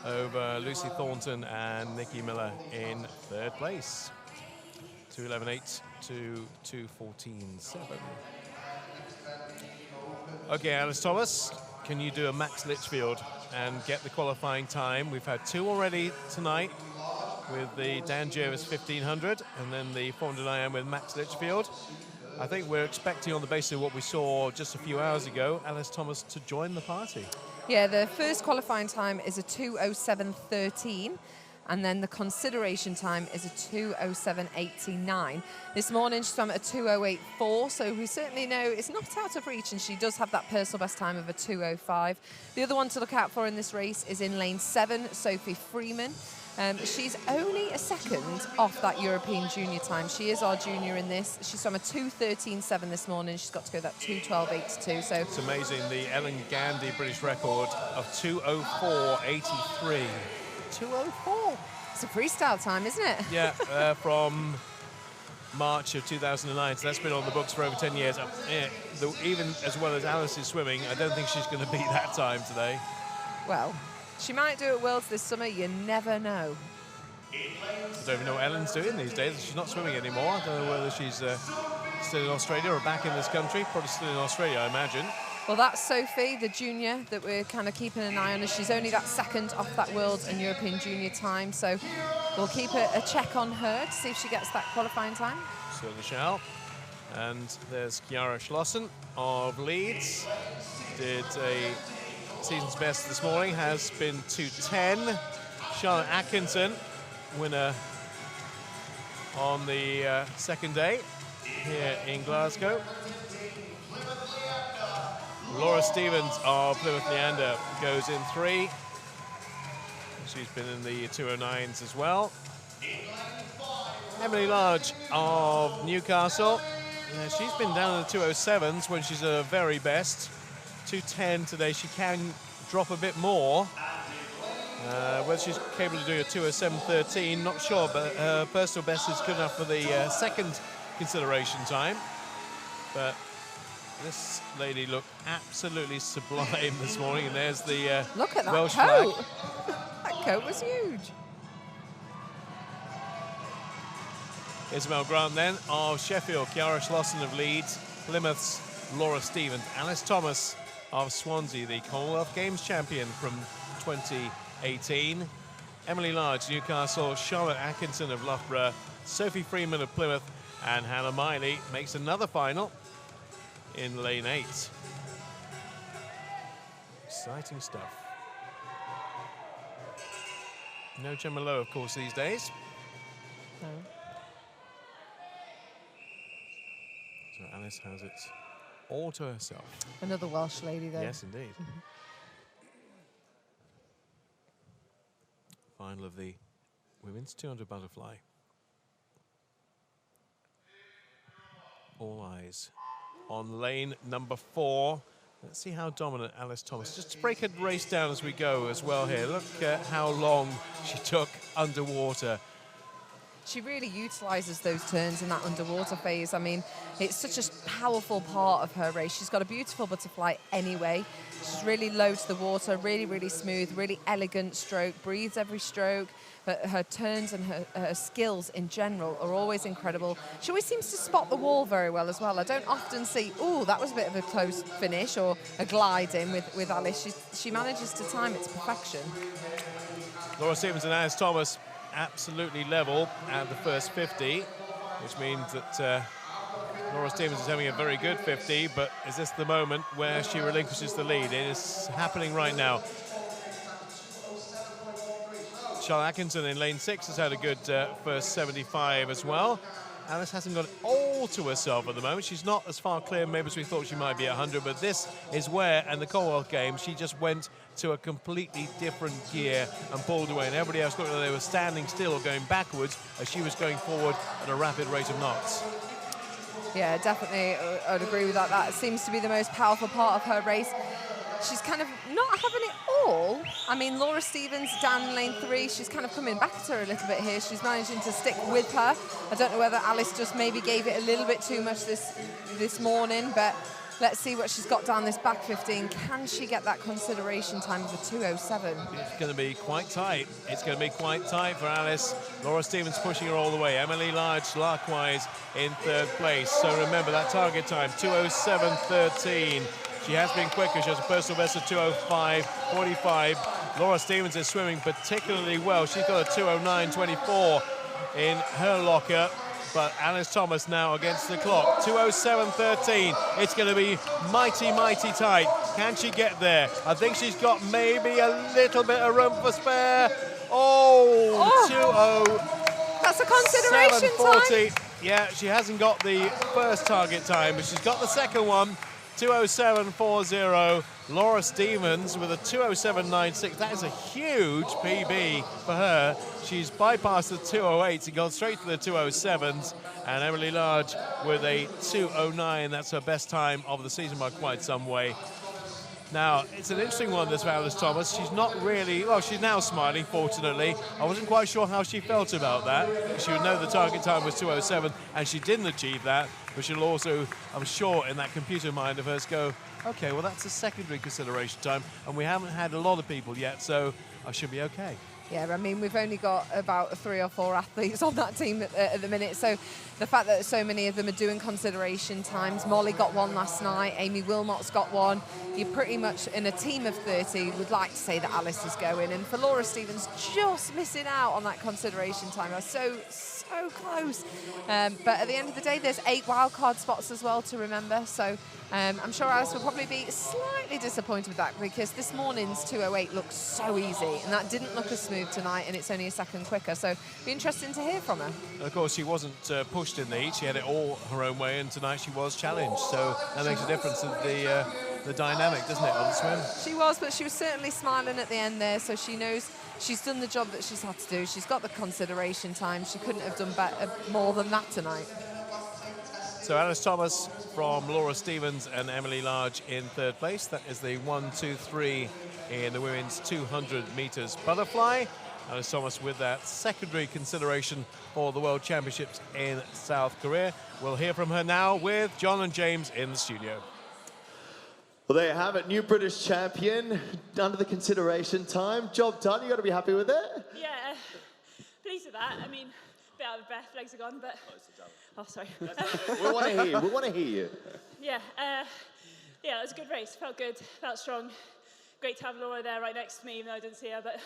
over Lucy Thornton and Nikki Miller in 3rd place. 2:11.8 to 2:14.7. Okay, Alice Thomas, can you do a Max Litchfield and get the qualifying time? We've had 2 already tonight with the Dan Jervis 1500 and then the 400 IM with Max Litchfield. I think we're expecting, on the basis of what we saw just a few hours ago, Alice Thomas to join the party. Yeah, the first qualifying time is a 2:07.13. And then the consideration time is a 2:07.89. This morning she swam at a 2:08.4, so we certainly know it's not out of reach, and she does have that personal best time of a 2:05. The other one to look out for in this race is in lane 7, Sophie Freeman. She's only a second off that European junior time. She is our junior in this. She swam a 2:13.7 this morning. She's got to go that 2:12.82. So it's amazing, the Ellen Gandy British record of 2:04.83. 2:04. It's a freestyle time, isn't it? Yeah, from March of 2009, so that's been on the books for over 10 years. Even as well as Alice is swimming, I don't think she's going to beat that time today. Well, she might do it Worlds this summer, you never know. I don't even know what Ellen's doing these days. She's not swimming anymore. I don't know whether she's still in Australia or back in this country. Probably still in Australia, I imagine. Well, that's Sophie, the junior, that we're kind of keeping an eye on. She's only that second off that World and European junior time, so we'll keep a check on her to see if she gets that qualifying time. Certainly shall. And there's Chiara Schlossen of Leeds. Did a season's best this morning, has been 2:10. Charlotte Atkinson, winner on the second day here in Glasgow. Laura Stevens of Plymouth Leander goes in 3. She's been in the 2:09s as well. Emily Large of Newcastle. Yeah, she's been down in the 2:07s when she's at her very best. 2:10 today. She can drop a bit more. Whether she's capable of doing a 2:07.13, not sure, but her personal best is good enough for the second consideration time. But this lady looked absolutely sublime this morning, and there's the look at that Welsh coat. flag. That coat was huge. Isabel Grant then of Sheffield, Chiara Schlossen of Leeds, Plymouth's Laura Stevens, Alice Thomas of Swansea, the Commonwealth Games champion from 2018, Emily Large, Newcastle, Charlotte Atkinson of Loughborough, Sophie Freeman of Plymouth, and Hannah Miley makes another final in lane 8. Exciting stuff. No Gemma Lowe, of course, these days. No. So Alice has it all to herself. Another Welsh lady, though. Yes, indeed. Final of the women's 200 butterfly. All eyes on lane number 4. Let's see how dominant Alice Thomas. Just to break a race down as we go as well here. Look at how long she took underwater. She really utilises those turns in that underwater phase. I mean, it's such a powerful part of her race. She's got a beautiful butterfly anyway. She's really low to the water, really, really smooth, really elegant stroke, breathes every stroke. But her turns and her skills in general are always incredible. She always seems to spot the wall very well as well. I don't often see, oh, that was a bit of a close finish or a glide in with Alice. She manages to time it to perfection. Laura Stevens and Alice Thomas absolutely level at the first 50, which means that Laura Stevens is having a very good 50, but is this the moment where she relinquishes the lead? It is happening right now. Charlotte Atkinson in lane 6 has had a good first 75 as well. Alice hasn't got it all to herself at the moment. She's not as far clear maybe as we thought she might be at 100, but this is where, in the Commonwealth Games, she just went to a completely different gear and pulled away, and everybody else looked like they were standing still or going backwards as she was going forward at a rapid rate of knots. Yeah, definitely, I'd agree with that. That seems to be the most powerful part of her race. She's kind of not having it all. I mean, Laura Stevens down in lane 3, she's kind of coming back to her a little bit here. She's managing to stick with her. I don't know whether Alice just maybe gave it a little bit too much this morning, but let's see what she's got down this back 15. Can she get that consideration time of a 2:07? It's going to be quite tight. It's going to be quite tight for Alice. Laura Stevens pushing her all the way. Emily Large, likewise, in 3rd place. So remember that target time, 2:07.13. She has been quicker. She has a personal best of 2:05.45. Laura Stevens is swimming particularly well. She's got a 2:09.24 in her locker. But Alice Thomas now against the clock. 2:07.13. It's going to be mighty, mighty tight. Can she get there? I think she's got maybe a little bit of room for spare. Oh, That's a consideration time. Yeah, she hasn't got the first target time, but she's got the second one. 2:07.40. Laura Stevens with a 2:07.96. That is a huge PB for her. She's bypassed the 2:08 and gone straight to the 2:07s. And Emily Large with a 2:09. That's her best time of the season by quite some way. Now, it's an interesting one, this for Alice Thomas. She's not really, well, she's now smiling, fortunately. I wasn't quite sure how she felt about that. She would know the target time was 2:07, and she didn't achieve that. But she'll also, I'm sure, in that computer mind of hers, go, okay, well, that's a secondary consideration time, and we haven't had a lot of people yet, so I should be okay. Yeah, I mean, we've only got about 3 or 4 athletes on that team at the minute. So the fact that so many of them are doing consideration times. Molly got one last night. Amy Wilmot's got one. You're pretty much in a team of 30 would like to say that Alice is going. And for Laura Stevens, just missing out on that consideration time. So close. But at the end of the day, there's 8 wildcard spots as well to remember. So I'm sure Alice will probably be slightly disappointed with that, because this morning's 2:08 looked so easy, and that didn't look as smooth tonight, and it's only a second quicker. So it'll be interesting to hear from her. And of course, she wasn't pushed in the heat. She had it all her own way, and tonight she was challenged. So that makes a difference in the dynamic, doesn't it, on the swim? She was, but she was certainly smiling at the end there, so she knows she's done the job that she's had to do. She's got the consideration time. She couldn't have done better, more than that tonight. So Alice Thomas from Laura Stevens and Emily Large in third place. That is the 1, 2, 3 in the women's 200 meters butterfly. Alice Thomas with that secondary consideration for the World Championships in South Korea. We'll hear from her now with John and James in the studio. Well, there you have it. New British champion under the consideration time. Job done. You got to be happy with it. Yeah, pleased with that. I mean, a bit out of breath, legs are gone, but... Oh, sorry. We want to hear you. We want to hear you. Yeah, it was a good race. Felt good, felt strong. Great to have Laura there right next to me, even though I didn't see her. But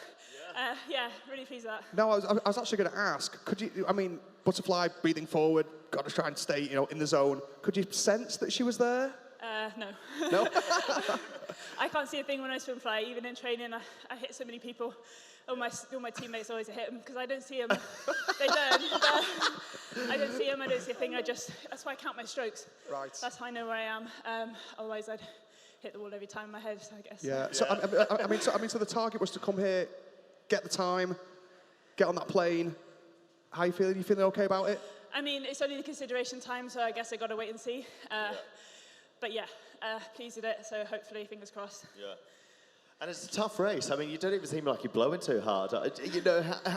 yeah, really pleased with that. No, I was actually going to ask, could you, I mean, butterfly, breathing forward, got to try and stay, in the zone. Could you sense that she was there? No. No? I can't see a thing when I swim fly. Even in training, I hit so many people. All my teammates always hit them because I don't see them. They learn. I don't see them. I don't see a thing. That's why I count my strokes. Right. That's how I know where I am. Otherwise, I'd hit the wall every time in my head, I guess. Yeah. So so the target was to come here, get the time, get on that plane. How you feeling? You feeling okay about it? I mean, it's only the consideration time, so I guess I got to wait and see. But yeah, pleased with it. So hopefully, fingers crossed. Yeah. And it's a tough race. I mean, you don't even seem like you're blowing too hard.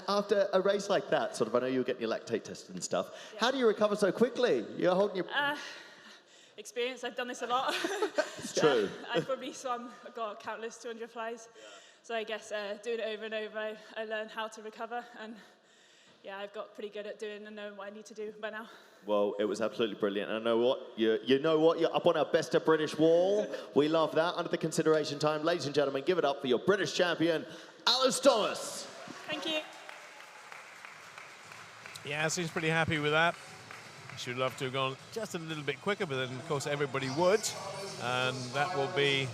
After a race like that, I know you were getting your lactate tested and stuff. Yeah. How do you recover so quickly? You're holding your... Experience. I've done this a lot. It's true. I've probably I've got countless 200 flies. Yeah. So I guess doing it over and over, I learned how to recover. And yeah, I've got pretty good at doing and knowing what I need to do by now. Well, it was absolutely brilliant. And I know what, you know what, you're up on our Best of British wall. We love that. Under the consideration time, ladies and gentlemen, give it up for your British champion, Alice Thomas. Thank you. Yeah, seems pretty happy with that. She would love to have gone just a little bit quicker, but then, of course, everybody would. And that will be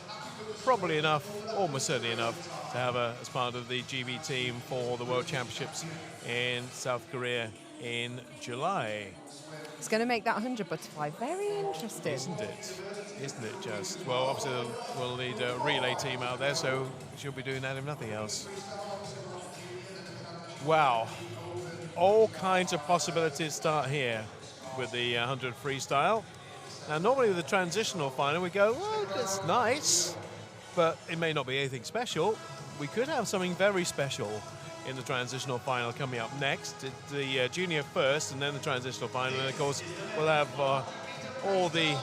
probably enough, almost certainly enough, to have her as part of the GB team for the World Championships in South Korea in July. It's going to make that 100 butterfly very interesting. Isn't it? Isn't it just? Well, obviously we'll need a relay team out there, so she'll be doing that if nothing else. Wow. All kinds of possibilities start here with the 100 freestyle. Now, normally with the transitional final, we go, well, that's nice, but it may not be anything special. We could have something very special in the transitional final coming up next. The junior first and then the transitional final. And of course, we'll have all the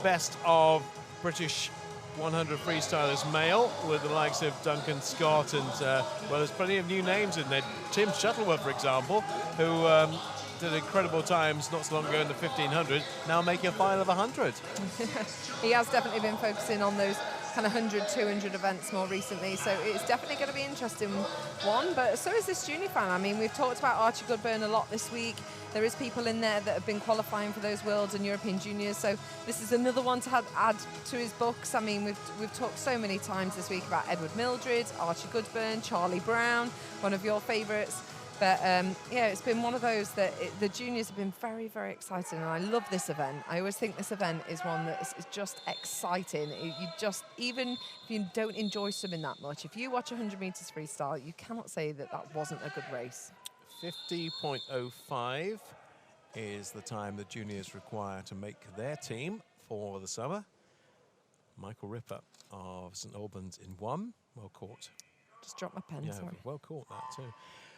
best of British 100 freestylers male with the likes of Duncan Scott and, well, there's plenty of new names in there. Tim Shuttleworth, for example, who did incredible times not so long ago in the 1500, now making a final of 100. He has definitely been focusing on those kind of 100, 200 events more recently. So it's definitely going to be an interesting one. But so is this junior final. I mean, we've talked about Archie Goodburn a lot this week. There is people in there that have been qualifying for those Worlds and European Juniors. So this is another one to add to his books. I mean, we've talked so many times this week about Edward Mildred, Archie Goodburn, Charlie Brown, one of your favourites. But yeah, it's been one of those that the juniors have been very, very exciting, and I love this event. I always think this event is one that is just exciting. You just, even if you don't enjoy swimming that much, if you watch 100 metres freestyle, you cannot say that that wasn't a good race. 50.05 is the time the juniors require to make their team for the summer. Michael Ripper of St Albans in 1. Well caught. Just dropped my pen, yeah, sorry. Well caught that too.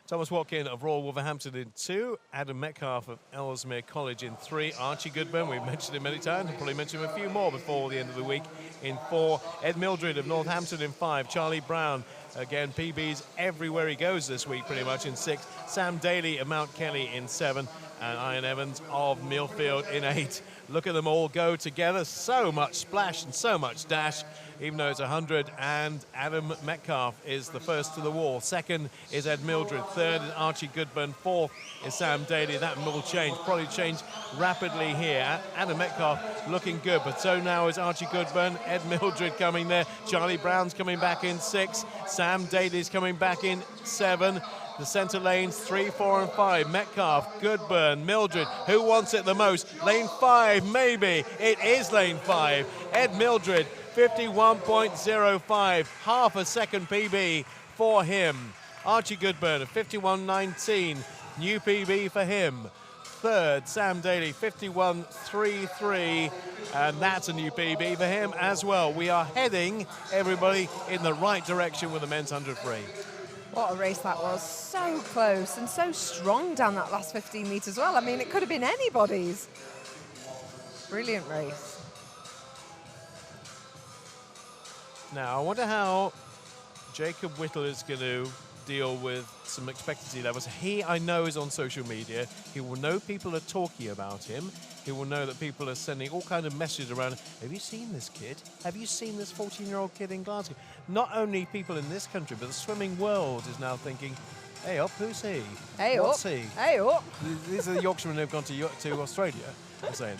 Thomas Watkin of Royal Wolverhampton in 2. Adam Metcalf of Ellesmere College in 3. Archie Goodburn, we've mentioned him many times. We'll probably mention him a few more before the end of the week in 4. Ed Mildred of Northampton in 5. Charlie Brown, again, PBs everywhere he goes this week pretty much in 6. Sam Daly of Mount Kelly in 7. And Ian Evans of Millfield in 8. Look at them all go together. So much splash and so much dash, even though it's 100. And Adam Metcalf is the first to the wall. Second is Ed Mildred. Third is Archie Goodburn. Fourth is Sam Daly. That will change, probably change rapidly here. Adam Metcalf looking good, but so now is Archie Goodburn. Ed Mildred coming there. Charlie Brown's coming back in 6. Sam Daly's coming back in 7. The centre lanes 3, 4 and 5. Metcalf, Goodburn, Mildred. Who wants it the most? Lane 5, maybe. It is lane 5. Ed Mildred, 51.05. Half a second PB for him. Archie Goodburn at 51.19. New PB for him. Third, Sam Daly, 51.33. And that's a new PB for him as well. We are heading, everybody, in the right direction with the men's 100 free. What a race that was. So close and so strong down that last 15 metres as well. I mean, it could have been anybody's. Brilliant race. Now, I wonder how Jacob Whittle is going to deal with some expectancy levels. He, I know, is on social media. He will know people are talking about him. He will know that people are sending all kinds of messages around. Have you seen this kid? Have you seen this 14-year-old kid in Glasgow? Not only people in this country, but the swimming world is now thinking, hey up, who's he? Hey What's up. he? Hey up. These are the Yorkshiremen who've gone to Australia, they're saying.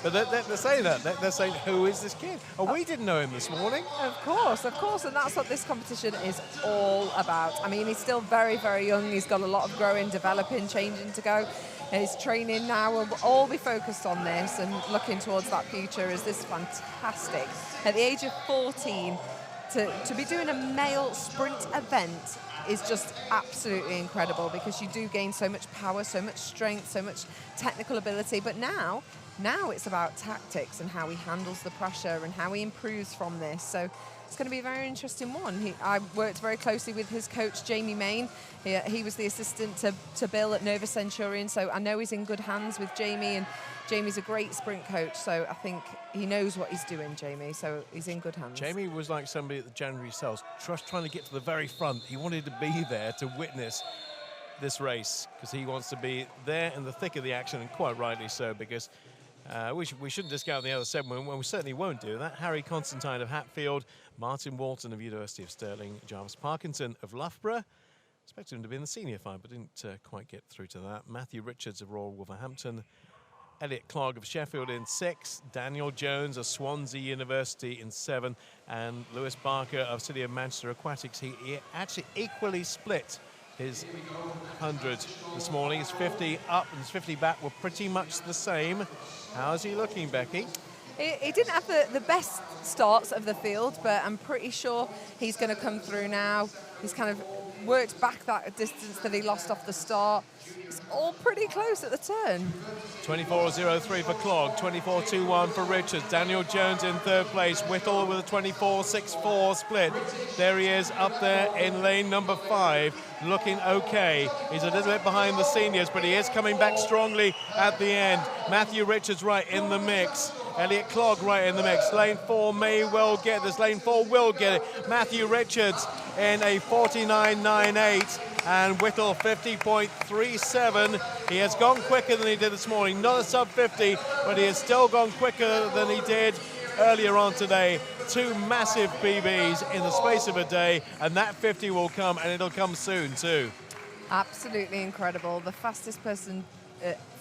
But they're saying that. They're saying, who is this kid? Oh, we didn't know him this morning. Of course. And that's what this competition is all about. I mean, he's still very, very young. He's got a lot of growing, developing, changing to go. His training now will all be focused on this and looking towards that future. Is this fantastic? At the age of 14, to be doing a male sprint event is just absolutely incredible, because you do gain so much power, so much strength, so much technical ability. But now it's about tactics and how he handles the pressure and how he improves from this. So it's going to be a very interesting one. I worked very closely with his coach, Jamie Main. He was the assistant to Bill at Nova Centurion, so I know he's in good hands with Jamie, and Jamie's a great sprint coach, so I think he knows what he's doing, Jamie, so he's in good hands. Jamie was like somebody at the January sales, trying to get to the very front. He wanted to be there to witness this race, because he wants to be there in the thick of the action, and quite rightly so, because we shouldn't discount the other 7 women. We certainly won't do that. Harry Constantine of Hatfield, Martin Walton of University of Stirling, Jarvis Parkinson of Loughborough. Expected him to be in the senior final, but didn't quite get through to that. Matthew Richards of Royal Wolverhampton, Elliot Clark of Sheffield in 6, Daniel Jones of Swansea University in 7, and Lewis Barker of City of Manchester Aquatics. He actually equally split his 100 this morning. His 50 up and his 50 back were pretty much the same. How's he looking, Becky? He didn't have the best starts of the field, but I'm pretty sure he's going to come through now. He's kind of worked back that distance that he lost off the start. It's all pretty close at the turn. 24.03 for Clogg, 24.21 for Richards. Daniel Jones in 3rd place. Whittle with a 24.64 split. There he is up there in lane number 5, looking okay. He's a little bit behind the seniors, but he is coming back strongly at the end. Matthew Richards right in the mix. Elliot Clogg right in the mix. Lane 4 may well get this. Lane 4 will get it. Matthew Richards in a 49.98. And Whittle 50.37. He has gone quicker than he did this morning. Not a sub 50, but he has still gone quicker than he did earlier on today. 2 massive PBs in the space of a day, and that 50 will come, and it'll come soon too. Absolutely incredible. The fastest person,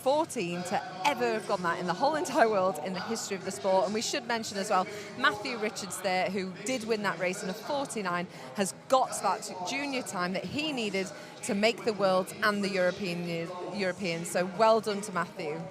14, to ever have gone that in the whole entire world in the history of the sport. And we should mention as well, Matthew Richards there, who did win that race in a 49, has got that junior time that he needed to make the world and the European. So well done to Matthew.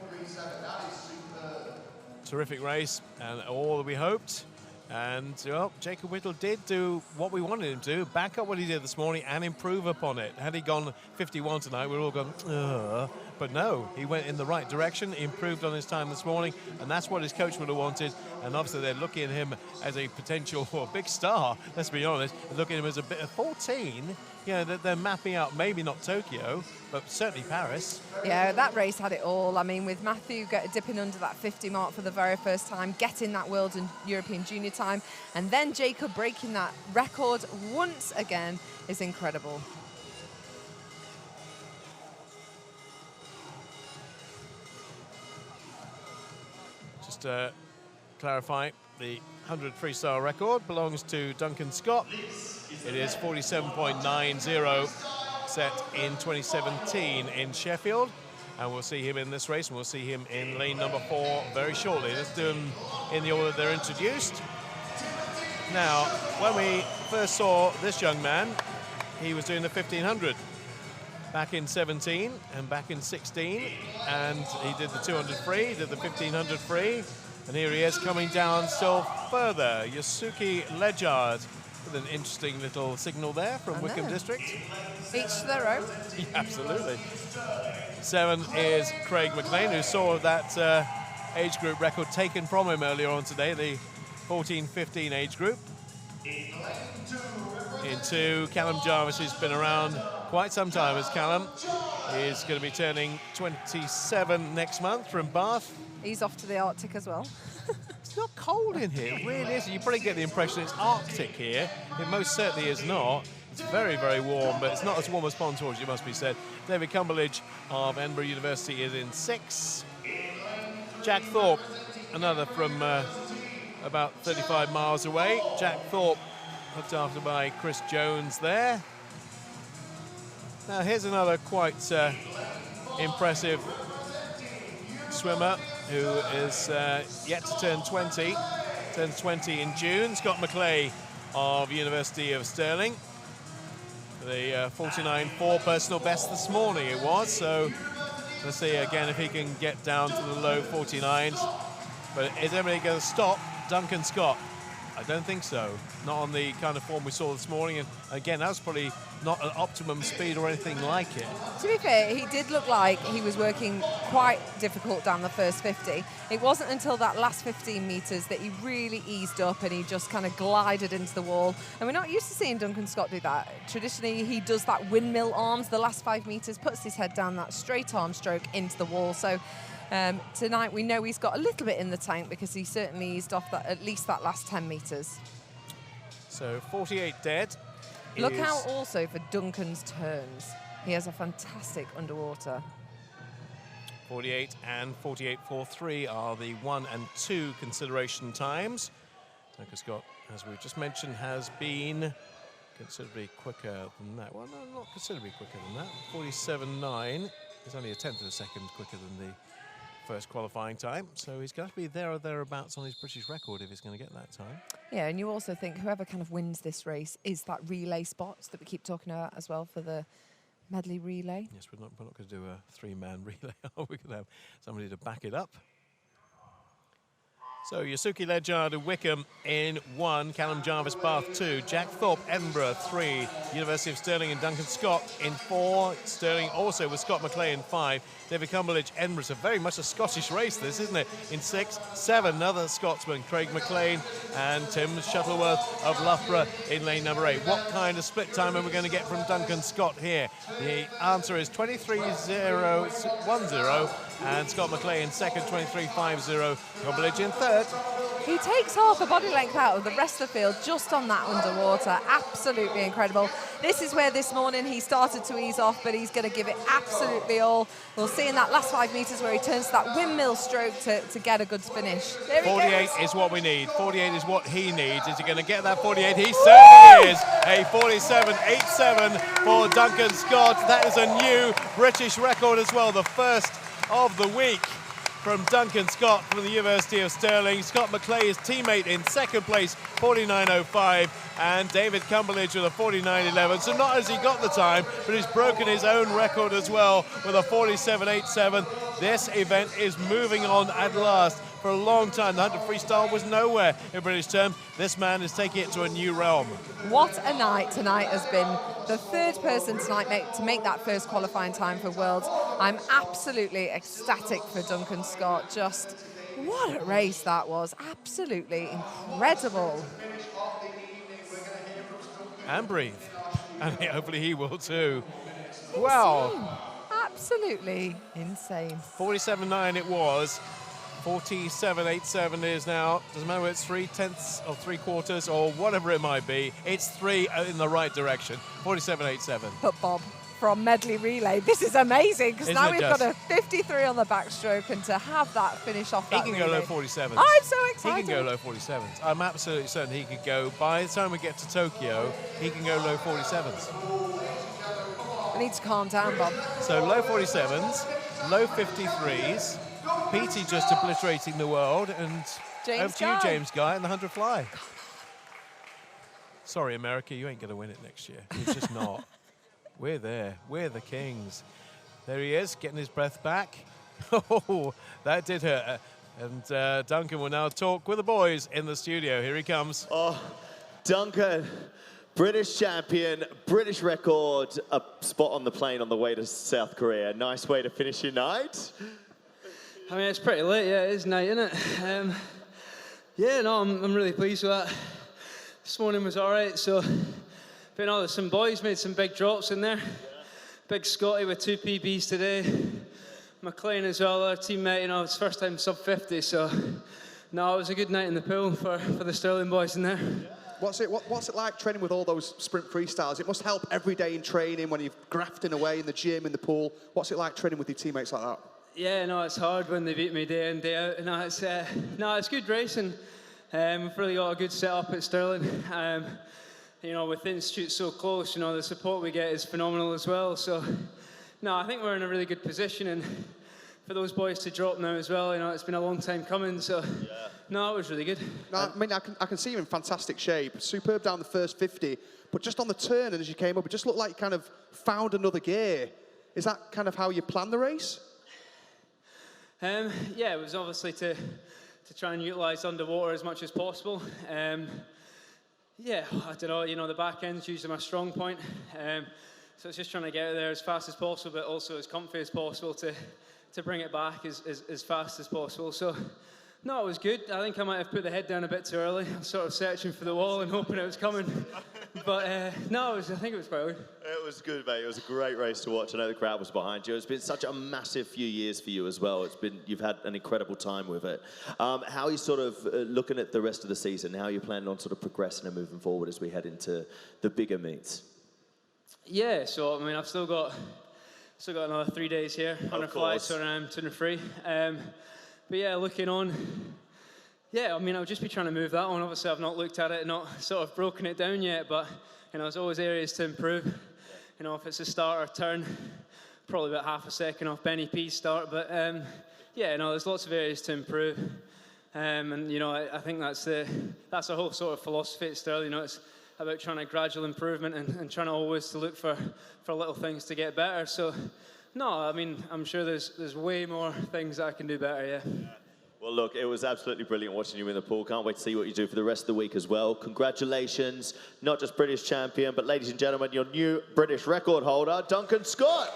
Terrific race, and all that we hoped. And, well, Jacob Whittle did do what we wanted him to do, back up what he did this morning and improve upon it. Had he gone 51 tonight, we'd all gone, ugh. But no, he went in the right direction, improved on his time this morning, and that's what his coach would have wanted. And obviously they're looking at him as a potential big star, let's be honest. They're looking at him as a bit of 14. You know, they're mapping out maybe not Tokyo, but certainly Paris. Yeah, that race had it all. I mean, with Matthew dipping under that 50 mark for the very first time, getting that World and European Junior time, and then Jacob breaking that record once again is incredible. Just to clarify, the 100 freestyle record belongs to Duncan Scott. It is 47.90, set in 2017 in Sheffield. And we'll see him in this race, and we'll see him in lane number 4 very shortly. Let's do them in the order they're introduced. Now, when we first saw this young man, he was doing the 1500 back in 17 and back in 16, and he did the 200 free, did the 1500 free, and here he is coming down still further. Yasuki Ledyard with an interesting little signal there from Wickham District. Each to their own. Yeah, absolutely. 7 is Craig McLean, who saw that age group record taken from him earlier on today, the 14-15 age group. In 2, Callum Jarvis, who's been around quite some time as Callum. He's going to be turning 27 next month from Bath. He's off to the Arctic as well. It's not cold in here, it really isn't. You probably get the impression it's Arctic here. It most certainly is not. It's very, very warm, but it's not as warm as Pontours, it must be said. David Cumberledge of Edinburgh University is in 6. Jack Thorpe, another from about 35 miles away. Jack Thorpe, looked after by Chris Jones there. Now here's another quite impressive swimmer who is yet to turn 20. Turns 20 in June. Scott McClay of University of Stirling. The 49.4 personal best this morning it was. So let's see again if he can get down to the low 49s. But is anybody going to stop Duncan Scott? I don't think so. Not on the kind of form we saw this morning. And again, that was probably not an optimum speed or anything like it. To be fair, he did look like he was working quite difficult down the first 50. It wasn't until that last 15 metres that he really eased up and he just kind of glided into the wall. And we're not used to seeing Duncan Scott do that. Traditionally, he does that windmill arms, the last 5 metres, puts his head down that straight arm stroke into the wall. So tonight we know he's got a little bit in the tank because he certainly eased off that, at least that last 10 metres. So 48 dead. Look out also for Duncan's turns. He has a fantastic underwater. 48 and 48.43 are the 1 and 2 consideration times. Duncan Scott, as we just mentioned, has been considerably quicker than that. Well, no, not considerably quicker than that. 47.9 is only a tenth of a second quicker than the first qualifying time, so he's going to be there or thereabouts on his British record if he's going to get that time. Yeah, and you also think whoever kind of wins this race is that relay spot that we keep talking about as well for the medley relay. Yes, we're not going to do a 3-man relay. We're going to have somebody to back it up. So Yasuki Ledyard of Wickham in 1, Callum Jarvis Bath 2, Jack Thorpe Edinburgh 3, University of Stirling and Duncan Scott in 4, Stirling also with Scott McClay in 5, David Cumberledge Edinburgh. So very much a Scottish race this, isn't it? In 6, 7 another Scotsman, Craig McLean and Tim Shuttleworth of Loughborough in lane number 8. What kind of split time are we going to get from Duncan Scott here? The answer is 23.010 and Scott McLean in second, 23.50, Cumberledge in third. He takes half a body length out of the rest of the field just on that underwater. Absolutely incredible. This is where this morning he started to ease off, but he's going to give it absolutely all. We'll see in that last 5 meters where he turns to that windmill stroke to get a good finish. There 48 is what we need. 48 is what he needs. Is he going to get that 48? He certainly is. A 47.87 for Duncan Scott. That is a new British record as well. The first of the week from Duncan Scott from the University of Stirling. Scott McClay, his teammate, in second place, 49.05, and David Cumberledge with a 49.11. So not has he got the time, but he's broken his own record as well with a 47.87. This event is moving on at last. For a long time, the 100 freestyle was nowhere in British terms. This man is taking it to a new realm. What a night tonight has been. The third person tonight to make that first qualifying time for Worlds. I'm absolutely ecstatic for Duncan Scott. Just what a race that was. Absolutely incredible. And breathe. And hopefully he will too. Wow. Absolutely insane. 47.9 it was. 47.87 is now. Doesn't matter whether it's 3/10 or 3/4 or whatever it might be. It's 3 in the right direction. 47.87. But Bob, from Medley Relay, this is amazing because now we've got a 53 on the backstroke, and to have that finish off that He can relay. go low 47s. I'm so excited. He can go low 47s. I'm absolutely certain he could go, by the time we get to Tokyo, he can go low 47s. I need to calm down, Bob. So low 47s, low 53s. Petey just obliterating the world, and James over to you, Guy. James Guy, and the 100 fly. Sorry, America, you ain't going to win it next year. You're just not. We're there. We're the kings. There he is, getting his breath back. Oh, that did hurt. And Duncan will now talk with the boys in the studio. Here he comes. Oh, Duncan, British champion, British record, a spot on the plane on the way to South Korea. Nice way to finish your night. I mean, it's pretty late, yeah, it is night, isn't it? Yeah, no, I'm really pleased with that. This morning was all right, so, but no, there's some boys made some big drops in there. Yeah. Big Scotty with 2 PBs today. McLean as well, our teammate, you know, it's first time sub 50, so, no, it was a good night in the pool for the Stirling boys in there. Yeah. What's it like training with all those sprint freestyles? It must help every day in training when you're grafting away in the gym, in the pool. What's it like training with your teammates like that? Yeah, no, it's hard when they beat me day in, day out. No, it's good racing. We've really got a good setup at Stirling. You know, with the institute so close, you know, the support we get is phenomenal as well. So, no, I think we're in a really good position, and for those boys to drop now as well, you know, it's been a long time coming. So, yeah. No, it was really good. No, I mean, I can see you in fantastic shape. Superb down the first 50, but just on the turn and as you came up, it just looked like you kind of found another gear. Is that kind of how you plan the race? Yeah, it was obviously to try and utilise underwater as much as possible. Yeah, I don't know, you know, the back end's usually my strong point. So it's just trying to get out there as fast as possible, but also as comfy as possible to bring it back as fast as possible. So, no, it was good. I think I might have put the head down a bit too early. I was sort of searching for the wall and hoping it was coming. But no, I think it was quite good. It was good, mate. It was a great race to watch. I know the crowd was behind you. It's been such a massive few years for you as well. You've had an incredible time with it. How are you sort of looking at the rest of the season? How are you planning on sort of progressing and moving forward as we head into the bigger meets? Yeah, so I mean, I've still got another 3 days here on a flight, so I'm 203. But yeah, looking on. Yeah, I mean, I'll just be trying to move that one. Obviously, I've not looked at it, not sort of broken it down yet, but, you know, there's always areas to improve. You know, if it's a start or turn, probably about half a second off Benny P's start, but, yeah, no, there's lots of areas to improve. And, you know, I think that's the whole sort of philosophy at Stirling. You know, it's about trying to gradual improvement and trying to always to look for little things to get better. So, no, I mean, I'm sure there's way more things that I can do better, yeah. Well, look, it was absolutely brilliant watching you in the pool. Can't wait to see what you do for the rest of the week as well. Congratulations, not just British champion, but ladies and gentlemen, your new British record holder, Duncan Scott.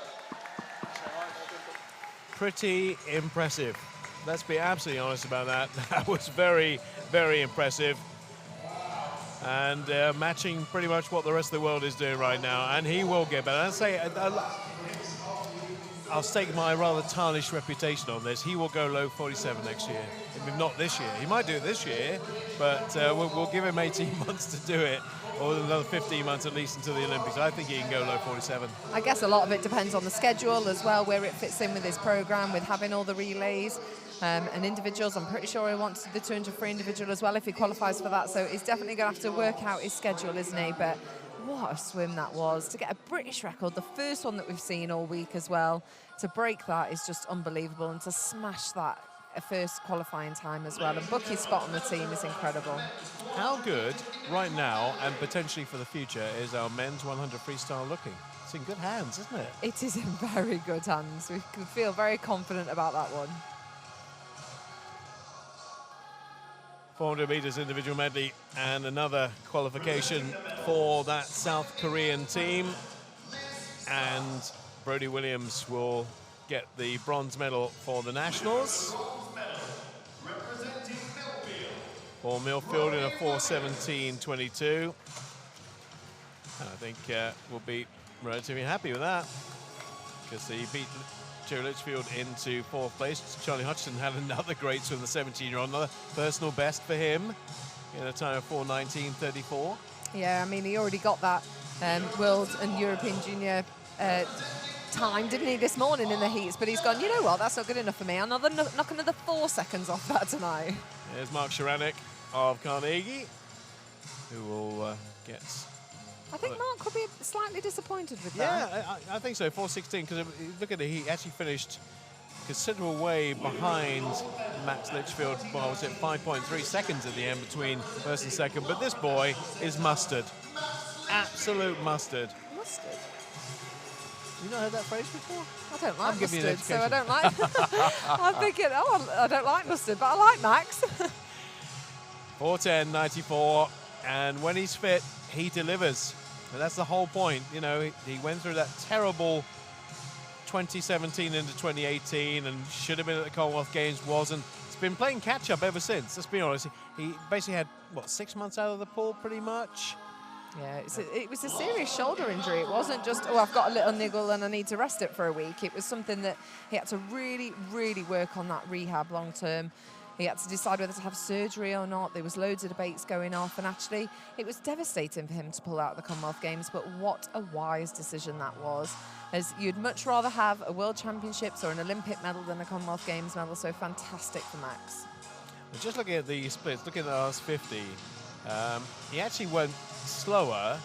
Pretty impressive. Let's be absolutely honest about that. That was very, very impressive. And matching pretty much what the rest of the world is doing right now. And he will get better. I say, I'll stake my rather tarnished reputation on this. He will go low 47 next year. I mean, not this year. He might do it this year, but we'll give him 18 months to do it, or another 15 months at least until the Olympics. I think he can go low 47. I guess a lot of it depends on the schedule as well, where it fits in with his program, with having all the relays and individuals. I'm pretty sure he wants the 200 free individual as well if he qualifies for that. So he's definitely going to have to work out his schedule, isn't he? But what a swim that was. To get a British record, the first one that we've seen all week as well, to break that is just unbelievable, and to smash that first qualifying time as well and book his spot on the team is incredible. How good right now and potentially for the future is our men's 100 freestyle looking? It's in good hands, isn't it? It is in very good hands. We can feel very confident about that one. 400 meters individual medley and another qualification for that South Korean team, and Brody Williams will get the bronze medal for the nationals for Millfield in a 4:17.22, and I think we'll be relatively happy with that because he beat Joe Litchfield into 4th place. Charlie Hutchinson had another great swim, the 17-year-old, another personal best for him in a time of 4:19.34. Yeah, I mean, he already got that World and European Junior time, didn't he, this morning in the heats? But he's gone, you know what, that's not good enough for me. I'll knock another 4 seconds off that tonight. There's Mark Sharanek of Carnegie, who will get... I think Mark could be slightly disappointed with that. Yeah, I think so, 4:16, because look at it, he actually finished considerable way behind Max Litchfield. Well, was it 5.3 seconds at the end between first and second? But this boy is mustard. Absolute mustard. Mustard? You not heard that phrase before? I don't like giving you an mustard, so I education. don't like... I'm thinking, oh, I don't like mustard, but I like Max. 4:10.94, and when he's fit, he delivers. And that's the whole point. You know, he went through that terrible 2017 into 2018 and should have been at the Commonwealth Games, wasn't. He's been playing catch-up ever since, let's be honest. He basically had, what, 6 months out of the pool, pretty much? Yeah, it was a serious shoulder injury. It wasn't just, oh, I've got a little niggle and I need to rest it for a week. It was something that he had to really, really work on that rehab long-term. He had to decide whether to have surgery or not. There was loads of debates going off, and actually it was devastating for him to pull out of the Commonwealth Games, but what a wise decision that was, as you'd much rather have a World Championships or an Olympic medal than a Commonwealth Games medal, so fantastic for Max. Well, just looking at the splits, looking at the last 50, he actually went slower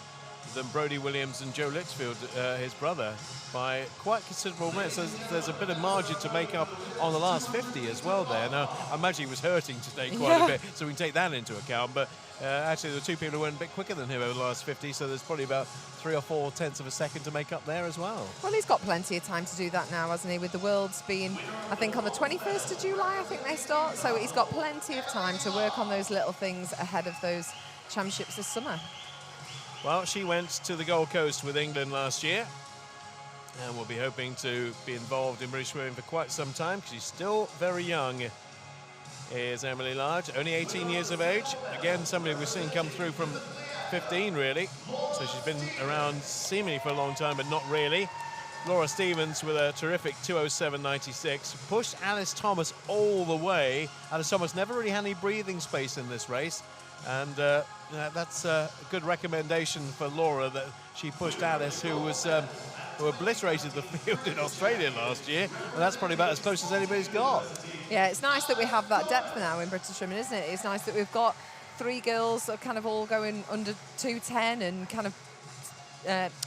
than Brody Williams and Joe Litchfield, his brother, by quite considerable minutes. So there's a bit of margin to make up on the last 50 as well there. Now, I imagine he was hurting today quite a bit, so we can take that into account. But actually, there were two people who went a bit quicker than him over the last 50, so there's probably about 3 or 4 tenths of a second to make up there as well. Well, he's got plenty of time to do that now, hasn't he, with the Worlds being, I think, on the 21st of July, I think they start. So he's got plenty of time to work on those little things ahead of those championships this summer. Well, she went to the Gold Coast with England last year, and will be hoping to be involved in British swimming for quite some time, because she's still very young. Is Emily Large, only 18 years of age. Again, somebody we've seen come through from 15, really. So she's been around seemingly for a long time, but not really. Laura Stevens with a terrific 2:07.96. Pushed Alice Thomas all the way. Alice Thomas never really had any breathing space in this race. And that's a good recommendation for Laura, that she pushed Alice, who obliterated the field in Australia last year, and that's probably about as close as anybody's got. Yeah, it's nice that we have that depth now in British swimming, isn't it? It's nice that we've got 3 girls that are kind of all going under 2:10 and kind of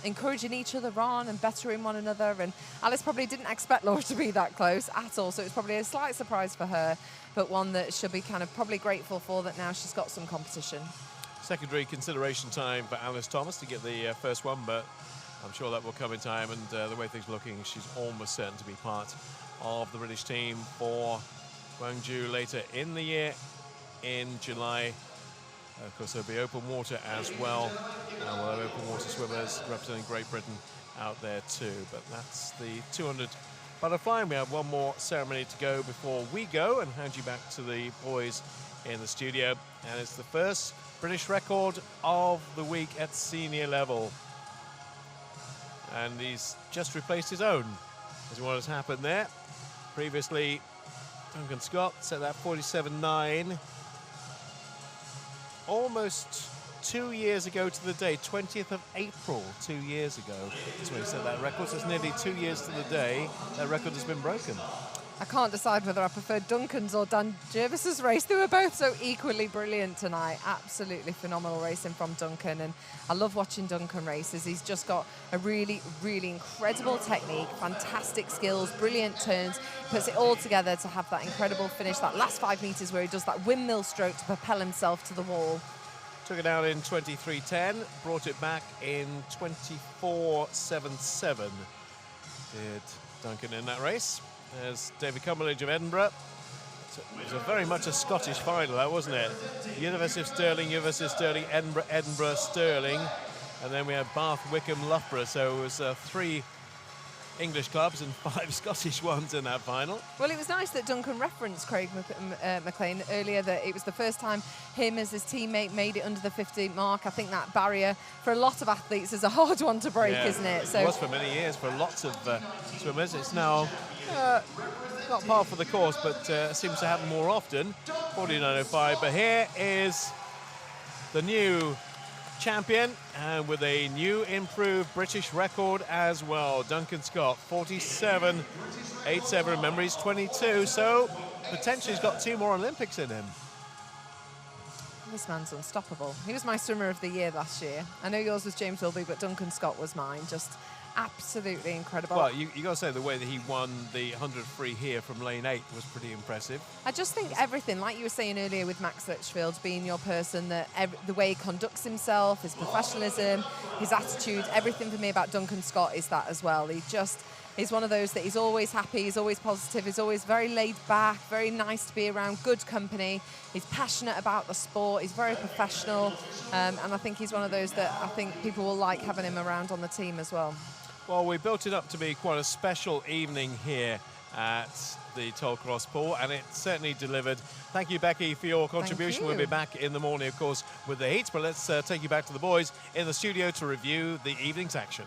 encouraging each other on and bettering one another. And Alice probably didn't expect Laura to be that close at all, so it's probably a slight surprise for her, but one that she'll be kind of probably grateful for, that now she's got some competition. Secondary consideration time for Alice Thomas to get the first one, but I'm sure that will come in time, and the way things are looking, she's almost certain to be part of the British team for Gwangju later in the year in July. Of course, there'll be open water as well, and we'll have open water swimmers representing Great Britain out there too. But that's the 200 butterfly, and we have one more ceremony to go before we go and hand you back to the boys in the studio. And it's the first British record of the week at senior level. And he's just replaced his own is what has happened there. Previously, Duncan Scott set that 47.9. Almost 2 years ago to the day, 20th of April, 2 years ago. That's when he set that record. So it's nearly 2 years to the day that record has been broken. I can't decide whether I prefer Duncan's or Dan Jervis's race. They were both so equally brilliant tonight. Absolutely phenomenal racing from Duncan, and I love watching Duncan races. He's just got a really, really incredible technique, fantastic skills, brilliant turns, puts it all together to have that incredible finish, that last 5 meters where he does that windmill stroke to propel himself to the wall. Took it out in 23.10, brought it back in 24.77. Did Duncan in that race. There's David Cumberledge of Edinburgh. So it was very much a Scottish final, that wasn't it? University of Stirling, Edinburgh, Edinburgh, Stirling. And then we had Bath, Wickham, Loughborough. So it was 3 English clubs and 5 Scottish ones in that final. Well, it was nice that Duncan referenced Craig McLean earlier, that it was the first time him as his teammate made it under the 15 mark. I think that barrier for a lot of athletes is a hard one to break, isn't it? So it was for many years for lots of swimmers. It's now not par for the course, but seems to happen more often. 49.05, but here is the new champion, and with a new improved British record as well. Duncan Scott, 47.87. Remember, he's 22, so potentially he's got 2 more Olympics in him. This man's unstoppable. He was my swimmer of the year last year. I know yours was James Wilby, but Duncan Scott was mine. Just absolutely incredible. Well, you got to say the way that he won the 100 free here from lane 8 was pretty impressive. I just think everything, like you were saying earlier with Max Litchfield being your person, that the way he conducts himself, his professionalism, his attitude, everything for me about Duncan Scott is that as well. He's one of those that he's always happy, he's always positive, he's always very laid back, very nice to be around, good company. He's passionate about the sport, he's very professional, and I think he's one of those that I think people will like having him around on the team as well. Well, we built it up to be quite a special evening here at the Toll Cross Pool, and it certainly delivered. Thank you, Becky, for your contribution. We'll be back in the morning, of course, with the heats, but let's take you back to the boys in the studio to review the evening's action.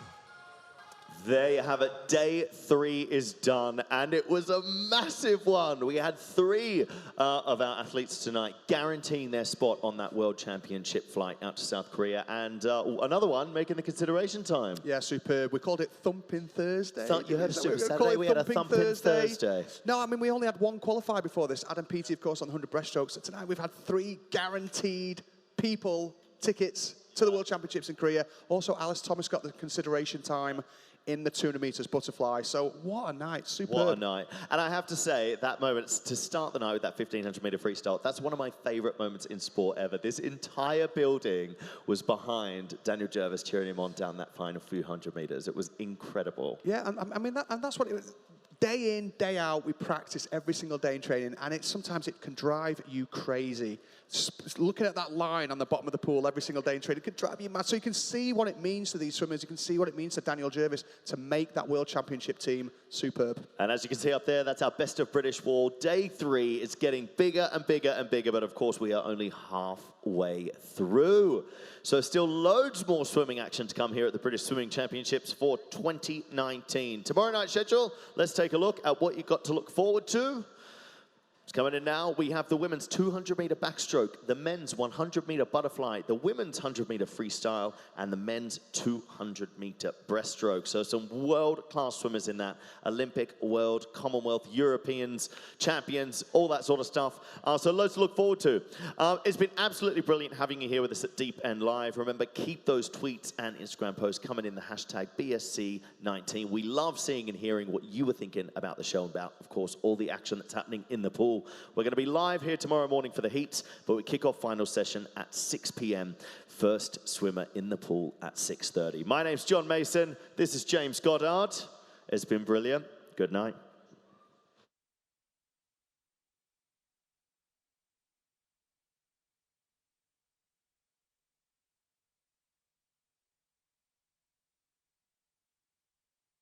There you have it. Day 3 is done, and it was a massive one. We had 3 of our athletes tonight guaranteeing their spot on that World Championship flight out to South Korea, and another one making the consideration time. Yeah, superb. We called it Thumping Thursday. You heard Super Saturday, we had a Thumping Thursday. No, I mean, we only had 1 qualifier before this. Adam Peaty, of course, on 100 breaststroke. So tonight we've had 3 guaranteed people tickets to the World Championships in Korea. Also, Alice Thomas got the consideration time in the 200 meters butterfly. So what a night, superb. What a night. And I have to say, that moment, to start the night with that 1500 meter freestyle, that's one of my favorite moments in sport ever. This entire building was behind Daniel Jervis cheering him on down that final few hundred meters. It was incredible. Yeah, I mean, and that's what it was. Day in, day out, we practice every single day in training, and sometimes it can drive you crazy. Just looking at that line on the bottom of the pool every single day in training, it could drive you mad. So you can see what it means to these swimmers. You can see what it means to Daniel Jervis to make that World Championship team superb. And as you can see up there, that's our best of British wall. Day 3 is getting bigger and bigger and bigger, but of course we are only halfway through. So still loads more swimming action to come here at the British Swimming Championships for 2019. Tomorrow night's schedule, let's take a look at what you've got to look forward to. It's coming in now. We have the women's 200-meter backstroke, the men's 100-meter butterfly, the women's 100-meter freestyle, and the men's 200-meter breaststroke. So some world-class swimmers in that. Olympic, World, Commonwealth, Europeans, champions, all that sort of stuff. So loads to look forward to. It's been absolutely brilliant having you here with us at Deep End Live. Remember, keep those tweets and Instagram posts coming in the hashtag BSC19. We love seeing and hearing what you were thinking about the show, about, of course, all the action that's happening in the pool. We're going to be live here tomorrow morning for the heats, but we kick off final session at 6 p.m. First swimmer in the pool at 6:30. My name's John Mason. This is James Goddard. It's been brilliant. Good night.